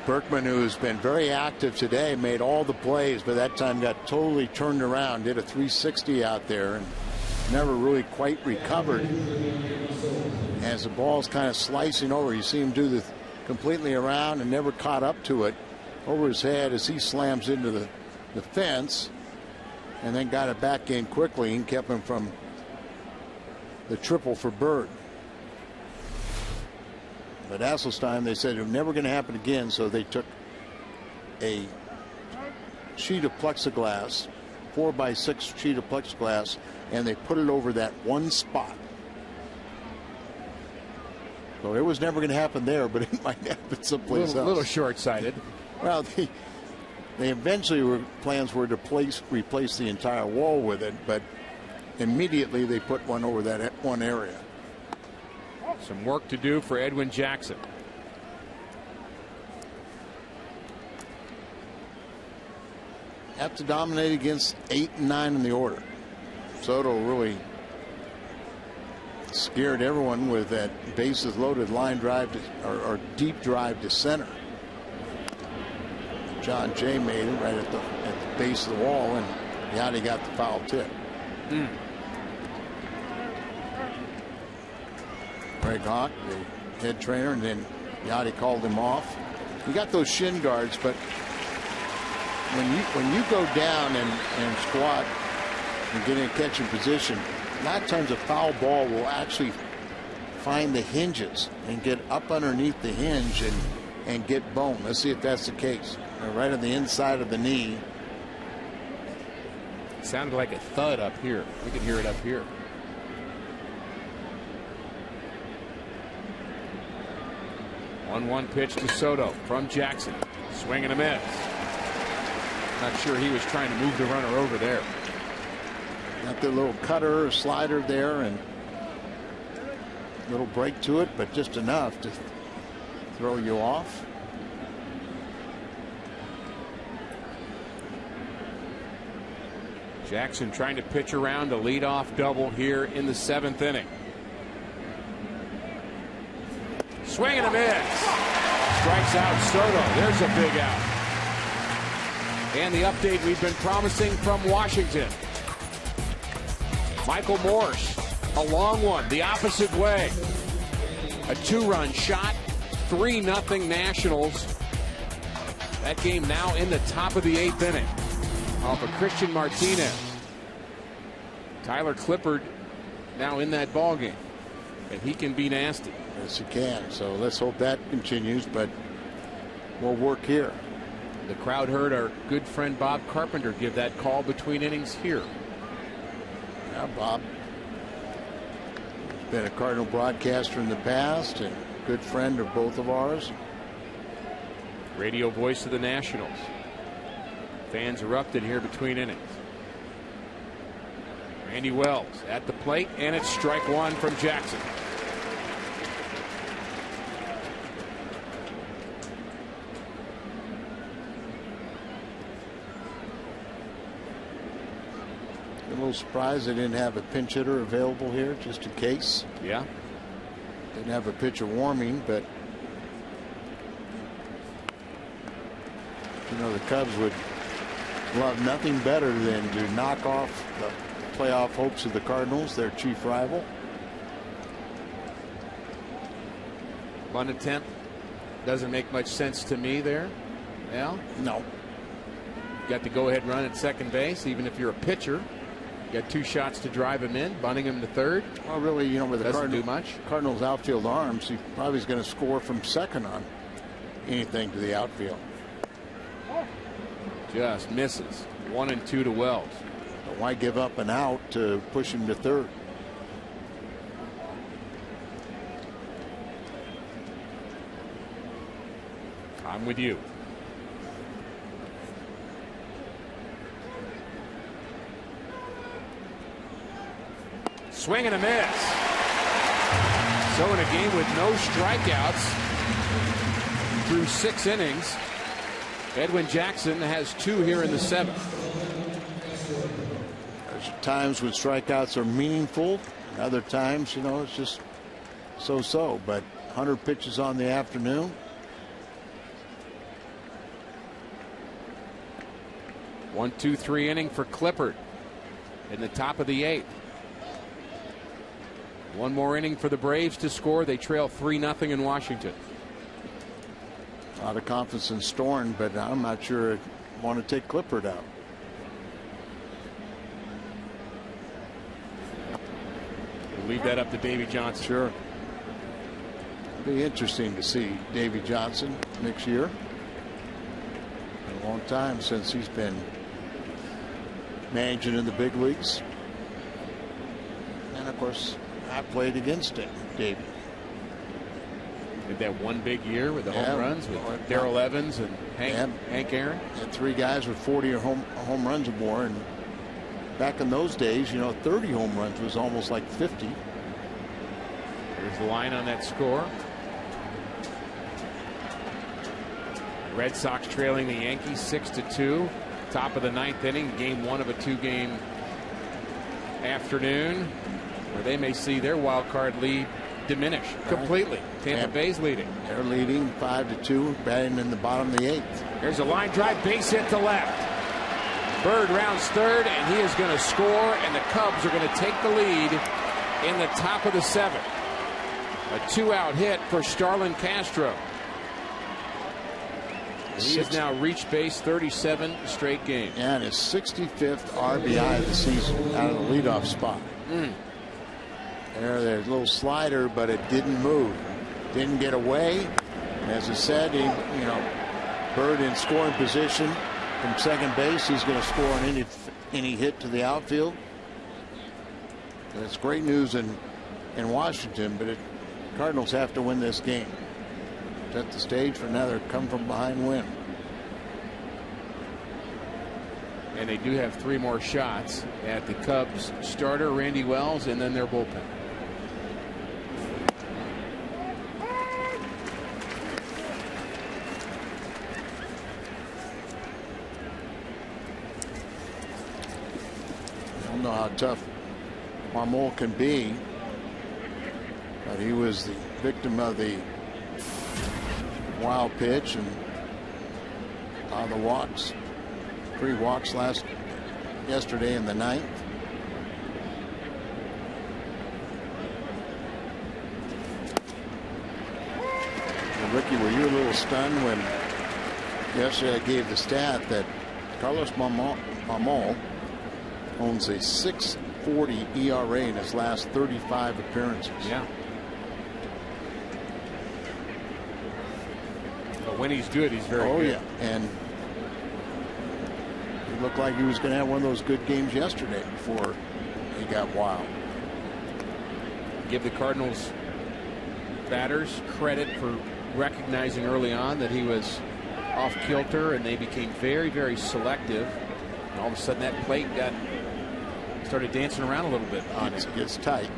Berkman, who's been very active today, made all the plays, but that time got totally turned around, did a 360 out there, and never really quite recovered. As the ball's kind of slicing over, you see him do the completely around and never caught up to it over his head as he slams into the fence, and then got it back in quickly and kept him from the triple for Byrd. But Asselstein, they said it was never going to happen again, so they took a sheet of plexiglass, 4x6 sheet of plexiglass, and they put it over that one spot. So it was never going to happen there, but it might happen someplace else. A little short-sighted. Well, they eventually plans were to replace the entire wall with it, but immediately they put one over that one area. Some work to do for Edwin Jackson. Have to dominate against 8 and 9 in the order. Soto really scared everyone with that bases loaded line drive or deep drive to center. John Jay made it right at the base of the wall, and Yachty got the foul tip. Greg Hawk, the head trainer, and then Yachty called him off. You got those shin guards, but when you go down and squat and get in a catching position, a lot of times a foul ball will actually find the hinges and get up underneath the hinge and get bone. Let's see if that's the case. Right on the inside of the knee. It sounded like a thud up here. We can hear it up here. One pitch to Soto from Jackson. Swing and a miss. Not sure he was trying to move the runner over there. Got the little cutter or slider there, and a little break to it, but just enough to throw you off. Jackson trying to pitch around a leadoff double here in the 7th inning. Swing and a miss. Strikes out Soto. There's a big out. And the update we've been promising from Washington. Michael Morse, a long one, the opposite way. A 2-run shot, 3-0 Nationals. That game now in the top of the 8th inning. Off of Christian Martinez. Tyler Clippard now in that ball game, and he can be nasty. Yes, he can. So let's hope that continues, but more work here. The crowd heard our good friend Bob Carpenter give that call between innings here. Yeah, Bob has been a Cardinal broadcaster in the past and good friend of both of ours. Radio voice of the Nationals. Fans erupted here between innings. Randy Wells at the plate, and it's strike one from Jackson. A little surprised they didn't have a pinch hitter available here just in case. Yeah. Didn't have a pitcher warming, but you know the Cubs would love nothing better than to knock off the playoff hopes of the Cardinals, their chief rival. Bunt attempt doesn't make much sense to me there. Al? No. Got the go-ahead run at second base, even if you're a pitcher. Got 2 shots to drive him in, bunting him to third. Well, really, you know, with the doesn't do much. Cardinals outfield arms, he probably is going to score from second on anything to the outfield. Just misses. 1 and 2 to Wells. But why give up an out to push him to third? I'm with you. Swing and a miss. So in a game with no strikeouts through 6 innings, Edwin Jackson has 2 here in the 7th. There's times when strikeouts are meaningful, and other times, you know, it's just so-so. But 100 pitches on the afternoon. 1-2-3 inning for Clippard in the top of the 8th. One more inning for the Braves to score. They trail 3-0 in Washington. A lot of confidence in Storn, but I'm not sure I want to take Clippard out. We'll leave that up to Davey Johnson. Sure. It'll be interesting to see Davey Johnson next year. Been a long time since he's been managing in the big leagues. And of course, I played against him, Davey. Did that one big year with the home runs with Darrell Evans and Hank Aaron. And 3 guys with 40 home runs or more. And back in those days, you know, 30 home runs was almost like 50. There's the line on that score. Red Sox trailing the Yankees 6-2. Top of the 9th inning, game 1 of a 2-game afternoon, where they may see their wild card lead diminish completely. Tampa Bay's leading. They're leading 5-2, batting in the bottom of the 8th. There's a line drive, base hit to left. Bird rounds third, and he is going to score, and the Cubs are going to take the lead in the top of the 7th. A 2-out hit for Starlin Castro. He has now reached base 37 straight games. And his 65th RBI of the season out of the leadoff spot. There's a little slider, but it didn't move. Didn't get away. As I said, Bird in scoring position from second base. He's going to score on any hit to the outfield. And it's great news in Washington, but Cardinals have to win this game. Set the stage for another come from behind win. And they do have 3 more shots at the Cubs starter Randy Wells and then their bullpen. I don't know how tough Marmol can be, but he was the victim of the wild pitch and the walks. 3 walks yesterday in the 9th. were you a little stunned when yesterday I gave the stat that Carlos Marmol owns a 6.40 ERA in his last 35 appearances? Yeah. But when he's good, he's very good. Oh, yeah. And it looked like he was going to have one of those good games yesterday before he got wild. Give the Cardinals batters credit for recognizing early on that he was off kilter, and they became very, very selective. And all of a sudden that plate started dancing around a little bit on it. It gets tight.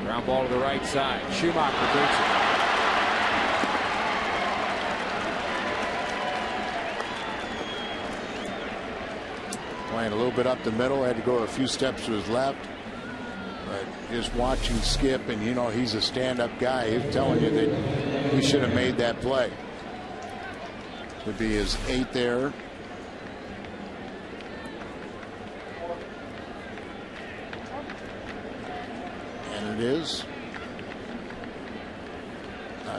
Ground ball to the right side. Schumacher takes it. Playing a little bit up the middle, had to go a few steps to his left. But just watching Skip, and you know he's a stand-up guy, he's telling you that he should have made that play. Would be his 8th error. And it is.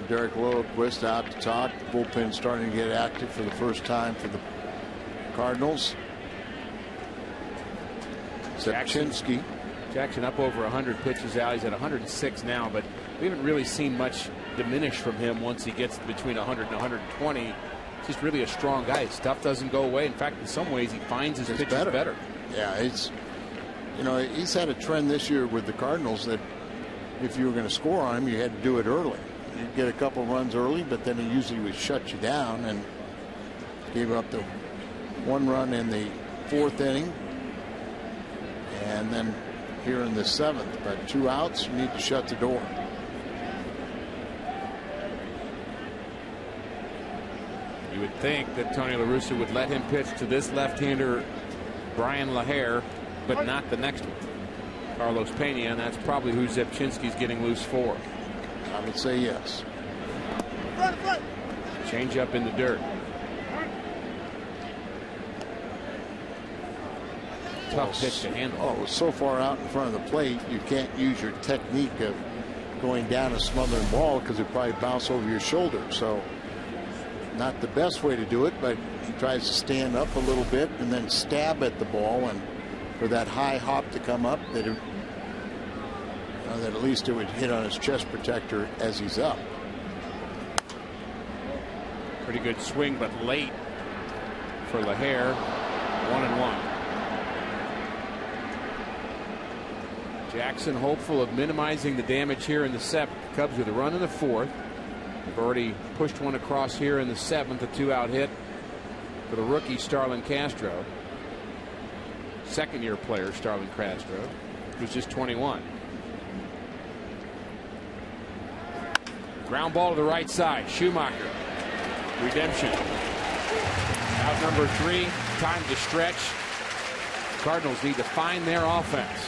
Derek Lilliquist out to talk. The bullpen starting to get active for the first time for the Cardinals. Jackson up over 100 pitches out. He's at 106 now, but we haven't really seen much diminish from him once he gets between 100 and 120. He's just really a strong guy. His stuff doesn't go away. In fact, in some ways, he finds his pitches better. Yeah, he's had a trend this year with the Cardinals that if you were going to score on him, you had to do it early. You'd get a couple runs early, but then he usually would shut you down, and gave up the 1 run in the 4th inning. And then here in the 7th, but 2 outs, you need to shut the door. You would think that Tony La Russa would let him pitch to this left-hander Brian LaHare, but not the next one, Carlos Pena, and that's probably who Zepchinski's getting loose for. I would say yes. Change up in the dirt. Tough pitch to handle. Oh, it was so far out in front of the plate, you can't use your technique of going down a smothering ball because it probably bounce over your shoulder. So not the best way to do it, but he tries to stand up a little bit and then stab at the ball, and for that high hop to come up, that at least it would hit on his chest protector as he's up. Pretty good swing, but late for LaHare. 1-1. Jackson hopeful of minimizing the damage here in the 7th. Cubs with a run in the 4th. They've already pushed one across here in the 7th, a 2-out hit for the rookie Starlin Castro. Second-year player Starlin Castro, who's just 21. Ground ball to the right side. Schumacher. Redemption. Out number 3. Time to stretch. Cardinals need to find their offense.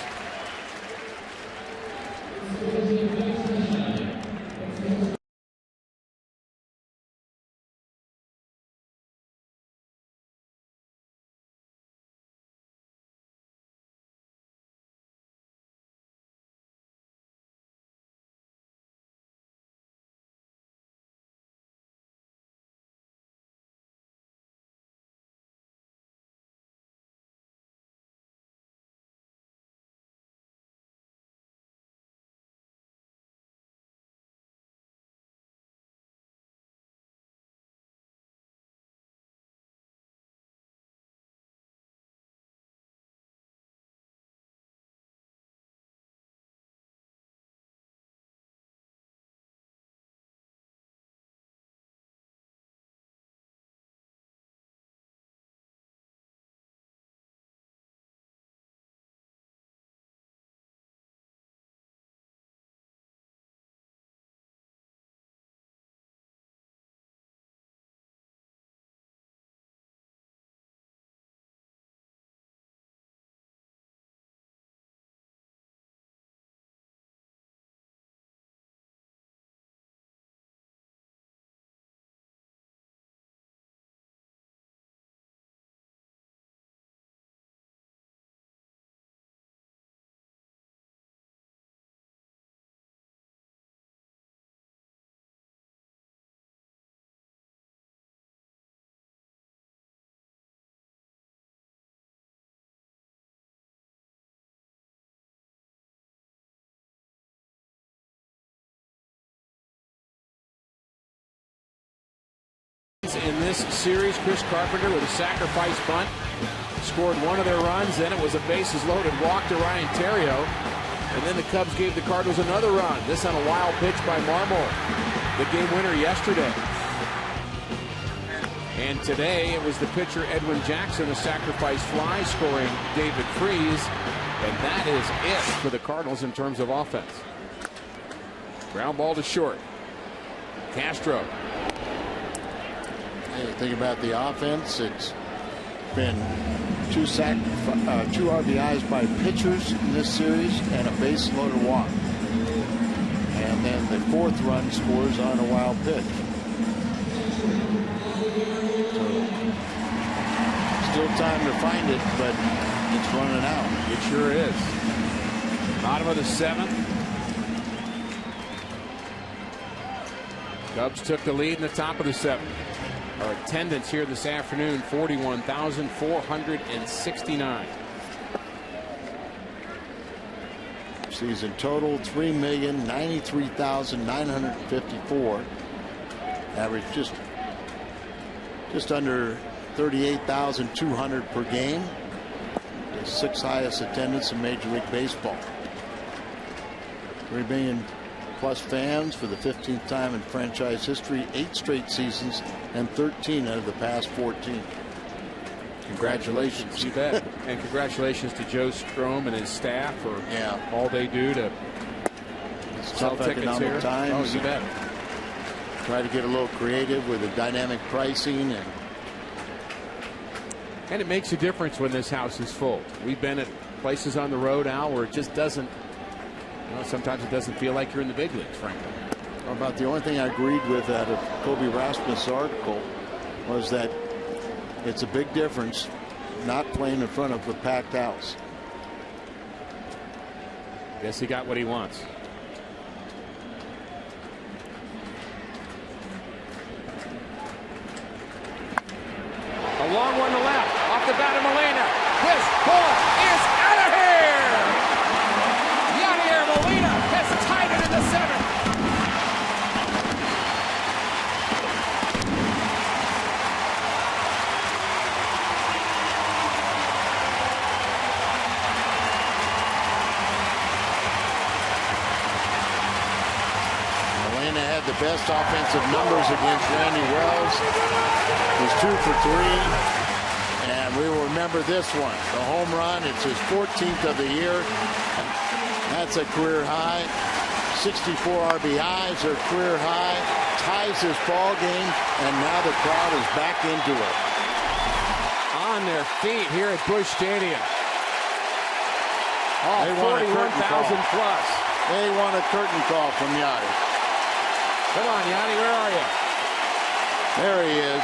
In this series, Chris Carpenter with a sacrifice bunt scored one of their runs. Then it was a bases loaded walk to Ryan Theriot. And then the Cubs gave the Cardinals another run. This on a wild pitch by Marmol, the game winner yesterday. And today it was the pitcher Edwin Jackson, a sacrifice fly, scoring David Freese. And that is it for the Cardinals in terms of offense. Ground ball to short. Castro. Hey, think about the offense. It's been two RBIs by pitchers in this series and a base loaded walk. And then the fourth run scores on a wild pitch. So, still time to find it, but it's running out. It sure is. Bottom of the seventh. Cubs took the lead in the top of the seventh. Our attendance here this afternoon, 41,469. Season total, 3,093,954. Average just under 38,200 per game. The sixth highest attendance in Major League Baseball. 3 million plus fans for the 15th time in franchise history, 8 straight seasons, and 13 out of the past 14. Congratulations. You bet. And congratulations to Joe Strom and his staff for all they do to sell tickets here. Times. Oh, you bet. Try to get a little creative with the dynamic pricing. And it makes a difference when this house is full. We've been at places on the road, Al, where it just doesn't, sometimes it doesn't feel like you're in the big leagues, frankly. About the only thing I agreed with out of Kobe Rasmus' article was that it's a big difference not playing in front of a packed house. Guess he got what he wants. A long one to left. Off the bat of Molina. This ball is out of here. Yadier Molina has tied it in the seventh. Molina had the best offensive numbers against Randy Wells. He's 2 for 3. And we will remember this one, the home run. It's his 14th of the year. That's a career high. 64 RBIs are career high. Ties his ball game, and now the crowd is back into it. On their feet here at Busch Stadium. They want a curtain 41,000 call. plus. They want a curtain call from Yadi. Come on, Yadi, where are you? There he is.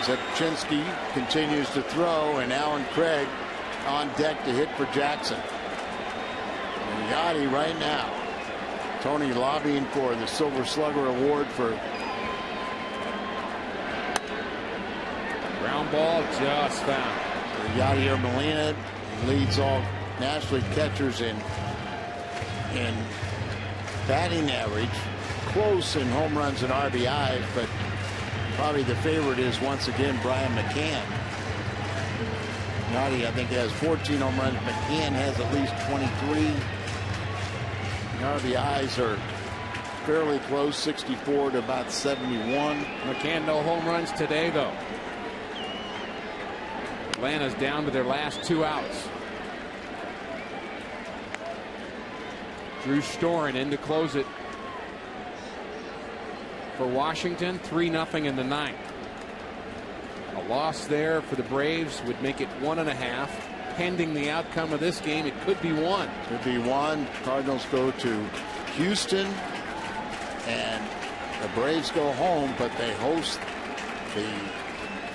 Zepchinski continues to throw, and Alan Craig on deck to hit for Jackson. And Yadi right now. Tony lobbying for the Silver Slugger Award for. Ground ball just found. Yadier Molina leads all National League catchers in batting average, close in home runs and RBIs, but probably the favorite is once again Brian McCann. Yadi, I think, has 14 home runs. McCann has at least 23. The RBIs are fairly close, 64 to about 71. McCann no home runs today, though. Atlanta's down to their last 2 outs. Drew Storen in to close it for Washington. 3-0 in the ninth. A loss there for the Braves would make it 1.5. Pending the outcome of this game, it could be 1. Could be 1. Cardinals go to Houston, and the Braves go home, but they host the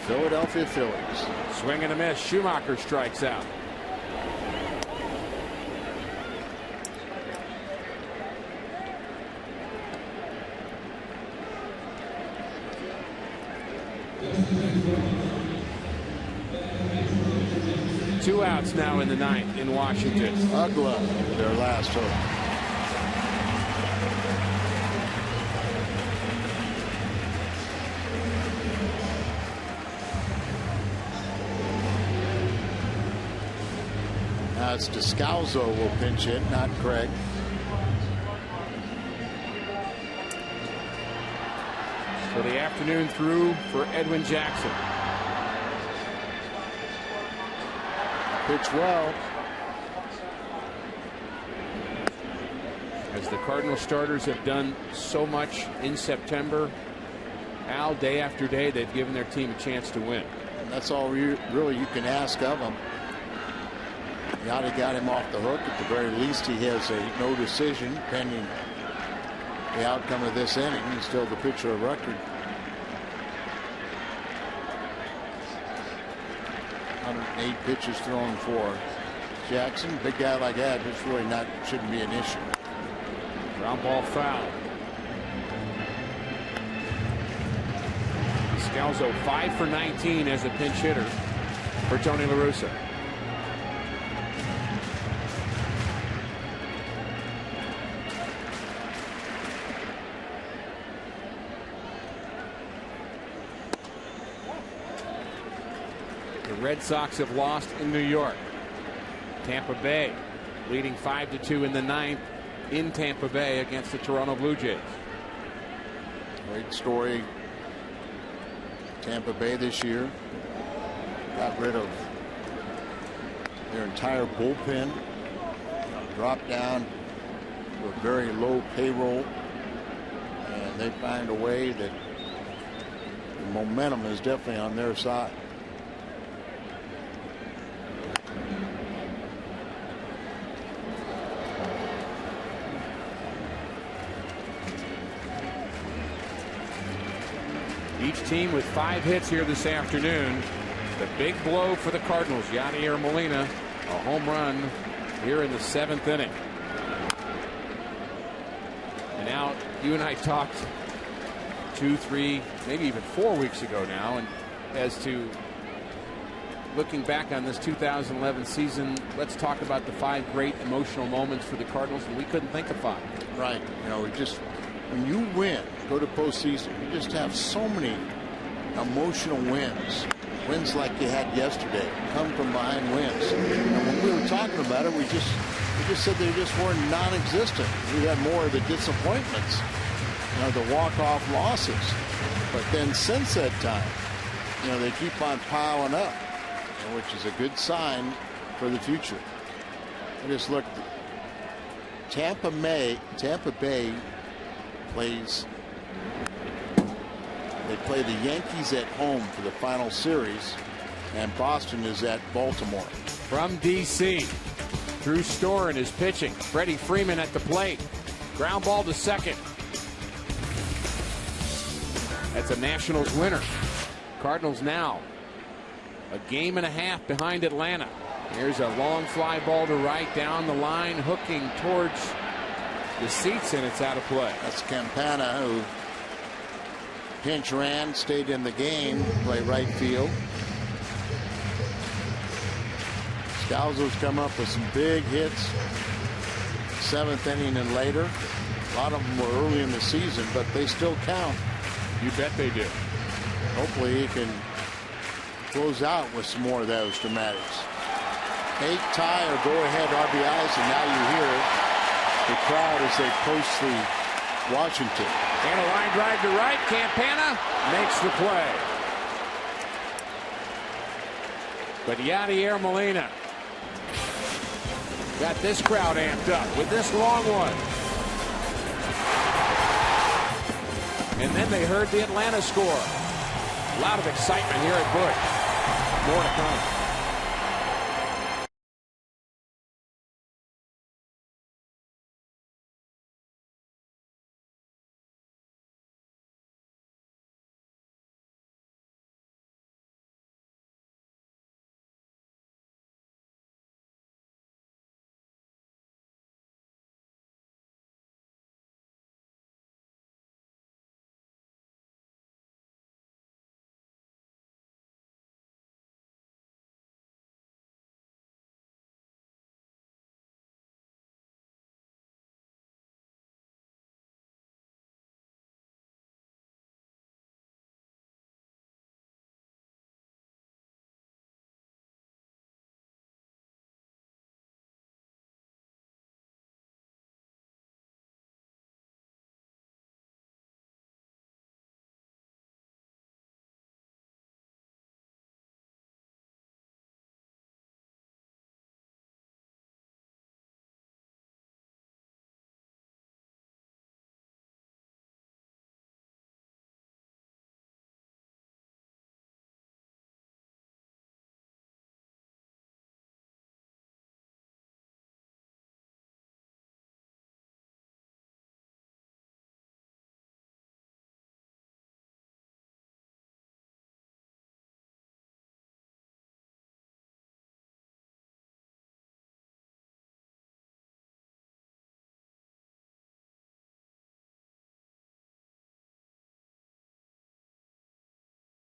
Philadelphia Phillies. Swing and a miss. Schumacher strikes out. Two outs now in the ninth in Washington. Ugla, their last hope. It's Descalzo will pinch hit, not Craig. So the afternoon through for Edwin Jackson. Pitch well. As the Cardinal starters have done so much in September, Al, day after day, they've given their team a chance to win. And that's all really you can ask of them. Yachty got him off the hook. At the very least, he has a no decision pending the outcome of this inning. He's still the pitcher of record. 108 pitches thrown for Jackson. Big guy like that, it's really shouldn't be an issue. Ground ball foul. Scalzo 5 for 19 as a pinch hitter for Tony La Russa. The Red Sox have lost in New York. Tampa Bay leading 5-2 in the ninth in Tampa Bay against the Toronto Blue Jays. Great story. Tampa Bay this year got rid of their entire bullpen, dropped down to a very low payroll, and they find a way that the momentum is definitely on their side. Each team with 5 hits here this afternoon. The big blow for the Cardinals. Yadier Molina, a home run here in the 7th inning. And now you and I talked 2, 3, maybe even 4 weeks ago now, and as to looking back on this 2011 season, let's talk about the 5 great emotional moments for the Cardinals, and we couldn't think of 5. Right. You know, when you win, go to postseason, you just have so many emotional wins like you had yesterday, come from behind wins. And when we were talking about it, we just said they just weren't non-existent. We had more of the disappointments, you know, the walk-off losses. But then since that time, you know, they keep on piling up, you know, which is a good sign for the future. I just looked. Tampa Bay plays. They play the Yankees at home for the final series, and Boston is at Baltimore. From D.C., Drew Storen is pitching. Freddie Freeman at the plate. Ground ball to second. That's a Nationals winner. Cardinals now a game and a half behind Atlanta. Here's a long fly ball to right down the line, hooking towards the seats, and it's out of play. That's Campana, who pinch ran, stayed in the game, play right field. Scalzo's come up with some big hits, 7th inning and later. A lot of them were early in the season, but they still count. You bet they do. Hopefully he can close out with some more of those dramatics. 8 tie or go ahead RBIs, and now you hear the crowd as they post the Washington. And a line drive to right. Campana makes the play. But Yadier Molina got this crowd amped up with this long one. And then they heard the Atlanta score. A lot of excitement here at Busch. More to come.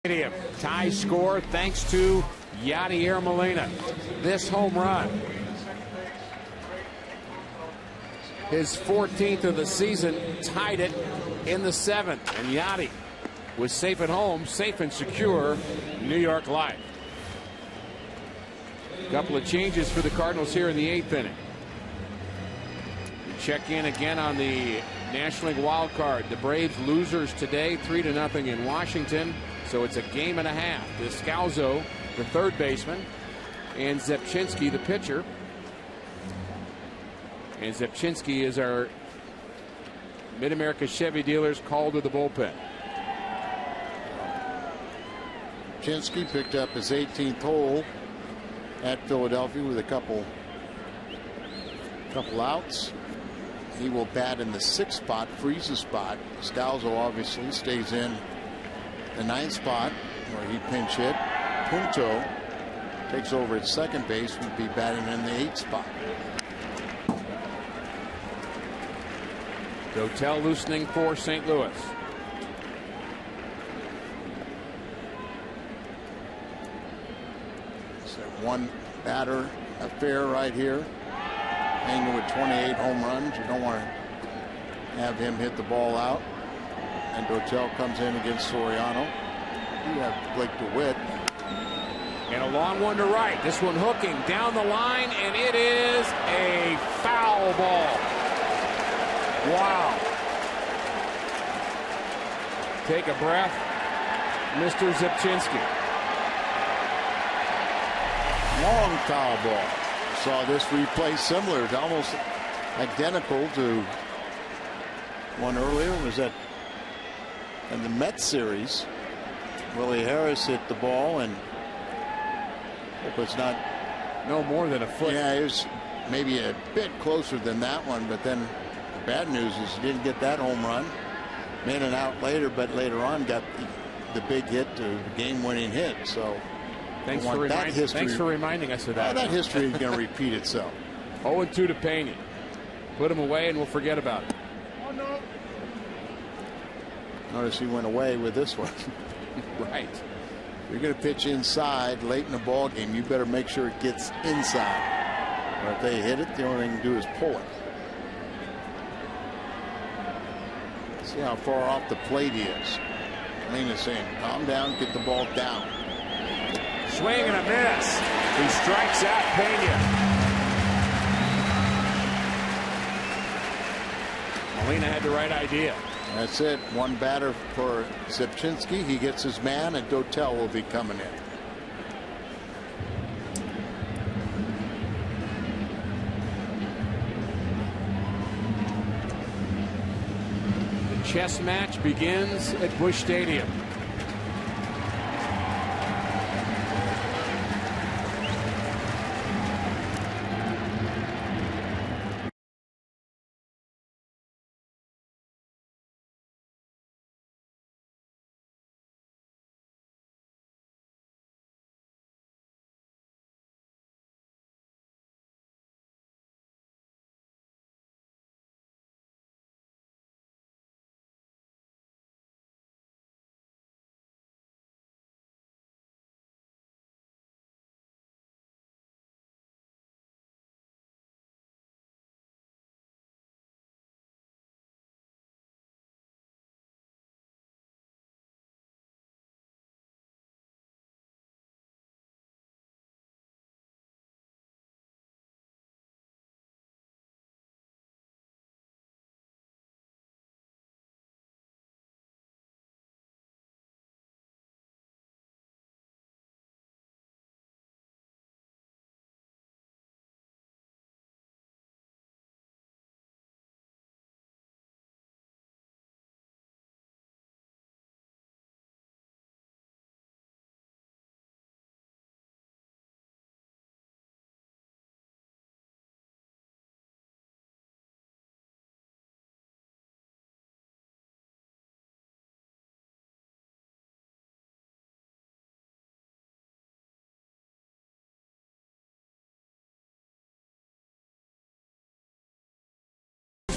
Tie score thanks to Yadier Molina. This home run, his 14th of the season, tied it in the 7th. And Yadi was safe at home, safe and secure, New York Life. A couple of changes for the Cardinals here in the 8th inning. We check in again on the National League wild card. The Braves losers today, 3-0 in Washington. So it's a game and a half. Descalzo, the third baseman, and Zepchinski, the pitcher. And Zepchinski is our Mid-America Chevy dealers called to the bullpen. Zepchinski picked up his 18th hole at Philadelphia with a couple outs. He will bat in the 6th spot, freezes spot. Descalzo obviously stays in the 9th spot where he pinch hit. Punto takes over at second base, would be batting in the 8th spot. Dotel loosening for St. Louis. It's a one batter affair right here. Hanging with 28 home runs. You don't want to have him hit the ball out. And Dotel comes in against Soriano. You have Blake DeWitt. And a long one to right. This one hooking down the line, and it is a foul ball. Wow. Take a breath, Mr. Zepchinski. Long foul ball. Saw this replay similar. It's almost identical to one earlier. Was that in the Mets series? Willie Harris hit the ball, and hope it's not no more than a foot. Yeah, it was maybe a bit closer than that one, but then the bad news is he didn't get that home run. Made an out later, but later on got the big hit, the game-winning hit. So thanks for reminding us of that. That history is going to repeat itself. 0-2 to Pena. Put him away, and we'll forget about it. Oh, no. Notice he went away with this one. Right. You're going to pitch inside late in the ball game. You better make sure it gets inside. Or if they hit it, the only thing you can do is pull it. See how far off the plate he is. Lena's saying, calm down, get the ball down. Swing and a miss. He strikes out Pena. Molina had the right idea. That's it. One batter for Zepchinski. He gets his man, and Dotel will be coming in. The chess match begins at Busch Stadium.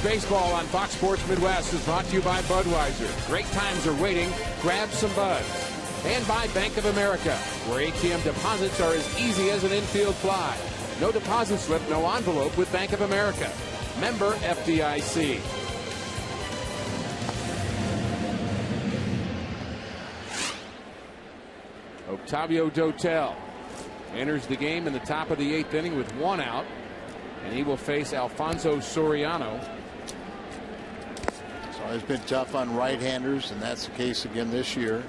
Baseball on Fox Sports Midwest is brought to you by Budweiser. Great times are waiting. Grab some Buds. And by Bank of America, where ATM deposits are as easy as an infield fly. No deposit slip, no envelope with Bank of America. Member FDIC. Octavio Dotel enters the game in the top of the 8th inning with 1 out, and he will face Alfonso Soriano. It's always been tough on right-handers, and that's the case again this year,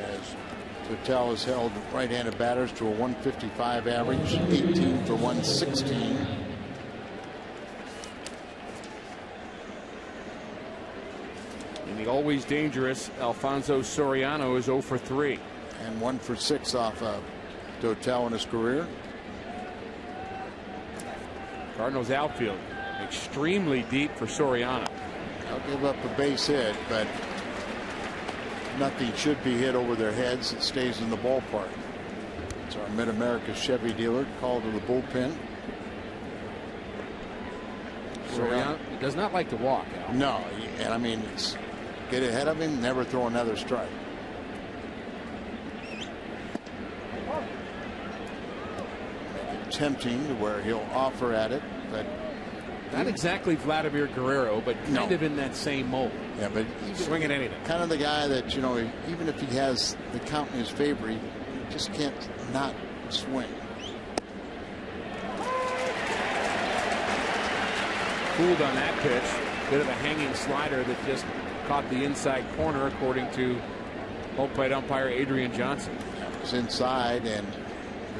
as Dotel has held right-handed batters to a 155 average, 18 for 116. And the always dangerous Alfonso Soriano is 0 for 3. And 1 for 6 off Dotel in his career. Cardinals outfield extremely deep for Soriano. They'll give up a base hit, but nothing should be hit over their heads. It stays in the ballpark. It's our Mid-America Chevy dealer called to the bullpen. Soriano does not like to walk, Al. No, and I mean, it's get ahead of him, never throw another strike. Tempting to where he'll offer at it, but not exactly Vladimir Guerrero, but kind of in that same mold. Yeah, but swing at anything. Kind of the guy that, you know, even if he has the count in his favor, he just can't not swing. Fooled on that pitch. Bit of a hanging slider that just caught the inside corner, according to home plate umpire Adrian Johnson. It was inside, and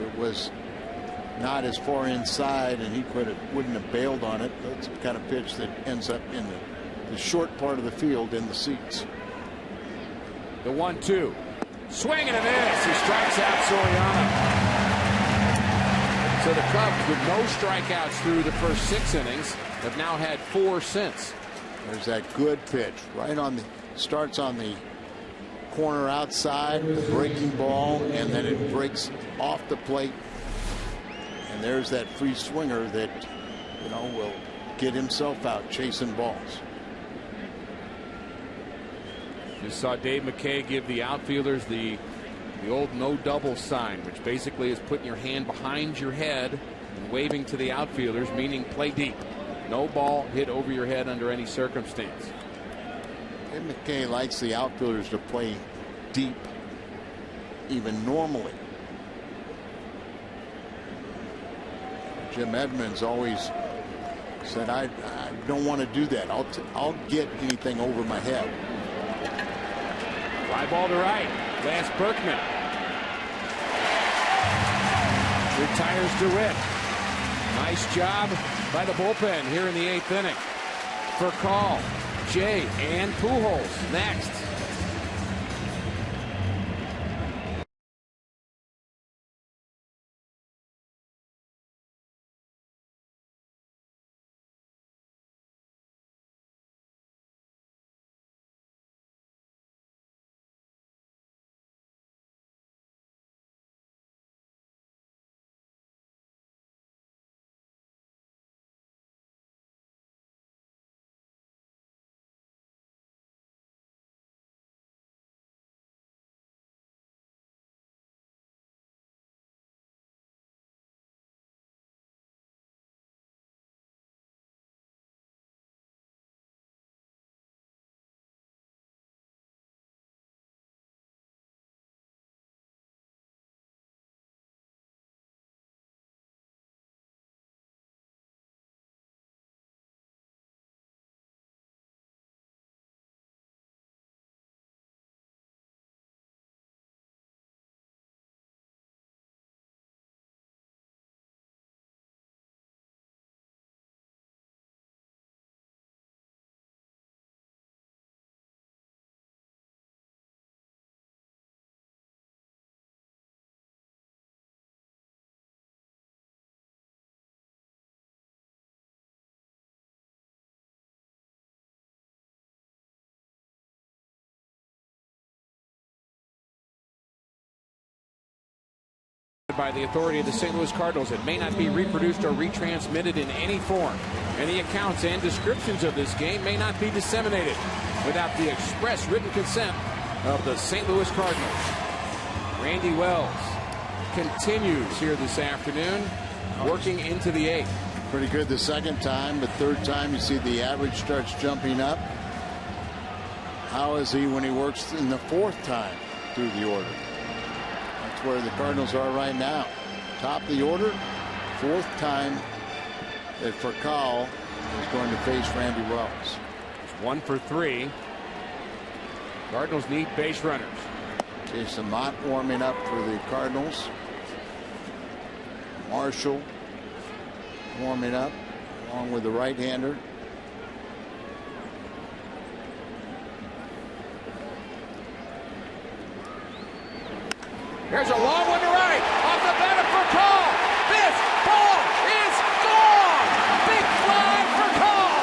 it was not as far inside, and he wouldn't have bailed on it. That's the kind of pitch that ends up in the short part of the field in the seats. The 1-2. Swing and a miss. He strikes out Soriano. So the Cubs, with no strikeouts through the first 6 innings, have now had 4 since. There's that good pitch right on the starts on the corner outside, the breaking ball, and then it breaks off the plate. And there's that free swinger that, you know, will get himself out chasing balls. Just saw Dave McKay give the outfielders the old no double sign, which basically is putting your hand behind your head and waving to the outfielders, meaning play deep. No ball hit over your head under any circumstance. Dave McKay likes the outfielders to play deep, even normally. Jim Edmonds always said, I don't want to do that. I'll get anything over my head. Fly ball to right. Lance Berkman retires DeWitt. Nice job by the bullpen here in the 8th inning. For call, Jay and Pujols next. By the authority of the St. Louis Cardinals, it may not be reproduced or retransmitted in any form. Any accounts and descriptions of this game may not be disseminated without the express written consent of the St. Louis Cardinals. Randy Wells continues here this afternoon, working into the 8th. Pretty good the second time, but third time you see the average starts jumping up. How is he when he works in the 4th time through the order? That's where the Cardinals are right now. Top of the order, 4th time that Furcal is going to face Randy Wells. 1 for 3. Cardinals need base runners. Jason Mott warming up for the Cardinals. Marshall warming up along with the right-hander. Here's a long one to right. Off the bat of Furcal. This ball is gone. Big fly for Call.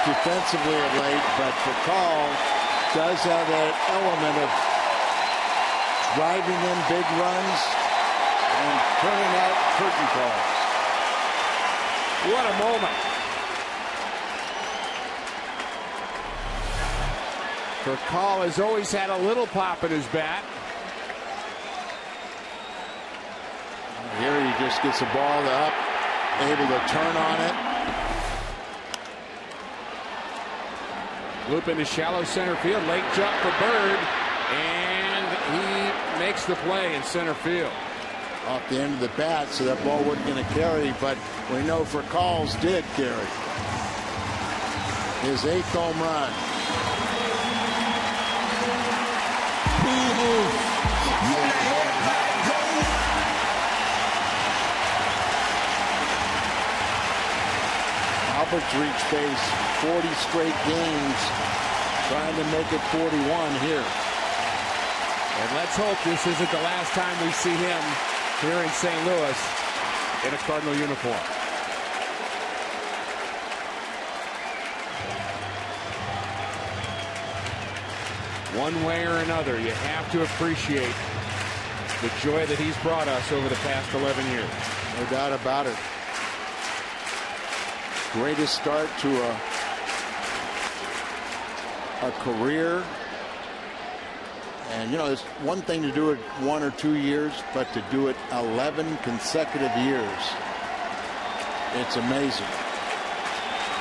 Defensively of late, but Furcal does have that element of driving in big runs and turning out curtain calls. What a moment. Furcal has always had a little pop in his bat. Here he just gets the ball up, able to turn on it. Loop into shallow center field. Late jump for Bird. And he makes the play in center field. Off the end of the bat, so that ball wasn't going to carry, but we know Furcal's did carry. His 8th home run. Albert's reached base 40 straight games, trying to make it 41 here. And let's hope this isn't the last time we see him here in St. Louis in a Cardinal uniform. One way or another, you have to appreciate the joy that he's brought us over the past 11 years. No doubt about it. Greatest start to a career. And, you know, it's one thing to do it 1 or 2 years, but to do it 11 consecutive years, it's amazing.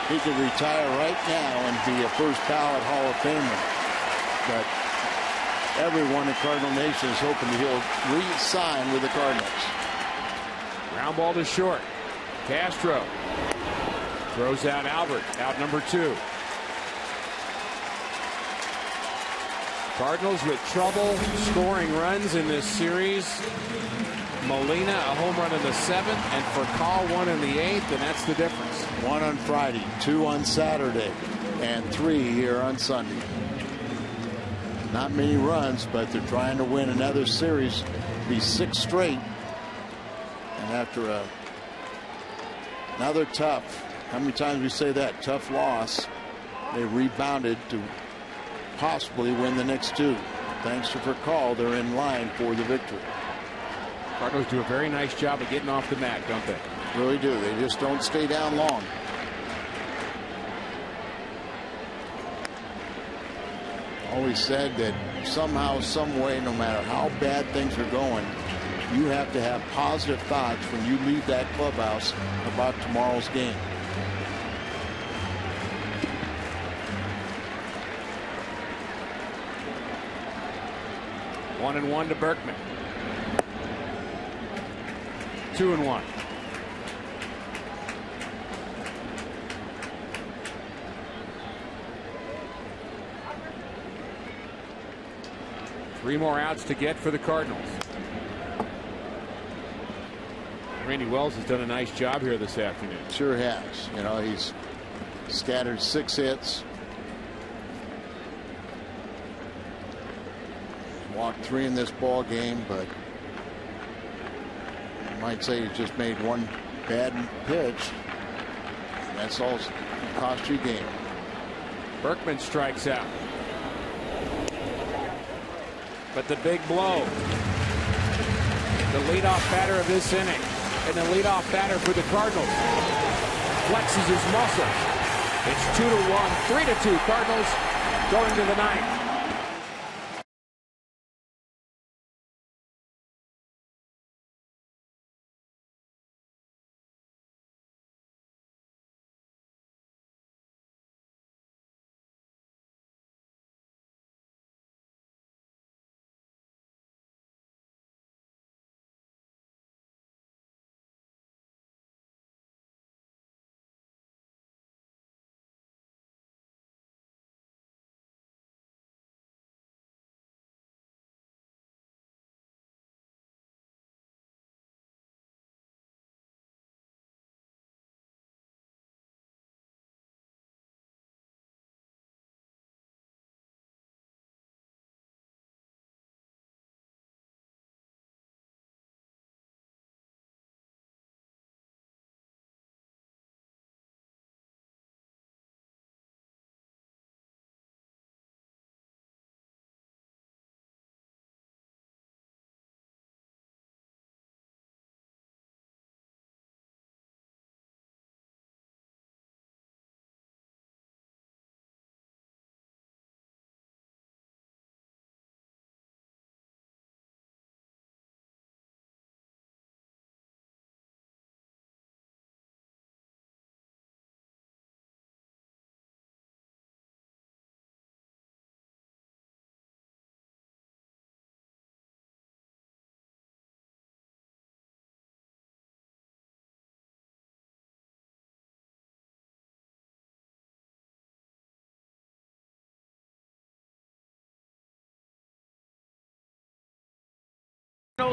He could retire right now and be a first ballot Hall of Famer. But everyone in Cardinal Nation is hoping that he'll re-sign with the Cardinals. Ground ball to short. Castro throws out Albert, out number 2. Cardinals with trouble scoring runs in this series. Molina a home run in the 7th, and Furcal 1 in the 8th, and that's the difference. 1 on Friday, 2 on Saturday, and 3 here on Sunday. Not many runs, but they're trying to win another series, be 6 straight. And after another tough, how many times we say that, tough loss, they rebounded to possibly win the next 2. Thanks to Furcal, they're in line for the victory. Cardinals do a very nice job of getting off the mat, don't they? Really do. They just don't stay down long. Always said that somehow, some way, no matter how bad things are going, you have to have positive thoughts when you leave that clubhouse about tomorrow's game. One and 1 to Berkman. 2 and 1. Three more outs to get for the Cardinals. Randy Wells has done a nice job here this afternoon. Sure has. You know, he's scattered 6 hits. Walked 3 in this ball game, but you might say he just made one bad pitch. And that's all cost you game. Berkman strikes out. But the big blow. The leadoff batter of this inning. And the leadoff batter for the Cardinals flexes his muscles. It's 2-1, 3-2 Cardinals going to the ninth.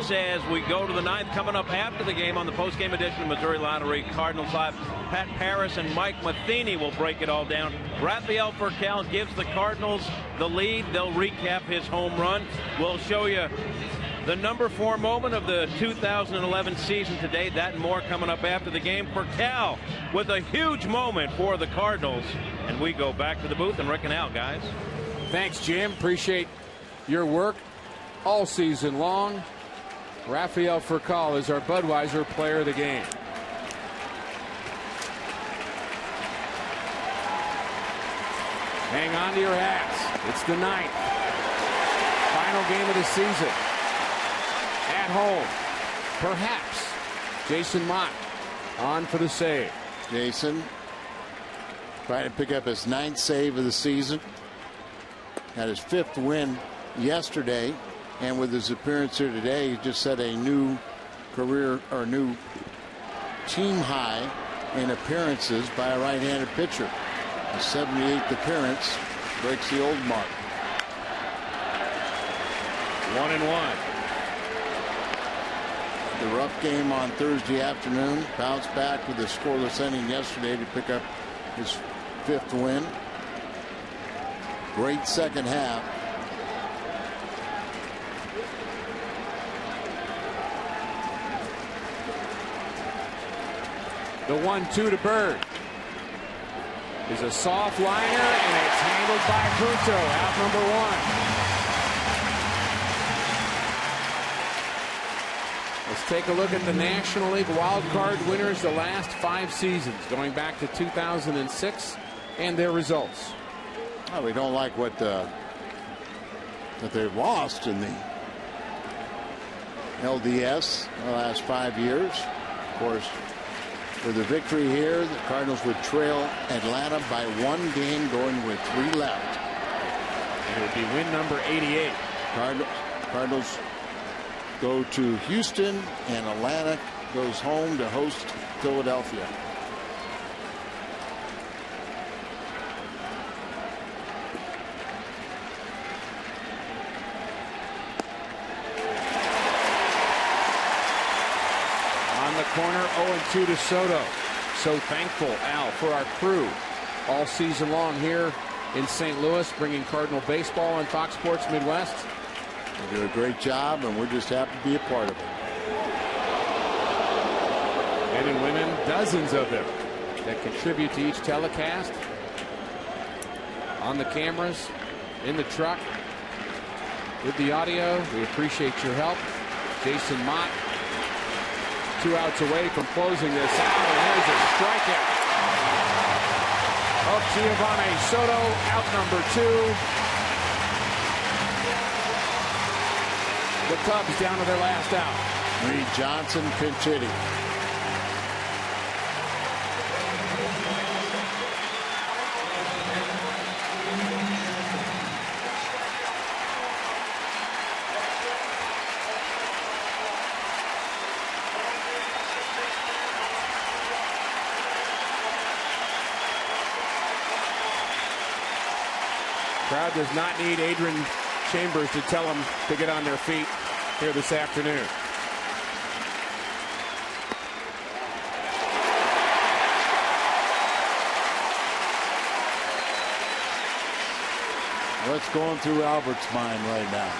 As we go to the ninth, coming up after the game on the post-game edition of Missouri Lottery Cardinals Live, Pat Paris and Mike Matheny will break it all down. Rafael Furcal gives the Cardinals the lead. They'll recap his home run. We'll show you the number 4 moment of the 2011 season today. That and more coming up after the game. Furcal with a huge moment for the Cardinals. And we go back to the booth and Rick and Al, guys. Thanks, Jim. Appreciate your work all season long. Rafael Furcal is our Budweiser player of the game. Hang on to your hats. It's the ninth. Final game of the season. At home. Perhaps Jason Mott on for the save. Jason trying to pick up his 9th save of the season. Had his 5th win yesterday. And with his appearance here today, he just set a new career or new team high in appearances by a right-handed pitcher. The 78th appearance breaks the old mark. 1-1. The rough game on Thursday afternoon. Bounced back with a scoreless inning yesterday to pick up his 5th win. Great second half. The 1-2 to Bird is a soft liner, and it's handled by Brutto. Out number 1. Let's take a look at the National League wild card winners the last 5 seasons, going back to 2006, and their results. Oh, we don't like what that they've lost in the LDS the last 5 years. Of course, with a victory here, the Cardinals would trail Atlanta by 1 game going with 3 left. It would be win number 88. Cardinals go to Houston, and Atlanta goes home to host Philadelphia. Corner 0-2 to Soto. So thankful, Al, for our crew all season long here in St. Louis, bringing Cardinal baseball on Fox Sports Midwest. They do a great job, and we're just happy to be a part of it. Men and women, dozens of them that contribute to each telecast. On the cameras, in the truck, with the audio. We appreciate your help. Jason Mott, 2 outs away from closing this out, and here's a strikeout of Giovanni Soto, out number 2. The Cubs down to their last out. Reed Johnson pinch hitting. Crowd does not need Adrian Chambers to tell them to get on their feet here this afternoon. What's going through Albert's mind right now?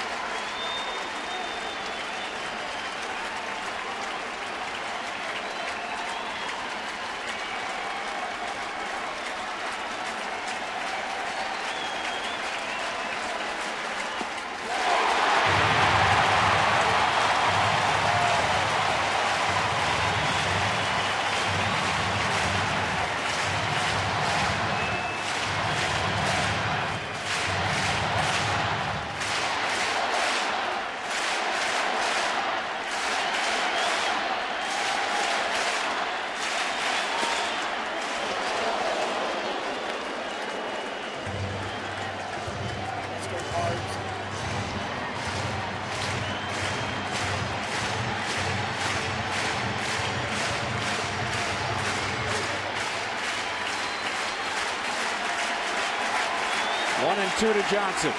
One and 2 to Johnson.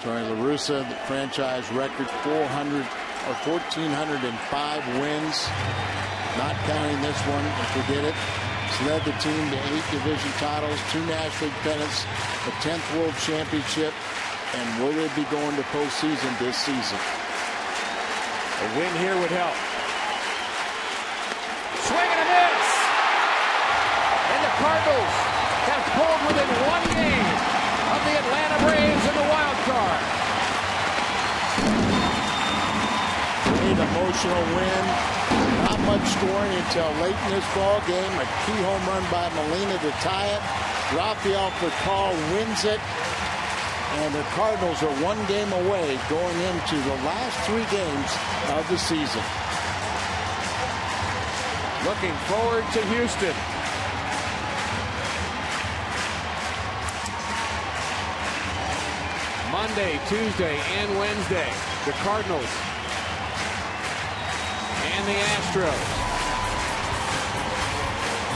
Tony La Russa, the franchise record 1,405 wins, not counting this one, if we did it. He's led the team to 8 division titles, 2 National League pennants, a 10th World Championship, and will they be going to postseason this season? A win here would help. Swing and a miss! And the Cardinals have pulled within 1 game of the Atlanta Braves in the wild card. Great emotional win. Not much scoring until late in this ball game. A key home run by Molina to tie it. Rafael Furcal wins it. And the Cardinals are 1 game away going into the last 3 games of the season. Looking forward to Houston. Monday, Tuesday, and Wednesday, the Cardinals and the Astros.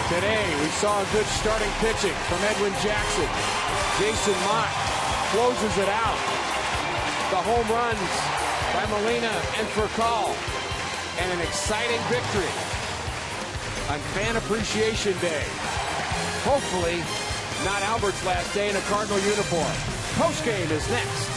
Today, we saw good starting pitching from Edwin Jackson. Jason Mott closes it out. The home runs by Molina and Furcal. And an exciting victory on Fan Appreciation Day. Hopefully, not Albert's last day in a Cardinal uniform. Postgame is next.